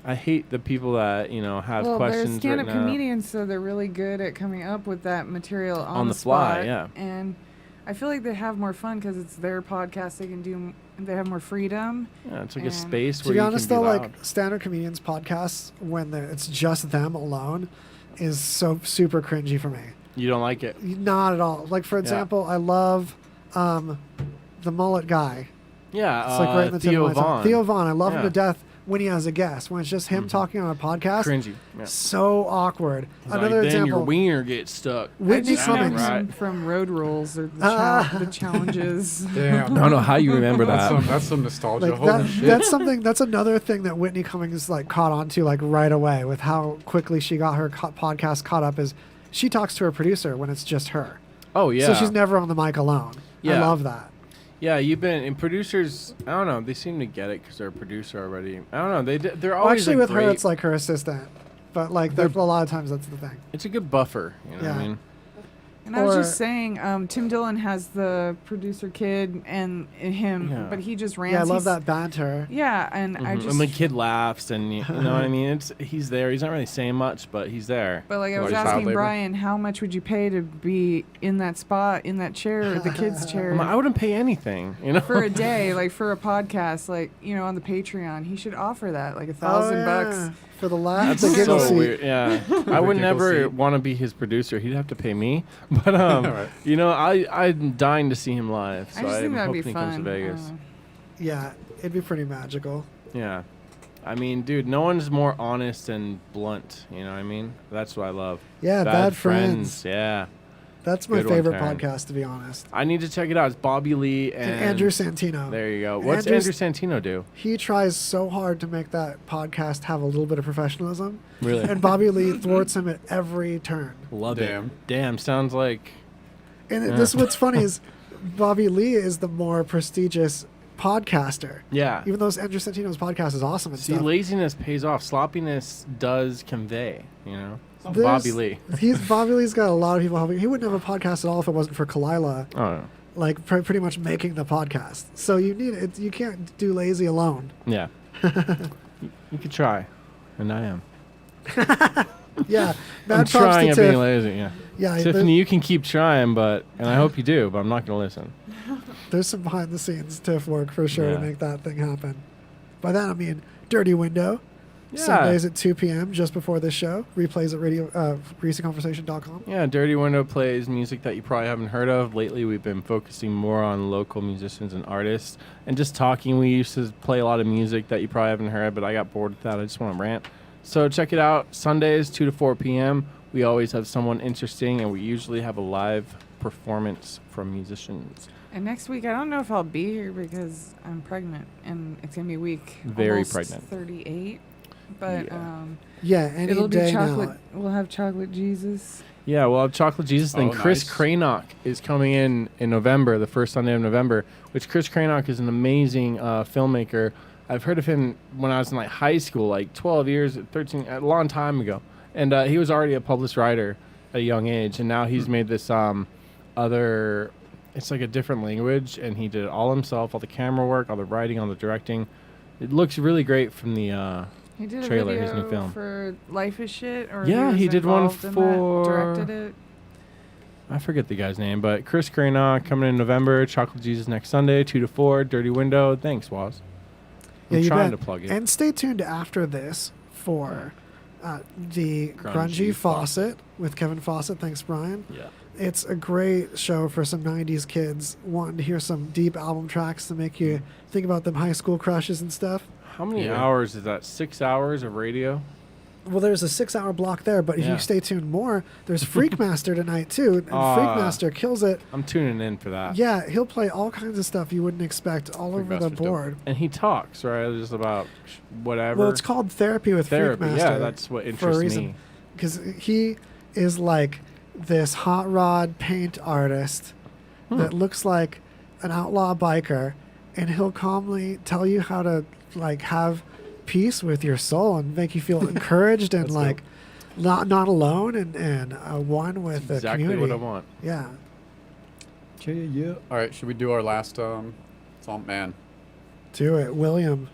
Speaker 3: I hate the people that, have
Speaker 4: Well,
Speaker 3: questions
Speaker 4: they're stand-up
Speaker 3: written out.
Speaker 4: comedians, so they're really good at coming up with that material on
Speaker 3: the fly,
Speaker 4: spot.
Speaker 3: yeah.
Speaker 4: And I feel like they have more fun because it's their podcast. They have more freedom.
Speaker 3: Yeah, it's like a
Speaker 4: and-
Speaker 3: space
Speaker 1: To
Speaker 3: where
Speaker 1: be
Speaker 3: you
Speaker 1: honest,
Speaker 3: can
Speaker 1: though,
Speaker 3: be loud.
Speaker 1: like stand-up comedians podcasts when it's just them alone is so super cringy for me.
Speaker 3: You don't like it.
Speaker 1: Not at all. Like, for example, I love the mullet guy.
Speaker 3: Yeah,
Speaker 1: It's like right in the tip
Speaker 3: Theo
Speaker 1: of my tongue.
Speaker 3: Von.
Speaker 1: Theo Von. I love him
Speaker 3: Yeah.
Speaker 1: to death when he has a guest. When it's just him talking on a podcast.
Speaker 3: Cringy. Yeah.
Speaker 1: So awkward.
Speaker 3: He's
Speaker 1: Another
Speaker 3: like, then your
Speaker 1: example.
Speaker 3: wiener gets stuck.
Speaker 1: Whitney
Speaker 4: I just know
Speaker 1: Cummings.
Speaker 4: him from Road Rules or the challenges.
Speaker 2: Damn.
Speaker 3: I don't know how you remember
Speaker 2: That's
Speaker 3: that.
Speaker 2: that's some nostalgia.
Speaker 1: Like
Speaker 2: Holy shit.
Speaker 1: that's something. That's another thing that Whitney Cummings like caught on to like right away with how quickly she got her podcast caught up. Is she talks to her producer when it's just her.
Speaker 3: Oh yeah.
Speaker 1: So she's never on the mic alone. I
Speaker 3: Yeah.
Speaker 1: love that.
Speaker 3: Yeah, and producers. I don't know. They seem to get it because they're a producer already. I don't know. They're
Speaker 1: Well,
Speaker 3: always
Speaker 1: actually,
Speaker 3: a
Speaker 1: with
Speaker 3: great,
Speaker 1: her, it's like her assistant. But like, a lot of times that's the thing.
Speaker 3: It's a good buffer. You know what I
Speaker 1: Yeah.
Speaker 3: mean?
Speaker 4: And I was
Speaker 1: Or-
Speaker 4: just saying, Tim Dillon has the producer kid and him,
Speaker 3: Yeah.
Speaker 4: but he just rants.
Speaker 1: Yeah, I love
Speaker 4: He's-
Speaker 1: that banter.
Speaker 4: Yeah, and I
Speaker 3: Mhm.
Speaker 4: just.
Speaker 3: And the kid laughs, and you know what I mean. He's there. He's not really saying much, but he's there.
Speaker 4: But like I
Speaker 2: What,
Speaker 4: was
Speaker 2: child
Speaker 4: asking
Speaker 2: labor?
Speaker 4: Brian, how much would you pay to be in that spot, in that chair, the kid's chair,
Speaker 3: I'm like, I wouldn't pay anything,
Speaker 4: for a day, like for a podcast, like on the Patreon? He should offer that, like
Speaker 1: Oh,
Speaker 4: $1,000
Speaker 1: for the laugh.
Speaker 3: That's
Speaker 1: the giggle
Speaker 3: so
Speaker 1: seat.
Speaker 3: weird. Yeah, I would
Speaker 2: Giggle
Speaker 3: never
Speaker 2: seat.
Speaker 3: want to be his producer. He'd have to pay me. But
Speaker 2: Right.
Speaker 3: I'm dying to see him live. So
Speaker 4: I just think
Speaker 3: I'm
Speaker 4: that'd
Speaker 3: hoping
Speaker 4: be
Speaker 3: he comes to
Speaker 4: fun.
Speaker 3: Vegas.
Speaker 1: Yeah, it'd be pretty magical.
Speaker 3: Yeah, I mean, dude, no one's more honest and blunt. You know what I mean? That's what I love.
Speaker 1: Yeah, Bad Friends.
Speaker 3: Yeah,
Speaker 1: That's my
Speaker 3: Good one,
Speaker 1: favorite
Speaker 3: Karen.
Speaker 1: podcast, to be honest.
Speaker 3: I need to check it out. It's Bobby Lee
Speaker 1: And
Speaker 3: and
Speaker 1: Andrew Santino.
Speaker 3: There you go.
Speaker 1: And
Speaker 3: What's
Speaker 1: Andrew's-
Speaker 3: Andrew Santino do?
Speaker 1: He tries so hard to make that podcast have a little bit of professionalism.
Speaker 3: Really?
Speaker 1: And Bobby Lee thwarts him at every turn.
Speaker 3: Love
Speaker 2: Damn.
Speaker 3: it. Damn, sounds like.
Speaker 1: And
Speaker 3: Yeah.
Speaker 1: this what's funny is Bobby Lee is the more prestigious podcaster.
Speaker 3: Yeah.
Speaker 1: Even though Andrew Santino's podcast is awesome and
Speaker 3: See,
Speaker 1: stuff.
Speaker 3: laziness pays off. Sloppiness does convey. You know.
Speaker 1: There's-
Speaker 3: Bobby Lee.
Speaker 1: Bobby Lee's got a lot of people helping. He wouldn't have a podcast at all if it wasn't for Kalila,
Speaker 3: Oh. No.
Speaker 1: like pretty much making the podcast. So you need it. You can't do lazy alone.
Speaker 3: Yeah. You could try, and I am.
Speaker 1: Yeah,
Speaker 3: I'm
Speaker 1: bad props
Speaker 3: trying
Speaker 1: to
Speaker 3: at being
Speaker 1: Tiff.
Speaker 3: lazy. Yeah.
Speaker 1: Yeah,
Speaker 3: Tiffany, you can keep trying, and I hope you do, but I'm not gonna listen.
Speaker 1: There's some behind the scenes Tiff work for sure
Speaker 3: Yeah.
Speaker 1: to make that thing happen. By that I mean dirty window. Sundays at 2 p.m. just before this show. Replays at greasyconversation.com.
Speaker 3: Yeah, Dirty Window plays music that you probably haven't heard of. Lately, we've been focusing more on local musicians and artists and just talking. We used to play a lot of music that you probably haven't heard, but I got bored with that. I just want to rant. So check it out. Sundays, 2 to 4 p.m. We always have someone interesting, and we usually have a live performance from musicians.
Speaker 4: And next week, I don't know if I'll be here because I'm pregnant, and it's going to be week
Speaker 3: Very
Speaker 4: almost
Speaker 3: pregnant.
Speaker 4: 38. But
Speaker 1: any
Speaker 4: it'll be
Speaker 1: day
Speaker 4: chocolate.
Speaker 1: now.
Speaker 4: We'll have chocolate Jesus.
Speaker 3: Yeah, we'll have Chocolate Jesus. Then Chris Cranock is coming in November, the first Sunday of November, which Chris Cranock is an amazing filmmaker. I've heard of him when I was in high school, 12 years, 13, a long time ago. And he was already a published writer at a young age. And now he's made this other, it's like a different language. And he did it all himself, all the camera work, all the writing, all the directing. It looks really great from the
Speaker 4: He did
Speaker 3: trailer,
Speaker 4: a video
Speaker 3: his new film.
Speaker 4: for Life is Shit? Or
Speaker 3: Yeah, he did one
Speaker 4: involved in
Speaker 3: for...
Speaker 4: that, directed it?
Speaker 3: I forget the guy's name, but Chris Cranock coming in November. Chocolate Jesus next Sunday, 2 to 4. Dirty Window. Thanks, Waz. I'm
Speaker 1: you
Speaker 3: trying
Speaker 1: bet.
Speaker 3: to plug it.
Speaker 1: And stay tuned after this for the Grungy Faucet with Kevin Fawcett. Thanks, Brian.
Speaker 3: Yeah.
Speaker 1: It's a great show for some 90s kids wanting to hear some deep album tracks to make you think about them high school crushes and stuff.
Speaker 3: How many hours is that? 6 hours of radio?
Speaker 1: Well, there's a 6-hour block there, but if you stay tuned more, there's Freakmaster tonight, too. And Freakmaster kills it.
Speaker 3: I'm tuning in for that.
Speaker 1: Yeah, he'll play all kinds of stuff you wouldn't expect all over the board.
Speaker 3: And he talks, right? Just about whatever.
Speaker 1: Well, it's called Therapy with Freakmaster.
Speaker 3: Yeah, that's what interests me.
Speaker 1: Because he is like this hot rod paint artist that looks like an outlaw biker, and he'll calmly tell you how to have peace with your soul and make you feel encouraged and not alone and one with the
Speaker 2: exactly
Speaker 1: community.
Speaker 2: what I want.
Speaker 1: Yeah.
Speaker 2: Yeah. All right, should we do our last song, man?
Speaker 1: Do it, William.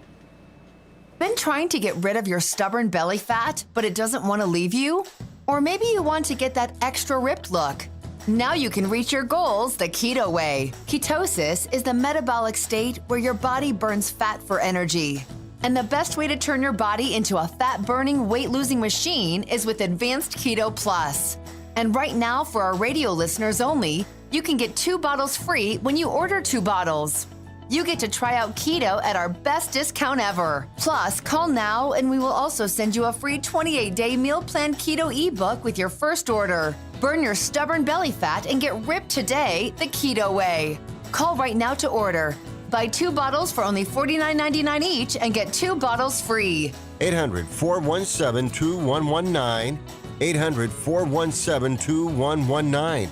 Speaker 16: Been trying to get rid of your stubborn belly fat, but it doesn't want to leave you? Or maybe you want to get that extra ripped look. Now you can reach your goals the keto way. Ketosis is the metabolic state where your body burns fat for energy. And the best way to turn your body into a fat-burning, weight-losing machine is with Advanced Keto Plus. And right now, for our radio listeners only, you can get 2 bottles free when you order 2 bottles. You get to try out keto at our best discount ever. Plus, call now and we will also send you a free 28-day meal plan keto ebook with your first order. Burn your stubborn belly fat and get ripped today the keto way. Call right now to order. Buy 2 bottles for only $49.99 each and get 2 bottles free.
Speaker 8: 800-417-2119. 800-417-2119.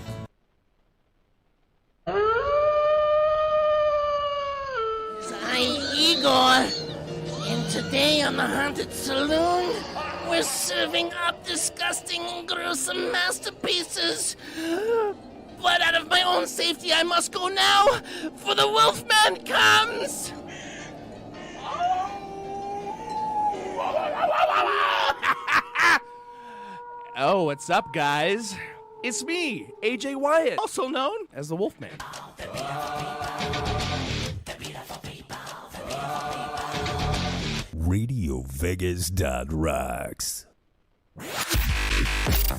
Speaker 17: I'm Igor, and today on the Haunted Saloon, we're serving up disgusting and gruesome masterpieces. But out of my own safety, I must go now, for the Wolfman comes!
Speaker 18: Oh, what's up, guys? It's me, AJ Wyatt, also known as the Wolfman.
Speaker 9: RadioVegas.Rocks.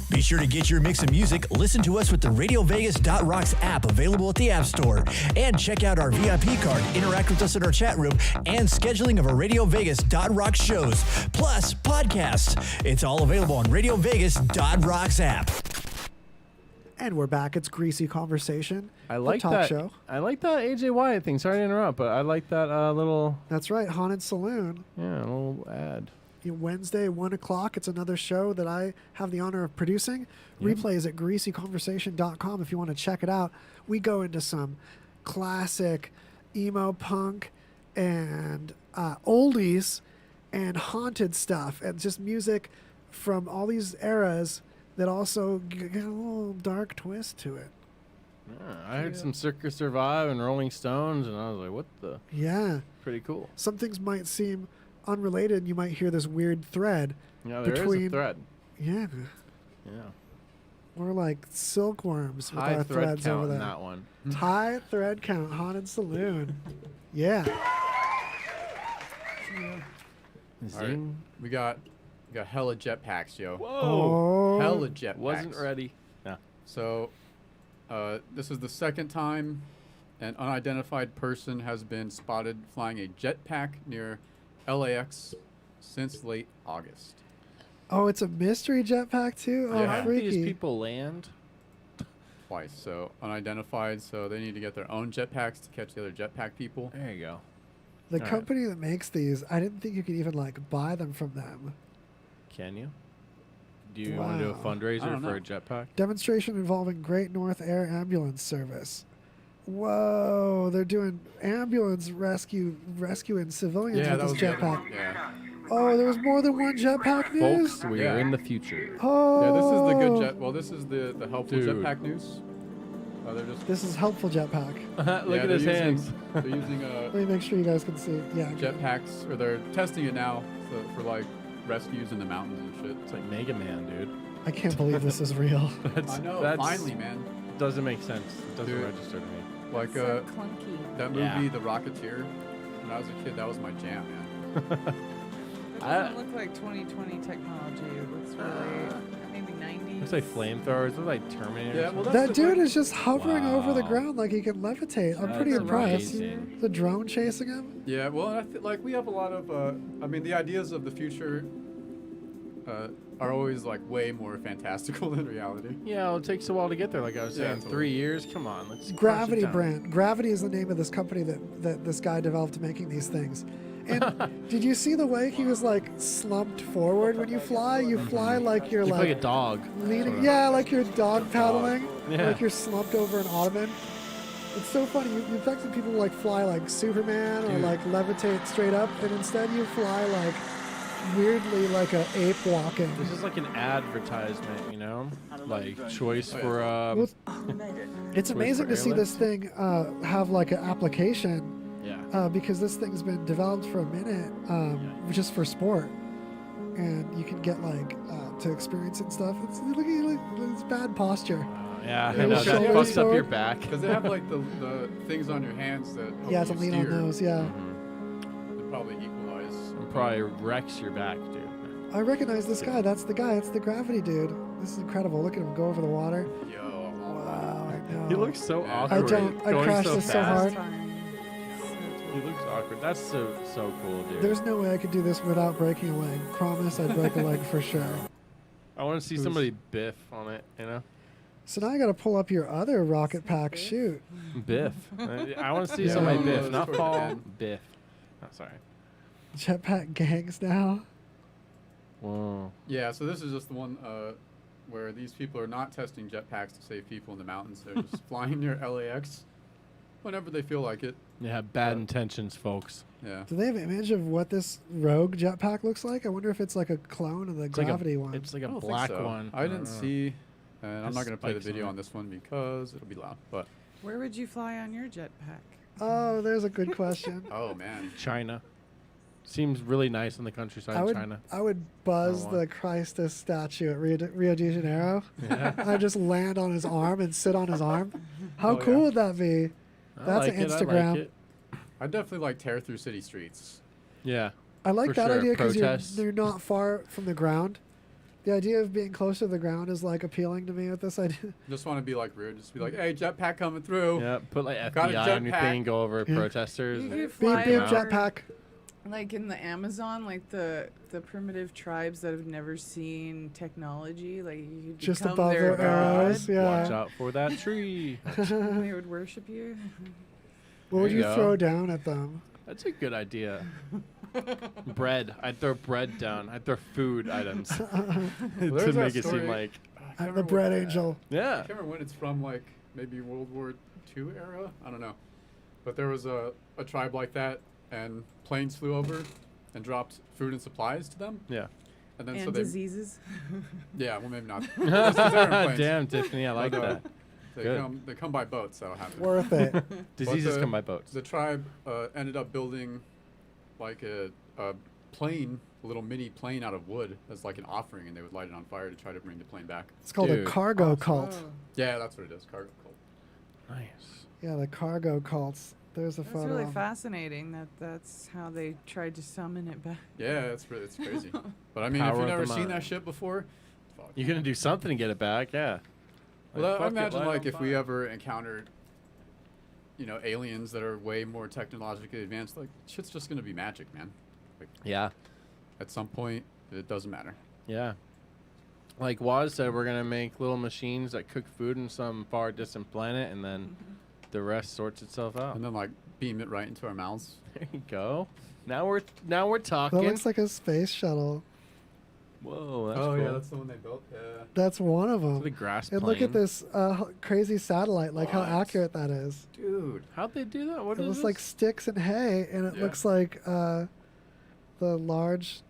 Speaker 9: Be sure to get your mix of music. Listen to us with the RadioVegas.Rocks app available at the App Store. And check out our VIP card, interact with us in our chat room, and scheduling of our RadioVegas.Rocks shows, plus podcasts. It's all available on RadioVegas.Rocks app.
Speaker 1: And we're back. It's Greasy Conversation.
Speaker 3: I like
Speaker 1: talk
Speaker 3: that
Speaker 1: show.
Speaker 3: I like that AJ Wyatt thing. Sorry to interrupt, but I like that little.
Speaker 1: That's right, Haunted Saloon.
Speaker 3: Yeah, a little ad.
Speaker 1: Wednesday, 1 o'clock. It's another show that I have the honor of producing. Replays at greasyconversation.com if you want to check it out. We go into some classic emo punk and oldies and haunted stuff and just music from all these eras that also get a little dark twist to it.
Speaker 3: Yeah, I heard some Circus Survive and Rolling Stones, and I was like, what the?
Speaker 1: Yeah.
Speaker 3: Pretty cool.
Speaker 1: Some things might seem unrelated. You might hear this weird thread.
Speaker 3: Yeah, there
Speaker 1: between,
Speaker 3: is a thread.
Speaker 1: Yeah.
Speaker 3: Yeah.
Speaker 1: We're like silkworms with
Speaker 3: High
Speaker 1: our
Speaker 3: thread
Speaker 1: threads
Speaker 3: count
Speaker 1: over
Speaker 3: in
Speaker 1: there.
Speaker 3: that one.
Speaker 1: High thread count, Haunted Saloon. Yeah.
Speaker 2: All right, we got hella jetpacks, yo.
Speaker 3: Whoa.
Speaker 2: Hella jetpacks.
Speaker 3: Wasn't ready. Yeah.
Speaker 2: So, this is the second time an unidentified person has been spotted flying a jetpack near LAX since late August.
Speaker 1: Oh, it's a mystery jetpack too? Oh,
Speaker 2: Yeah.
Speaker 1: freaky.
Speaker 3: These people land.
Speaker 2: Twice. So, unidentified, so they need to get their own jetpacks to catch the other jetpack people.
Speaker 3: There you go.
Speaker 1: The
Speaker 3: All
Speaker 1: company that makes these, I didn't think you could even like buy them from them.
Speaker 3: Can you? Do you want to do a
Speaker 1: Wow.
Speaker 3: fundraiser for a jetpack?
Speaker 1: Demonstration involving Great North Air Ambulance Service. Whoa, they're doing ambulance rescuing civilians
Speaker 2: Yeah,
Speaker 1: with
Speaker 2: that
Speaker 1: this
Speaker 2: was the other
Speaker 1: jetpack.
Speaker 2: one. Yeah.
Speaker 1: Oh, there was more than one jetpack news?
Speaker 3: Folks, we are in the future.
Speaker 1: Oh.
Speaker 2: Yeah, this is the good jet. Well, this is the helpful
Speaker 3: Dude.
Speaker 2: jetpack news. They're just
Speaker 1: This is helpful jetpack.
Speaker 3: Look at his hands.
Speaker 2: They're using
Speaker 1: Let me make sure you guys can see. Yeah.
Speaker 2: jetpacks, or they're testing it now for like rescues in the mountains and shit.
Speaker 3: It's like Mega Man, dude.
Speaker 1: I can't believe this is real.
Speaker 2: I know. Finally, man.
Speaker 3: Doesn't make sense. It doesn't
Speaker 2: Dude.
Speaker 3: register to me.
Speaker 2: Like
Speaker 4: So clunky.
Speaker 2: that movie,
Speaker 3: Yeah.
Speaker 2: The Rocketeer. When I was a kid, that was my jam, man.
Speaker 4: It doesn't look like 2020 technology. It looks really maybe 90s.
Speaker 3: Looks like flamethrowers. Look like Terminator.
Speaker 2: Yeah, well,
Speaker 1: That dude is just hovering over the ground like he can levitate. I'm pretty
Speaker 3: That's
Speaker 1: impressed.
Speaker 3: amazing.
Speaker 1: The drone chasing him?
Speaker 2: Yeah, well, I like we have a lot of. I mean, the ideas of the future are always like way more fantastical than reality.
Speaker 3: Yeah, well, it takes a while to get there. Like I was
Speaker 2: Yeah,
Speaker 3: saying,
Speaker 2: totally.
Speaker 3: 3 years. Come on, let's.
Speaker 1: Gravity
Speaker 3: crush it down.
Speaker 1: brand. Gravity is the name of this company that this guy developed making these things. And did you see the way he was like slumped forward when you fly? You fly like you're
Speaker 3: Look
Speaker 1: like
Speaker 3: like a dog.
Speaker 1: leaning.
Speaker 3: Sort of.
Speaker 1: Yeah, like you're dog paddling.
Speaker 3: Yeah.
Speaker 1: Like you're slumped over an ottoman. It's so funny. You expect people to like fly like Superman or
Speaker 2: Dude.
Speaker 1: like levitate straight up, and instead you fly like weirdly like a ape walking.
Speaker 3: This is like an advertisement, you know, like choice for.
Speaker 1: Well, it's amazing to see this thing have like an application.
Speaker 3: Yeah.
Speaker 1: Because this thing's been developed for a minute, just for sport, and you can get like to experience it and stuff. It's bad posture.
Speaker 3: Yeah,
Speaker 1: Yeah,
Speaker 3: I know.
Speaker 1: with
Speaker 3: That
Speaker 1: shoulders
Speaker 3: fucks up your
Speaker 1: forward.
Speaker 3: back.
Speaker 2: Because they have like the things on your hands that.
Speaker 1: Yeah,
Speaker 2: help
Speaker 1: to
Speaker 2: you
Speaker 1: lean on
Speaker 2: steer.
Speaker 1: those. Yeah,
Speaker 2: They probably equalize.
Speaker 3: It probably wrecks your back, dude.
Speaker 1: I recognize this guy. That's the guy. It's the gravity dude. This is incredible. Look at him go over the water.
Speaker 2: Yo.
Speaker 1: Wow, I know.
Speaker 3: He looks so
Speaker 2: Yeah.
Speaker 3: awkward.
Speaker 1: I
Speaker 3: going
Speaker 1: crashed
Speaker 3: so
Speaker 1: this so
Speaker 3: fast.
Speaker 1: hard.
Speaker 3: He looks awkward. That's so cool, dude.
Speaker 1: There's no way I could do this without breaking a leg. Promise, I'd break a leg for sure.
Speaker 3: I want to see somebody biff on it, you know?
Speaker 1: So now I got to pull up your other rocket pack. Shoot.
Speaker 3: Biff. I want to see
Speaker 2: Yeah,
Speaker 3: somebody
Speaker 2: one of
Speaker 3: biff,
Speaker 2: those
Speaker 3: not
Speaker 2: towards the
Speaker 3: fall.
Speaker 2: end.
Speaker 3: Biff. Oh, sorry.
Speaker 1: Jetpack gangs now.
Speaker 3: Whoa.
Speaker 2: Yeah, so this is just the one where these people are not testing jetpacks to save people in the mountains. They're just flying near LAX whenever they feel like it.
Speaker 3: Yeah, bad intentions, folks.
Speaker 2: Yeah.
Speaker 1: Do they have an image of what this rogue jetpack looks like? I wonder if it's like a clone of the
Speaker 3: It's like
Speaker 1: gravity
Speaker 3: a,
Speaker 1: one.
Speaker 3: It's like
Speaker 2: I
Speaker 3: a
Speaker 2: don't think
Speaker 3: black
Speaker 2: so.
Speaker 3: one.
Speaker 2: I didn't
Speaker 3: don't know.
Speaker 2: see, and I'm
Speaker 3: Has
Speaker 2: not going to play the
Speaker 3: spikes on
Speaker 2: video
Speaker 3: it.
Speaker 2: on this one because it'll be loud. But
Speaker 4: Where would you fly on your jetpack?
Speaker 1: Oh, there's a good question.
Speaker 2: oh man,
Speaker 3: China. Seems really nice in the countryside
Speaker 1: I
Speaker 3: of
Speaker 1: would
Speaker 3: China.
Speaker 1: I would buzz
Speaker 3: I don't
Speaker 1: the Christus statue at Rio de Janeiro.
Speaker 3: Yeah.
Speaker 1: I just land on his arm and sit on his arm. How
Speaker 2: Oh,
Speaker 1: cool
Speaker 2: yeah.
Speaker 1: would that be?
Speaker 3: I
Speaker 1: That's
Speaker 3: like
Speaker 1: an
Speaker 3: it,
Speaker 1: Instagram.
Speaker 3: I like it.
Speaker 2: I definitely like tear through city streets.
Speaker 3: Yeah.
Speaker 1: I like
Speaker 3: For
Speaker 1: that
Speaker 3: sure.
Speaker 1: idea because
Speaker 3: Protests.
Speaker 1: you're not far from the ground. The idea of being close to the ground is like appealing to me with this idea.
Speaker 2: Just want to be like rude. Just be like, hey, jetpack coming through.
Speaker 3: Yeah, put like
Speaker 2: Got a
Speaker 3: FBI on your
Speaker 2: jetpack.
Speaker 3: thing, go over
Speaker 1: Yeah.
Speaker 3: protesters.
Speaker 4: You
Speaker 3: and
Speaker 4: could
Speaker 1: Beep
Speaker 4: fly
Speaker 1: beep
Speaker 4: over,
Speaker 1: jetpack.
Speaker 4: like in the Amazon, like the primitive tribes that have never seen technology, like you could
Speaker 1: Just
Speaker 4: become
Speaker 1: above
Speaker 4: their
Speaker 1: their arrows.
Speaker 4: god.
Speaker 1: Yeah.
Speaker 3: Watch out for that tree.
Speaker 4: They would worship you.
Speaker 1: What would
Speaker 3: There
Speaker 1: you
Speaker 3: you go.
Speaker 1: throw down at them?
Speaker 3: That's a good idea. Bread. I'd throw bread down. I'd throw food items to
Speaker 2: there's that
Speaker 3: make it
Speaker 2: story-
Speaker 3: seem like.
Speaker 2: I
Speaker 1: I'm the bread angel.
Speaker 2: I
Speaker 3: Yeah.
Speaker 2: can't remember when it's from, like maybe World War II era. I don't know, but there was a tribe like that, and planes flew over and dropped food and supplies to them.
Speaker 3: Yeah.
Speaker 2: And then
Speaker 4: And
Speaker 2: so they,
Speaker 4: diseases.
Speaker 2: yeah, well maybe not. Just 'cause they're in planes.
Speaker 3: Damn, Tiffany, I like
Speaker 2: But,
Speaker 3: that.
Speaker 2: They
Speaker 3: Good.
Speaker 2: come by boat, so it happens.
Speaker 1: Worth it.
Speaker 3: Diseases
Speaker 2: the-
Speaker 3: come by boats.
Speaker 2: The tribe ended up building like a plane, a little mini plane out of wood as like an offering, and they would light it on fire to try to bring the plane back.
Speaker 1: It's called
Speaker 3: Dude.
Speaker 1: a cargo cult.
Speaker 4: Oh.
Speaker 2: Yeah, that's what it is. Cargo cult.
Speaker 3: Nice.
Speaker 1: Yeah, the cargo cults. There's a
Speaker 4: It's
Speaker 1: photo.
Speaker 4: really
Speaker 1: of-
Speaker 4: fascinating that that's how they tried to summon it back.
Speaker 2: Yeah, it's crazy. But I mean,
Speaker 3: Power
Speaker 2: if you've
Speaker 3: of
Speaker 2: never
Speaker 3: the
Speaker 2: seen
Speaker 3: mind.
Speaker 2: that shit before, fuck.
Speaker 3: You're gonna do something to get it back, yeah.
Speaker 2: Well,
Speaker 3: Like,
Speaker 2: I
Speaker 3: fuck it,
Speaker 2: imagine
Speaker 3: light
Speaker 2: like
Speaker 3: on
Speaker 2: if we
Speaker 3: fire.
Speaker 2: ever encountered, aliens that are way more technologically advanced, like shit's just gonna be magic, man. Like,
Speaker 3: Yeah.
Speaker 2: At some point, it doesn't matter.
Speaker 3: Yeah. Like Waz said, we're gonna make little machines that cook food in some far distant planet, and then the rest sorts itself out.
Speaker 2: And then like beam it right into our mouths.
Speaker 3: There you go. Now we're
Speaker 1: That
Speaker 3: talking.
Speaker 1: looks like a space shuttle.
Speaker 3: Whoa, that's
Speaker 2: oh
Speaker 3: cool.
Speaker 2: yeah, that's the one they built. Yeah.
Speaker 1: That's one of them.
Speaker 3: The grass
Speaker 1: And look at
Speaker 3: plane.
Speaker 1: this crazy satellite, like how
Speaker 2: What?
Speaker 1: accurate that is.
Speaker 2: Dude,
Speaker 3: how'd they do that? What
Speaker 1: It
Speaker 3: is
Speaker 1: looks
Speaker 3: this?
Speaker 1: like sticks and hay, and it
Speaker 2: Yeah.
Speaker 1: looks like the large,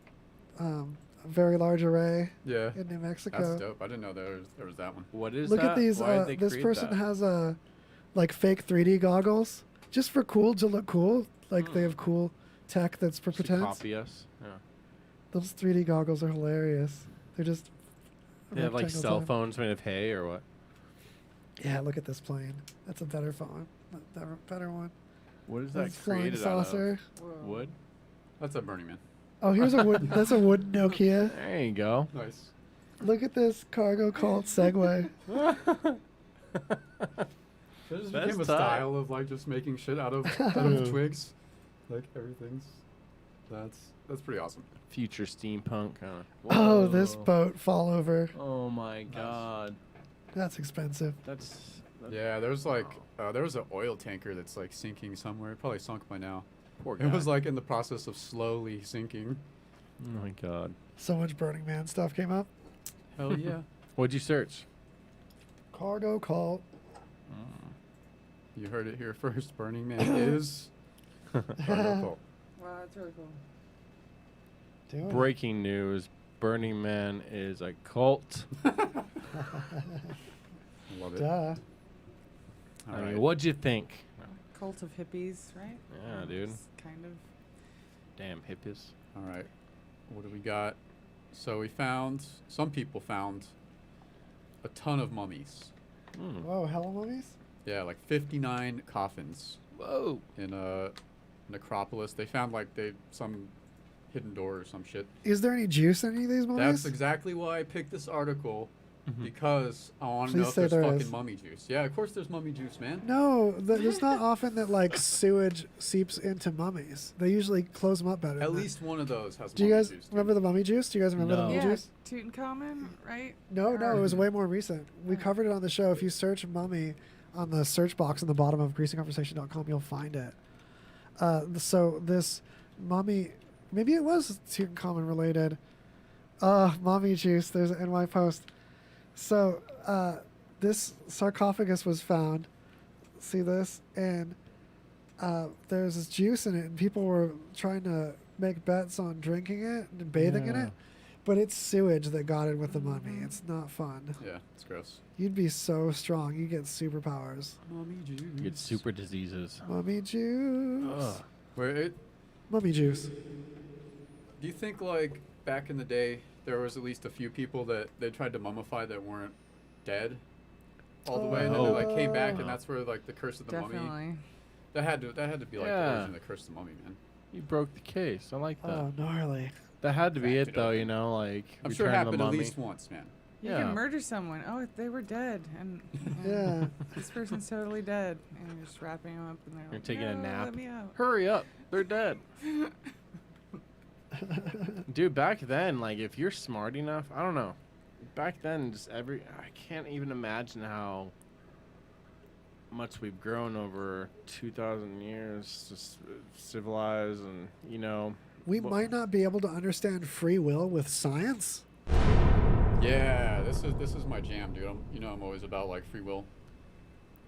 Speaker 1: very large array
Speaker 2: Yeah.
Speaker 1: in New Mexico.
Speaker 2: That's dope. I didn't know there was that one.
Speaker 3: What is
Speaker 1: Look
Speaker 3: that?
Speaker 1: at these.
Speaker 3: Why did they
Speaker 1: This
Speaker 3: create
Speaker 1: person
Speaker 3: that?
Speaker 1: has like fake 3D goggles, just for cool to look cool. Like they have cool tech that's for
Speaker 3: To
Speaker 1: pretense.
Speaker 3: copy us. Yeah.
Speaker 1: Those 3D goggles are hilarious. They're just.
Speaker 3: They have like
Speaker 1: rectangles
Speaker 3: cell
Speaker 1: on 'em.
Speaker 3: phones made of hay or what?
Speaker 1: Yeah, look at this plane. That's a better phone. Better one.
Speaker 3: What is that
Speaker 1: That's flying
Speaker 3: created
Speaker 1: saucer.
Speaker 3: out of? Wood?
Speaker 2: That's a Burning Man.
Speaker 1: Oh, here's a wood. That's a wooden Nokia.
Speaker 3: There you go.
Speaker 2: Nice.
Speaker 1: Look at this cargo called Segway.
Speaker 2: There just
Speaker 3: That's
Speaker 2: became a
Speaker 3: tight.
Speaker 2: style of like just making shit out of twigs. Like everything's. That's pretty awesome.
Speaker 3: Future steampunk. Huh?
Speaker 1: Oh, this
Speaker 3: Whoa.
Speaker 1: boat fall over.
Speaker 3: Oh my god.
Speaker 1: That's expensive.
Speaker 3: That's
Speaker 2: Yeah, there's like there was an oil tanker that's like sinking somewhere. It probably sunk by now.
Speaker 3: Poor
Speaker 2: It was
Speaker 3: guy.
Speaker 2: like in the process of slowly sinking.
Speaker 3: Oh my god.
Speaker 1: So much Burning Man stuff came up.
Speaker 2: Hell yeah.
Speaker 3: What'd you search?
Speaker 1: Cargo call.
Speaker 2: You heard it here first. Burning Man is cargo cult.
Speaker 4: Wow, that's really cool.
Speaker 1: Do it.
Speaker 3: Breaking news: Burning Man is a cult.
Speaker 2: Love it.
Speaker 1: Duh.
Speaker 2: All
Speaker 3: I
Speaker 2: right.
Speaker 3: mean, what'd you think?
Speaker 4: Cult of hippies, right?
Speaker 3: Yeah, dude.
Speaker 4: It's kind of.
Speaker 3: Damn hippies.
Speaker 2: All right. What do we got? So some people found a ton of mummies.
Speaker 3: Hmm.
Speaker 1: Whoa, hella mummies?
Speaker 2: Yeah, like 59 coffins
Speaker 3: Whoa.
Speaker 2: in a necropolis. They found like some hidden door or some shit.
Speaker 1: Is there any juice in any of these mummies?
Speaker 2: That's exactly why I picked this article, because I want to
Speaker 1: Please
Speaker 2: know if
Speaker 1: say
Speaker 2: there's
Speaker 1: there
Speaker 2: fucking
Speaker 1: is.
Speaker 2: mummy juice. Yeah, of course there's mummy juice, man.
Speaker 1: No, there's not often that like sewage seeps into mummies. They usually close them up better.
Speaker 2: At
Speaker 1: than that.
Speaker 2: least one of those has
Speaker 1: Do you
Speaker 2: mummy
Speaker 1: guys
Speaker 2: juice.
Speaker 1: remember the mummy juice? Do you guys remember the
Speaker 3: No.
Speaker 1: mummy
Speaker 4: Yeah,
Speaker 1: juice?
Speaker 4: Tutankhamun, right?
Speaker 1: No, it was way more recent. We covered it on the show. If you search mummy on the search box in the bottom of greasyconversation.com, you'll find it. So this mummy, maybe it was Tutankhamun related. Mummy juice. There's in my post. So this sarcophagus was found. See this? And there's this juice in it, and people were trying to make bets on drinking it and bathing in
Speaker 3: Yeah.
Speaker 1: it. But it's sewage that got in with the mummy. It's not fun.
Speaker 2: Yeah, it's gross.
Speaker 1: You'd be so strong. You get superpowers.
Speaker 2: Mummy juice.
Speaker 3: You get super diseases.
Speaker 1: Mummy juice.
Speaker 3: Ugh.
Speaker 2: Wait,
Speaker 1: Mummy juice.
Speaker 2: do you think like back in the day there was at least a few people that they tried to mummify that weren't dead all the way, and then they like came back, and that's where like the curse of the mummy.
Speaker 4: Definitely.
Speaker 2: That had to be like the
Speaker 3: Yeah.
Speaker 2: origin of the curse of the mummy, man.
Speaker 3: You broke the case. I like that.
Speaker 1: Oh, gnarly.
Speaker 3: That had to be
Speaker 2: Cracked
Speaker 3: it,
Speaker 2: it
Speaker 3: though.
Speaker 2: open.
Speaker 3: You know, like
Speaker 2: I'm sure it
Speaker 3: Return of the
Speaker 2: happened at
Speaker 3: Mummy.
Speaker 2: least once, man.
Speaker 4: You
Speaker 3: Yeah.
Speaker 4: can murder someone. Oh, they were dead, and
Speaker 1: Yeah.
Speaker 4: this person's totally dead, and you're just wrapping them up, and they're
Speaker 3: You're
Speaker 4: like,
Speaker 3: taking a
Speaker 4: "No,
Speaker 3: nap.
Speaker 4: Let me out.
Speaker 3: Hurry up! They're dead. Dude, back then, like if you're smart enough, I don't know. Back then, I can't even imagine how much we've grown over 2,000 years, just civilized, and you know.
Speaker 1: We might not be able to understand free will with science.
Speaker 2: Yeah, this is my jam, dude. I'm always about like free will.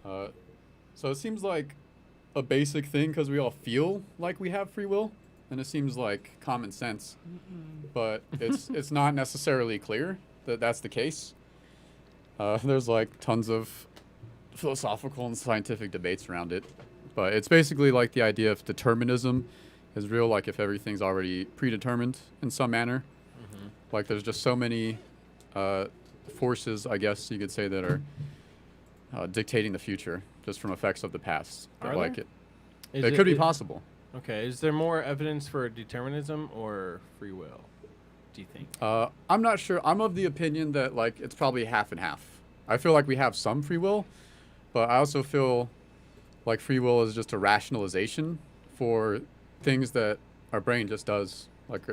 Speaker 2: So it seems like a basic thing because we all feel like we have free will, and it seems like common sense, but it's not necessarily clear that that's the case. There's like tons of philosophical and scientific debates around it, but it's basically like the idea of determinism is real, like if everything's already predetermined in some manner. Like there's just so many forces, I guess you could say, that are dictating the future just from effects of the past.
Speaker 3: Are
Speaker 2: like
Speaker 3: there?
Speaker 2: it. It could be possible.
Speaker 3: Okay, is there more evidence for determinism or free will, do you think?
Speaker 2: I'm not sure. I'm of the opinion that, like, it's probably half and half. I feel like we have some free will, but I also feel like free will is just a rationalization for things that our brain just does. Like,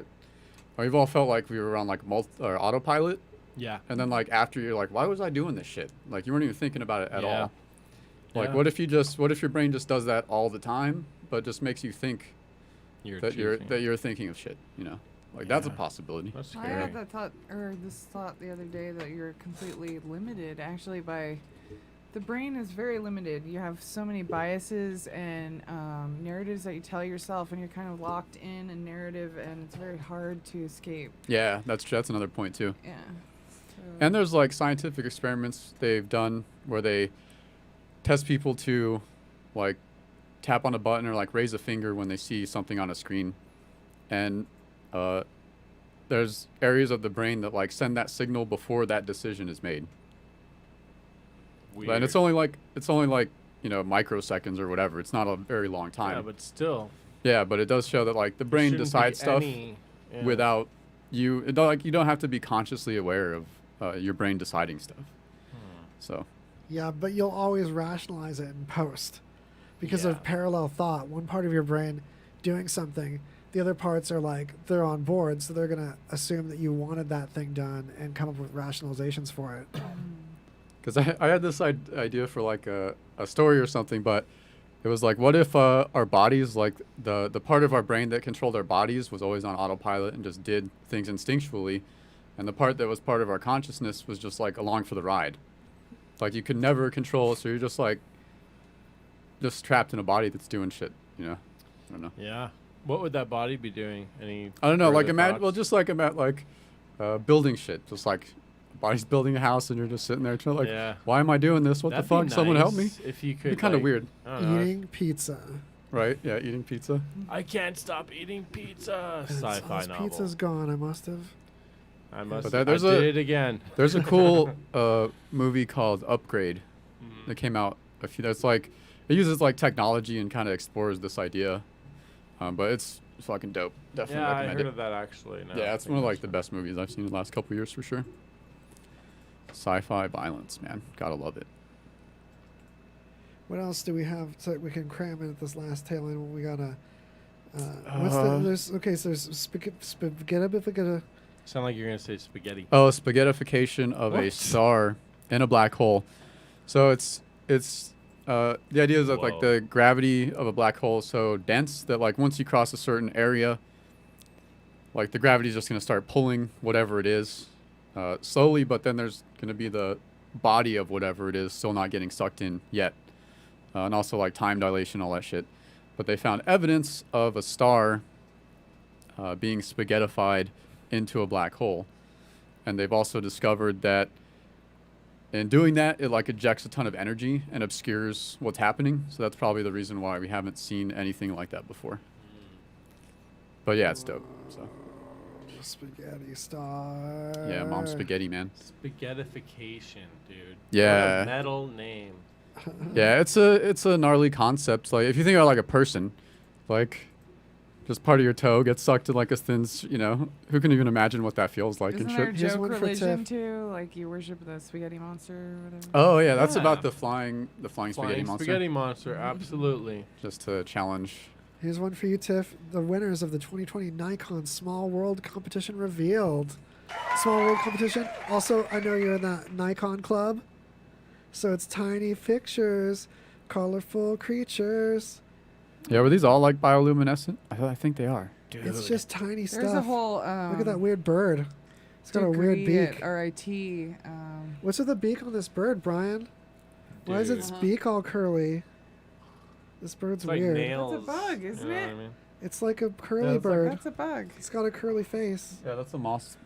Speaker 2: we've all felt like we were on, like, autopilot.
Speaker 3: Yeah.
Speaker 2: And then, like, after you're like, why was I doing this shit? Like, you weren't even thinking about it at all. Like,
Speaker 3: Yeah.
Speaker 2: what if your brain just does that all the time, but just makes you think that you're thinking of shit, you know? Like, that's a possibility.
Speaker 3: That's
Speaker 4: I had that thought, or this thought the other day, that you're completely limited actually by the brain is very limited. You have so many biases and narratives that you tell yourself, and you're kind of locked in a narrative, and it's very hard to escape.
Speaker 2: Yeah, that's another point too.
Speaker 4: Yeah. So
Speaker 2: And there's like scientific experiments they've done where they test people to like tap on a button or like raise a finger when they see something on a screen, and there's areas of the brain that like send that signal before that decision is made.
Speaker 3: Weird.
Speaker 2: And it's only like you know, microseconds or whatever. It's not a very long time.
Speaker 3: Yeah, but still.
Speaker 2: Yeah, but it does show that like the brain
Speaker 3: shouldn't be
Speaker 2: decides stuff
Speaker 3: any- yeah.
Speaker 2: without you. You don't have to be consciously aware of your brain deciding stuff. So.
Speaker 1: Yeah, but you'll always rationalize it in post because of parallel thought. One part of your brain doing something, the other parts are like, they're on board, so they're going to assume that you wanted that thing done and come up with rationalizations for it.
Speaker 2: Because I had this idea for like a story or something, but it was like, what if our bodies, like the part of our brain that controlled our bodies was always on autopilot and just did things instinctually, and the part that was part of our consciousness was just like along for the ride. Like you could never control, so you're just like trapped in a body that's doing shit, you know? I don't know.
Speaker 3: Yeah. What would that body be doing?
Speaker 2: I don't know. Like just like building shit. Just like body's building a house and you're just sitting there trying like, why am I doing this? What
Speaker 3: That'd
Speaker 2: the fuck?
Speaker 3: be
Speaker 2: Someone help me.
Speaker 3: nice if you could,
Speaker 2: Be kind of
Speaker 3: like,
Speaker 2: weird.
Speaker 3: I don't know.
Speaker 1: Eating pizza.
Speaker 2: Right? Yeah, eating pizza.
Speaker 3: I can't stop eating pizza.
Speaker 1: And
Speaker 3: Sci-fi
Speaker 1: this
Speaker 3: novel.
Speaker 1: pizza's gone. I must have.
Speaker 3: But
Speaker 2: But there's
Speaker 3: I did it again.
Speaker 2: There's a cool movie called Upgrade that came out that's like, it uses like technology and kind of explores this idea. But it's fucking dope. Definitely
Speaker 3: Yeah, I
Speaker 2: recommend
Speaker 3: heard
Speaker 2: it.
Speaker 3: of that actually. No,
Speaker 2: Yeah, it's one of like the best movies I've seen in the last couple of years for sure. Sci-fi violence, man. Gotta love it.
Speaker 1: What else do we have so that we can cram in at this last tail end? We got there's spaghetti.
Speaker 3: Sound like you're gonna say spaghetti.
Speaker 2: Oh, spaghettification of a
Speaker 3: What?
Speaker 2: star in a black hole. So it's the idea is that like the gravity of a black hole is so dense that like once you cross a certain area, like the gravity is just gonna start pulling whatever it is slowly, but then there's gonna be the body of whatever it is still not getting sucked in yet, and also like time dilation, all that shit. But they found evidence of a star being spaghettified into a black hole, and they've also discovered that in doing that it like ejects a ton of energy and obscures what's happening, so that's probably the reason why we haven't seen anything like that before. But yeah, it's dope. So
Speaker 1: Spaghetti star.
Speaker 2: yeah, mom spaghetti, man.
Speaker 3: Spaghettification, dude.
Speaker 2: Yeah.
Speaker 3: What a metal name.
Speaker 2: Yeah, it's a gnarly concept. Like if you think about like a person, like just part of your toe gets sucked in like a thin, you know, who can even imagine what that feels like
Speaker 4: Isn't
Speaker 2: and
Speaker 4: there
Speaker 2: shit.
Speaker 4: a
Speaker 1: Here's
Speaker 4: joke
Speaker 1: one for
Speaker 4: religion
Speaker 1: Tiff.
Speaker 4: too? Like you worship the spaghetti monster or whatever?
Speaker 2: Oh yeah, that's
Speaker 3: Yeah.
Speaker 2: about the flying spaghetti monster.
Speaker 3: Spaghetti monster, absolutely.
Speaker 2: Just to challenge.
Speaker 1: Here's one for you, Tiff. The winners of the 2020 Nikon Small World Competition revealed. Small World Competition. Also, I know you're in that Nikon club. So it's tiny pictures, colorful creatures.
Speaker 2: Yeah, were these all like bioluminescent? I think they are.
Speaker 3: Dude.
Speaker 1: It's just tiny stuff.
Speaker 4: There's a whole
Speaker 1: Look at that weird bird. It's got a weird
Speaker 4: degree
Speaker 1: beak.
Speaker 4: at RIT.
Speaker 1: What's with the beak on this bird, Brian? Why is its
Speaker 4: Dude.
Speaker 1: beak all curly? This bird's
Speaker 3: It's like
Speaker 1: weird.
Speaker 3: nails.
Speaker 4: It's a bug, isn't
Speaker 3: you know
Speaker 4: it?
Speaker 3: what I mean?
Speaker 1: It's like a curly
Speaker 2: it's like-
Speaker 1: bird.
Speaker 4: That's a bug.
Speaker 1: It's got a curly face.
Speaker 2: Yeah, that's a moth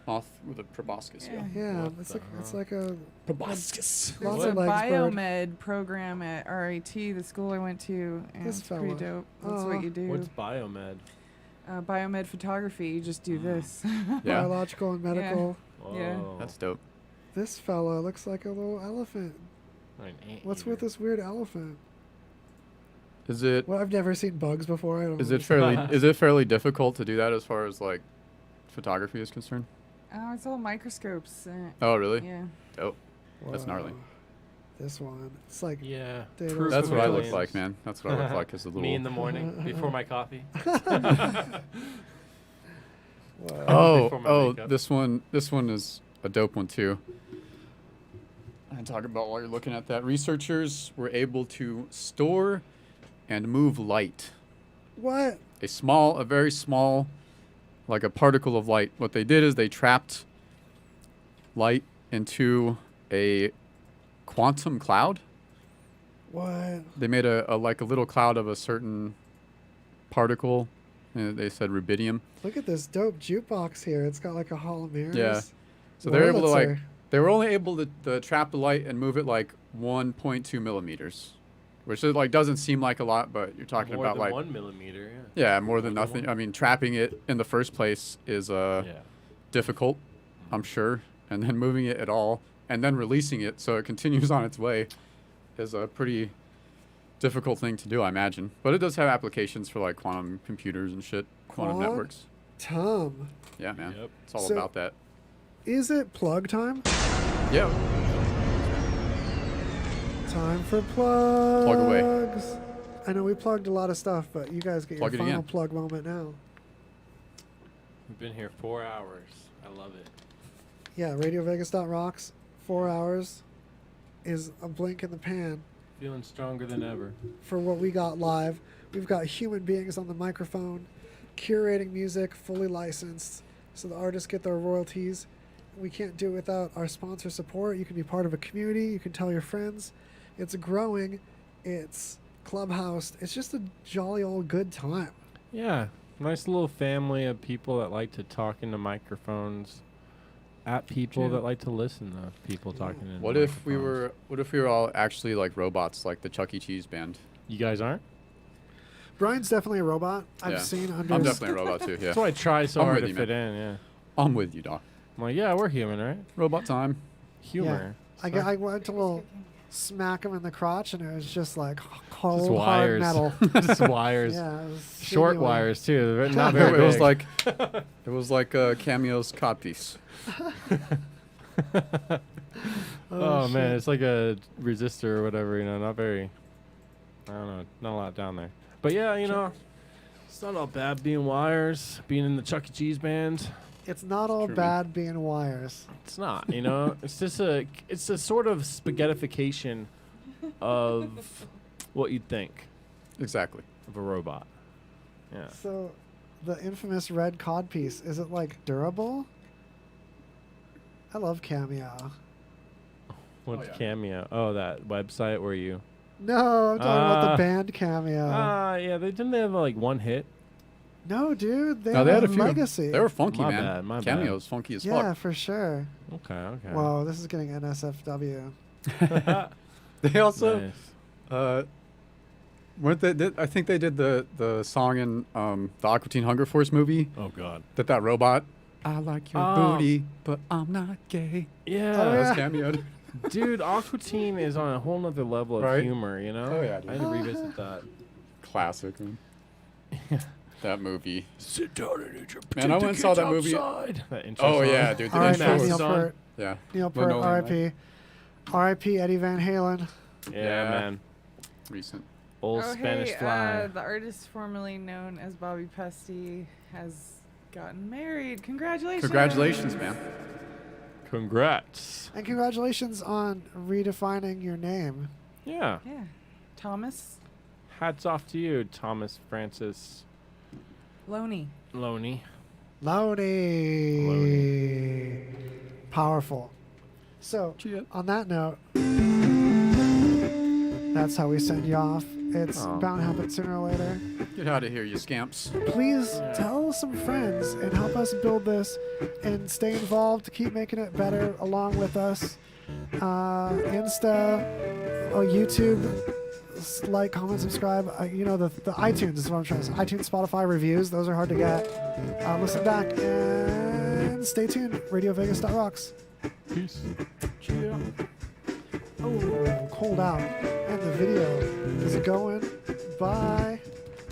Speaker 2: with a proboscis. Yeah.
Speaker 1: Yeah,
Speaker 3: What
Speaker 1: it's
Speaker 3: the
Speaker 1: like a
Speaker 2: Proboscis.
Speaker 1: lots
Speaker 4: There's
Speaker 1: of
Speaker 4: a
Speaker 1: legs bird.
Speaker 4: biomed program at RIT, the school I went to, and
Speaker 1: This
Speaker 4: it's pretty
Speaker 1: fella.
Speaker 4: dope. That's
Speaker 1: Aw.
Speaker 4: what you do.
Speaker 3: What's biomed?
Speaker 4: Biomed photography. You just do this.
Speaker 2: Yeah.
Speaker 1: Biological and medical.
Speaker 4: Yeah.
Speaker 3: Whoa.
Speaker 2: That's dope.
Speaker 1: This fella looks like a little elephant.
Speaker 3: An
Speaker 1: What's
Speaker 3: anteater.
Speaker 1: with this weird elephant?
Speaker 2: Is it?
Speaker 1: Well, I've never seen bugs before. I don't
Speaker 2: Is
Speaker 1: know.
Speaker 2: it fairly difficult to do that as far as like photography is concerned?
Speaker 4: Oh, it's all microscopes.
Speaker 2: Oh, really?
Speaker 4: Yeah.
Speaker 2: Oh, that's
Speaker 1: Whoa.
Speaker 2: gnarly.
Speaker 1: This one, it's like
Speaker 2: That's what I look like, man. That's what I look like as a little.
Speaker 3: Me in the morning before my coffee.
Speaker 2: Oh, this one is a dope one too. And talk about while you're looking at that. Researchers were able to store and move light.
Speaker 1: What?
Speaker 2: A very small, like a particle of light. What they did is they trapped light into a quantum cloud.
Speaker 1: What?
Speaker 2: They made a little cloud of a certain particle. And they said rubidium.
Speaker 1: Look at this dope jukebox here. It's got like a hall of mirrors.
Speaker 2: Yeah. So they're able to
Speaker 1: Wurlitzer.
Speaker 2: they were only able to trap the light and move it like 1.2 millimeters, which is like doesn't seem like a lot, but you're talking
Speaker 3: More
Speaker 2: about
Speaker 3: than
Speaker 2: like
Speaker 3: 1 millimeter.
Speaker 2: yeah, more than nothing. I mean, trapping it in the first place is difficult, I'm sure, and then moving it at all and then releasing it so it continues on its way is a pretty difficult thing to do, I imagine. But it does have applications for like quantum computers and shit, quantum networks.
Speaker 1: Tom.
Speaker 2: Yeah, man. It's all
Speaker 1: So-
Speaker 2: about that.
Speaker 1: Is it plug time?
Speaker 2: Yeah.
Speaker 1: Time for plugs.
Speaker 2: Plug away.
Speaker 1: I know we plugged a lot of stuff, but you guys get
Speaker 2: Plug
Speaker 1: your
Speaker 2: it
Speaker 1: final
Speaker 2: again.
Speaker 1: plug moment now.
Speaker 3: We've been here 4 hours. I love it.
Speaker 1: Yeah, RadioVegas.Rocks, 4 hours is a blink in the pan
Speaker 3: Feeling stronger than ever.
Speaker 1: for what we got live. We've got human beings on the microphone, curating music, fully licensed, so the artists get their royalties. We can't do it without our sponsor support. You can be part of a community. You can tell your friends. It's growing. It's clubhouse. It's just a jolly old good time.
Speaker 3: Yeah, nice little family of people that like to talk into microphones, at people
Speaker 1: True.
Speaker 3: that like to listen to people talking into
Speaker 2: What if we
Speaker 3: microphones.
Speaker 2: were all actually like robots, like the Chuck E. Cheese band?
Speaker 3: You guys aren't?
Speaker 1: Brian's definitely a robot. I've
Speaker 2: Yeah.
Speaker 1: seen under.
Speaker 2: I'm definitely a robot too. Yeah.
Speaker 3: That's why I try so
Speaker 2: I'm
Speaker 3: hard
Speaker 2: with
Speaker 3: to
Speaker 2: you,
Speaker 3: fit
Speaker 2: man.
Speaker 3: in, yeah.
Speaker 2: I'm with you, Doc.
Speaker 3: I'm like, yeah, we're human, right?
Speaker 2: Robot time.
Speaker 3: Humor.
Speaker 1: I went to little smack him in the crotch, and it was just like cold,
Speaker 3: Just
Speaker 1: hard
Speaker 3: wires.
Speaker 1: metal.
Speaker 3: Just wires.
Speaker 1: Yeah, it was
Speaker 3: Short
Speaker 1: sinewy.
Speaker 3: wires, too. They're not very
Speaker 2: It was
Speaker 3: big.
Speaker 2: like Cameo's codpiece.
Speaker 3: Oh, man,
Speaker 1: shit.
Speaker 3: it's like a resistor or whatever, you know, not very, I don't know, not a lot down there. But yeah, you know, it's not all bad being wires, being in the Chuck E. Cheese band.
Speaker 1: It's not all
Speaker 2: True, man.
Speaker 1: bad being wires.
Speaker 3: It's not, you know, it's just it's a sort of spaghettification of what you'd think
Speaker 2: Exactly.
Speaker 3: of a robot. Yeah.
Speaker 1: So, the infamous red codpiece, is it like durable? I love Cameo.
Speaker 3: What's Cameo? Oh, that website where you...
Speaker 1: No, I'm talking about the band Cameo.
Speaker 3: Yeah, didn't they have like one hit?
Speaker 1: No, dude, they
Speaker 2: No, they
Speaker 1: had
Speaker 2: had a few.
Speaker 1: legacy.
Speaker 2: They were funky,
Speaker 3: My
Speaker 2: man.
Speaker 3: bad, my bad.
Speaker 2: Cameo's funky as
Speaker 1: Yeah,
Speaker 2: fuck.
Speaker 1: for sure.
Speaker 3: Okay.
Speaker 1: Whoa, this is getting NSFW.
Speaker 2: They also,
Speaker 3: Nice.
Speaker 2: weren't they? I think they did the song in the Aqua Teen Hunger Force movie.
Speaker 3: Oh, God.
Speaker 2: That robot. I like your
Speaker 3: Oh.
Speaker 2: booty, but I'm not gay.
Speaker 3: Yeah.
Speaker 1: Oh,
Speaker 2: That was
Speaker 1: yeah.
Speaker 2: Cameo.
Speaker 3: Dude, Aqua Teen is on a whole nother level of
Speaker 2: Right?
Speaker 3: humor, you know?
Speaker 2: Oh, yeah, dude.
Speaker 3: I had to revisit that.
Speaker 2: Classic, man. That movie.
Speaker 3: Sit down and eat your
Speaker 2: Man, I went and saw that movie.
Speaker 3: That intro
Speaker 2: Oh,
Speaker 3: song.
Speaker 2: yeah, dude. The
Speaker 1: R.I.P.
Speaker 2: intro
Speaker 1: Neil
Speaker 2: was
Speaker 1: Peart.
Speaker 2: Yeah.
Speaker 1: Neil Peart,
Speaker 2: Linoleum
Speaker 1: R.I.P. R.I.P. Eddie Van Halen.
Speaker 3: Yeah, man.
Speaker 2: Recent.
Speaker 3: Old Spanish fly.
Speaker 4: The artist formerly known as Bobby Pesty has gotten married. Congratulations.
Speaker 2: Congratulations, man.
Speaker 3: Congrats.
Speaker 1: And congratulations on redefining your name.
Speaker 3: Yeah.
Speaker 4: Yeah. Thomas
Speaker 3: Hats off to you, Thomas Francis
Speaker 4: Loney.
Speaker 3: Loney.
Speaker 1: Loney. Powerful. So, on that note, that's how we send you off. It's
Speaker 2: Aw.
Speaker 1: bound to happen sooner or later.
Speaker 2: Get out of here, you scamps.
Speaker 1: Please tell some friends and help us build this and stay involved to keep making it better along with us. Insta, YouTube, like, comment, subscribe. You know, the iTunes is what I'm trying to say. iTunes, Spotify reviews, those are hard to get. Listen back and stay tuned. RadioVegas.Rocks.
Speaker 3: Peace.
Speaker 1: Oh, cold out. And the video is going Bye.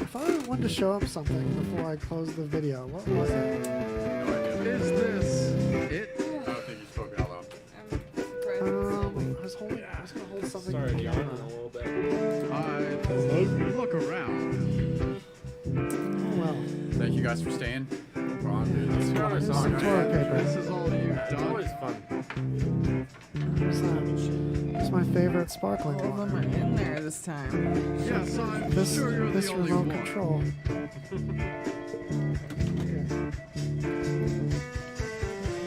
Speaker 1: I thought I wanted to show up something before I closed the video. What was it?
Speaker 2: Is this it? I don't think you spoke out loud.
Speaker 1: I was gonna hold something.
Speaker 3: Sorry,
Speaker 1: in the
Speaker 3: yawning
Speaker 1: camera.
Speaker 3: a little bit.
Speaker 2: Look around.
Speaker 1: Well.
Speaker 2: Thank you guys for staying. We're on, dude. Let's
Speaker 1: Here's
Speaker 2: another
Speaker 1: some
Speaker 2: song.
Speaker 1: toilet paper.
Speaker 2: This is all you've
Speaker 3: It's
Speaker 2: done.
Speaker 3: always fun.
Speaker 1: What's that? It's my favorite sparkling
Speaker 4: All of them
Speaker 1: water.
Speaker 4: are in there this time.
Speaker 2: Yes, I'm
Speaker 1: This
Speaker 2: sure you're
Speaker 1: this
Speaker 2: the only
Speaker 1: remote
Speaker 2: one.
Speaker 1: control.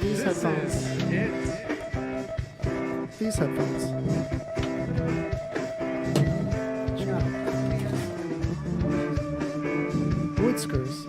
Speaker 1: These
Speaker 2: This
Speaker 1: headphones.
Speaker 2: is it.
Speaker 1: These headphones. Wood screws.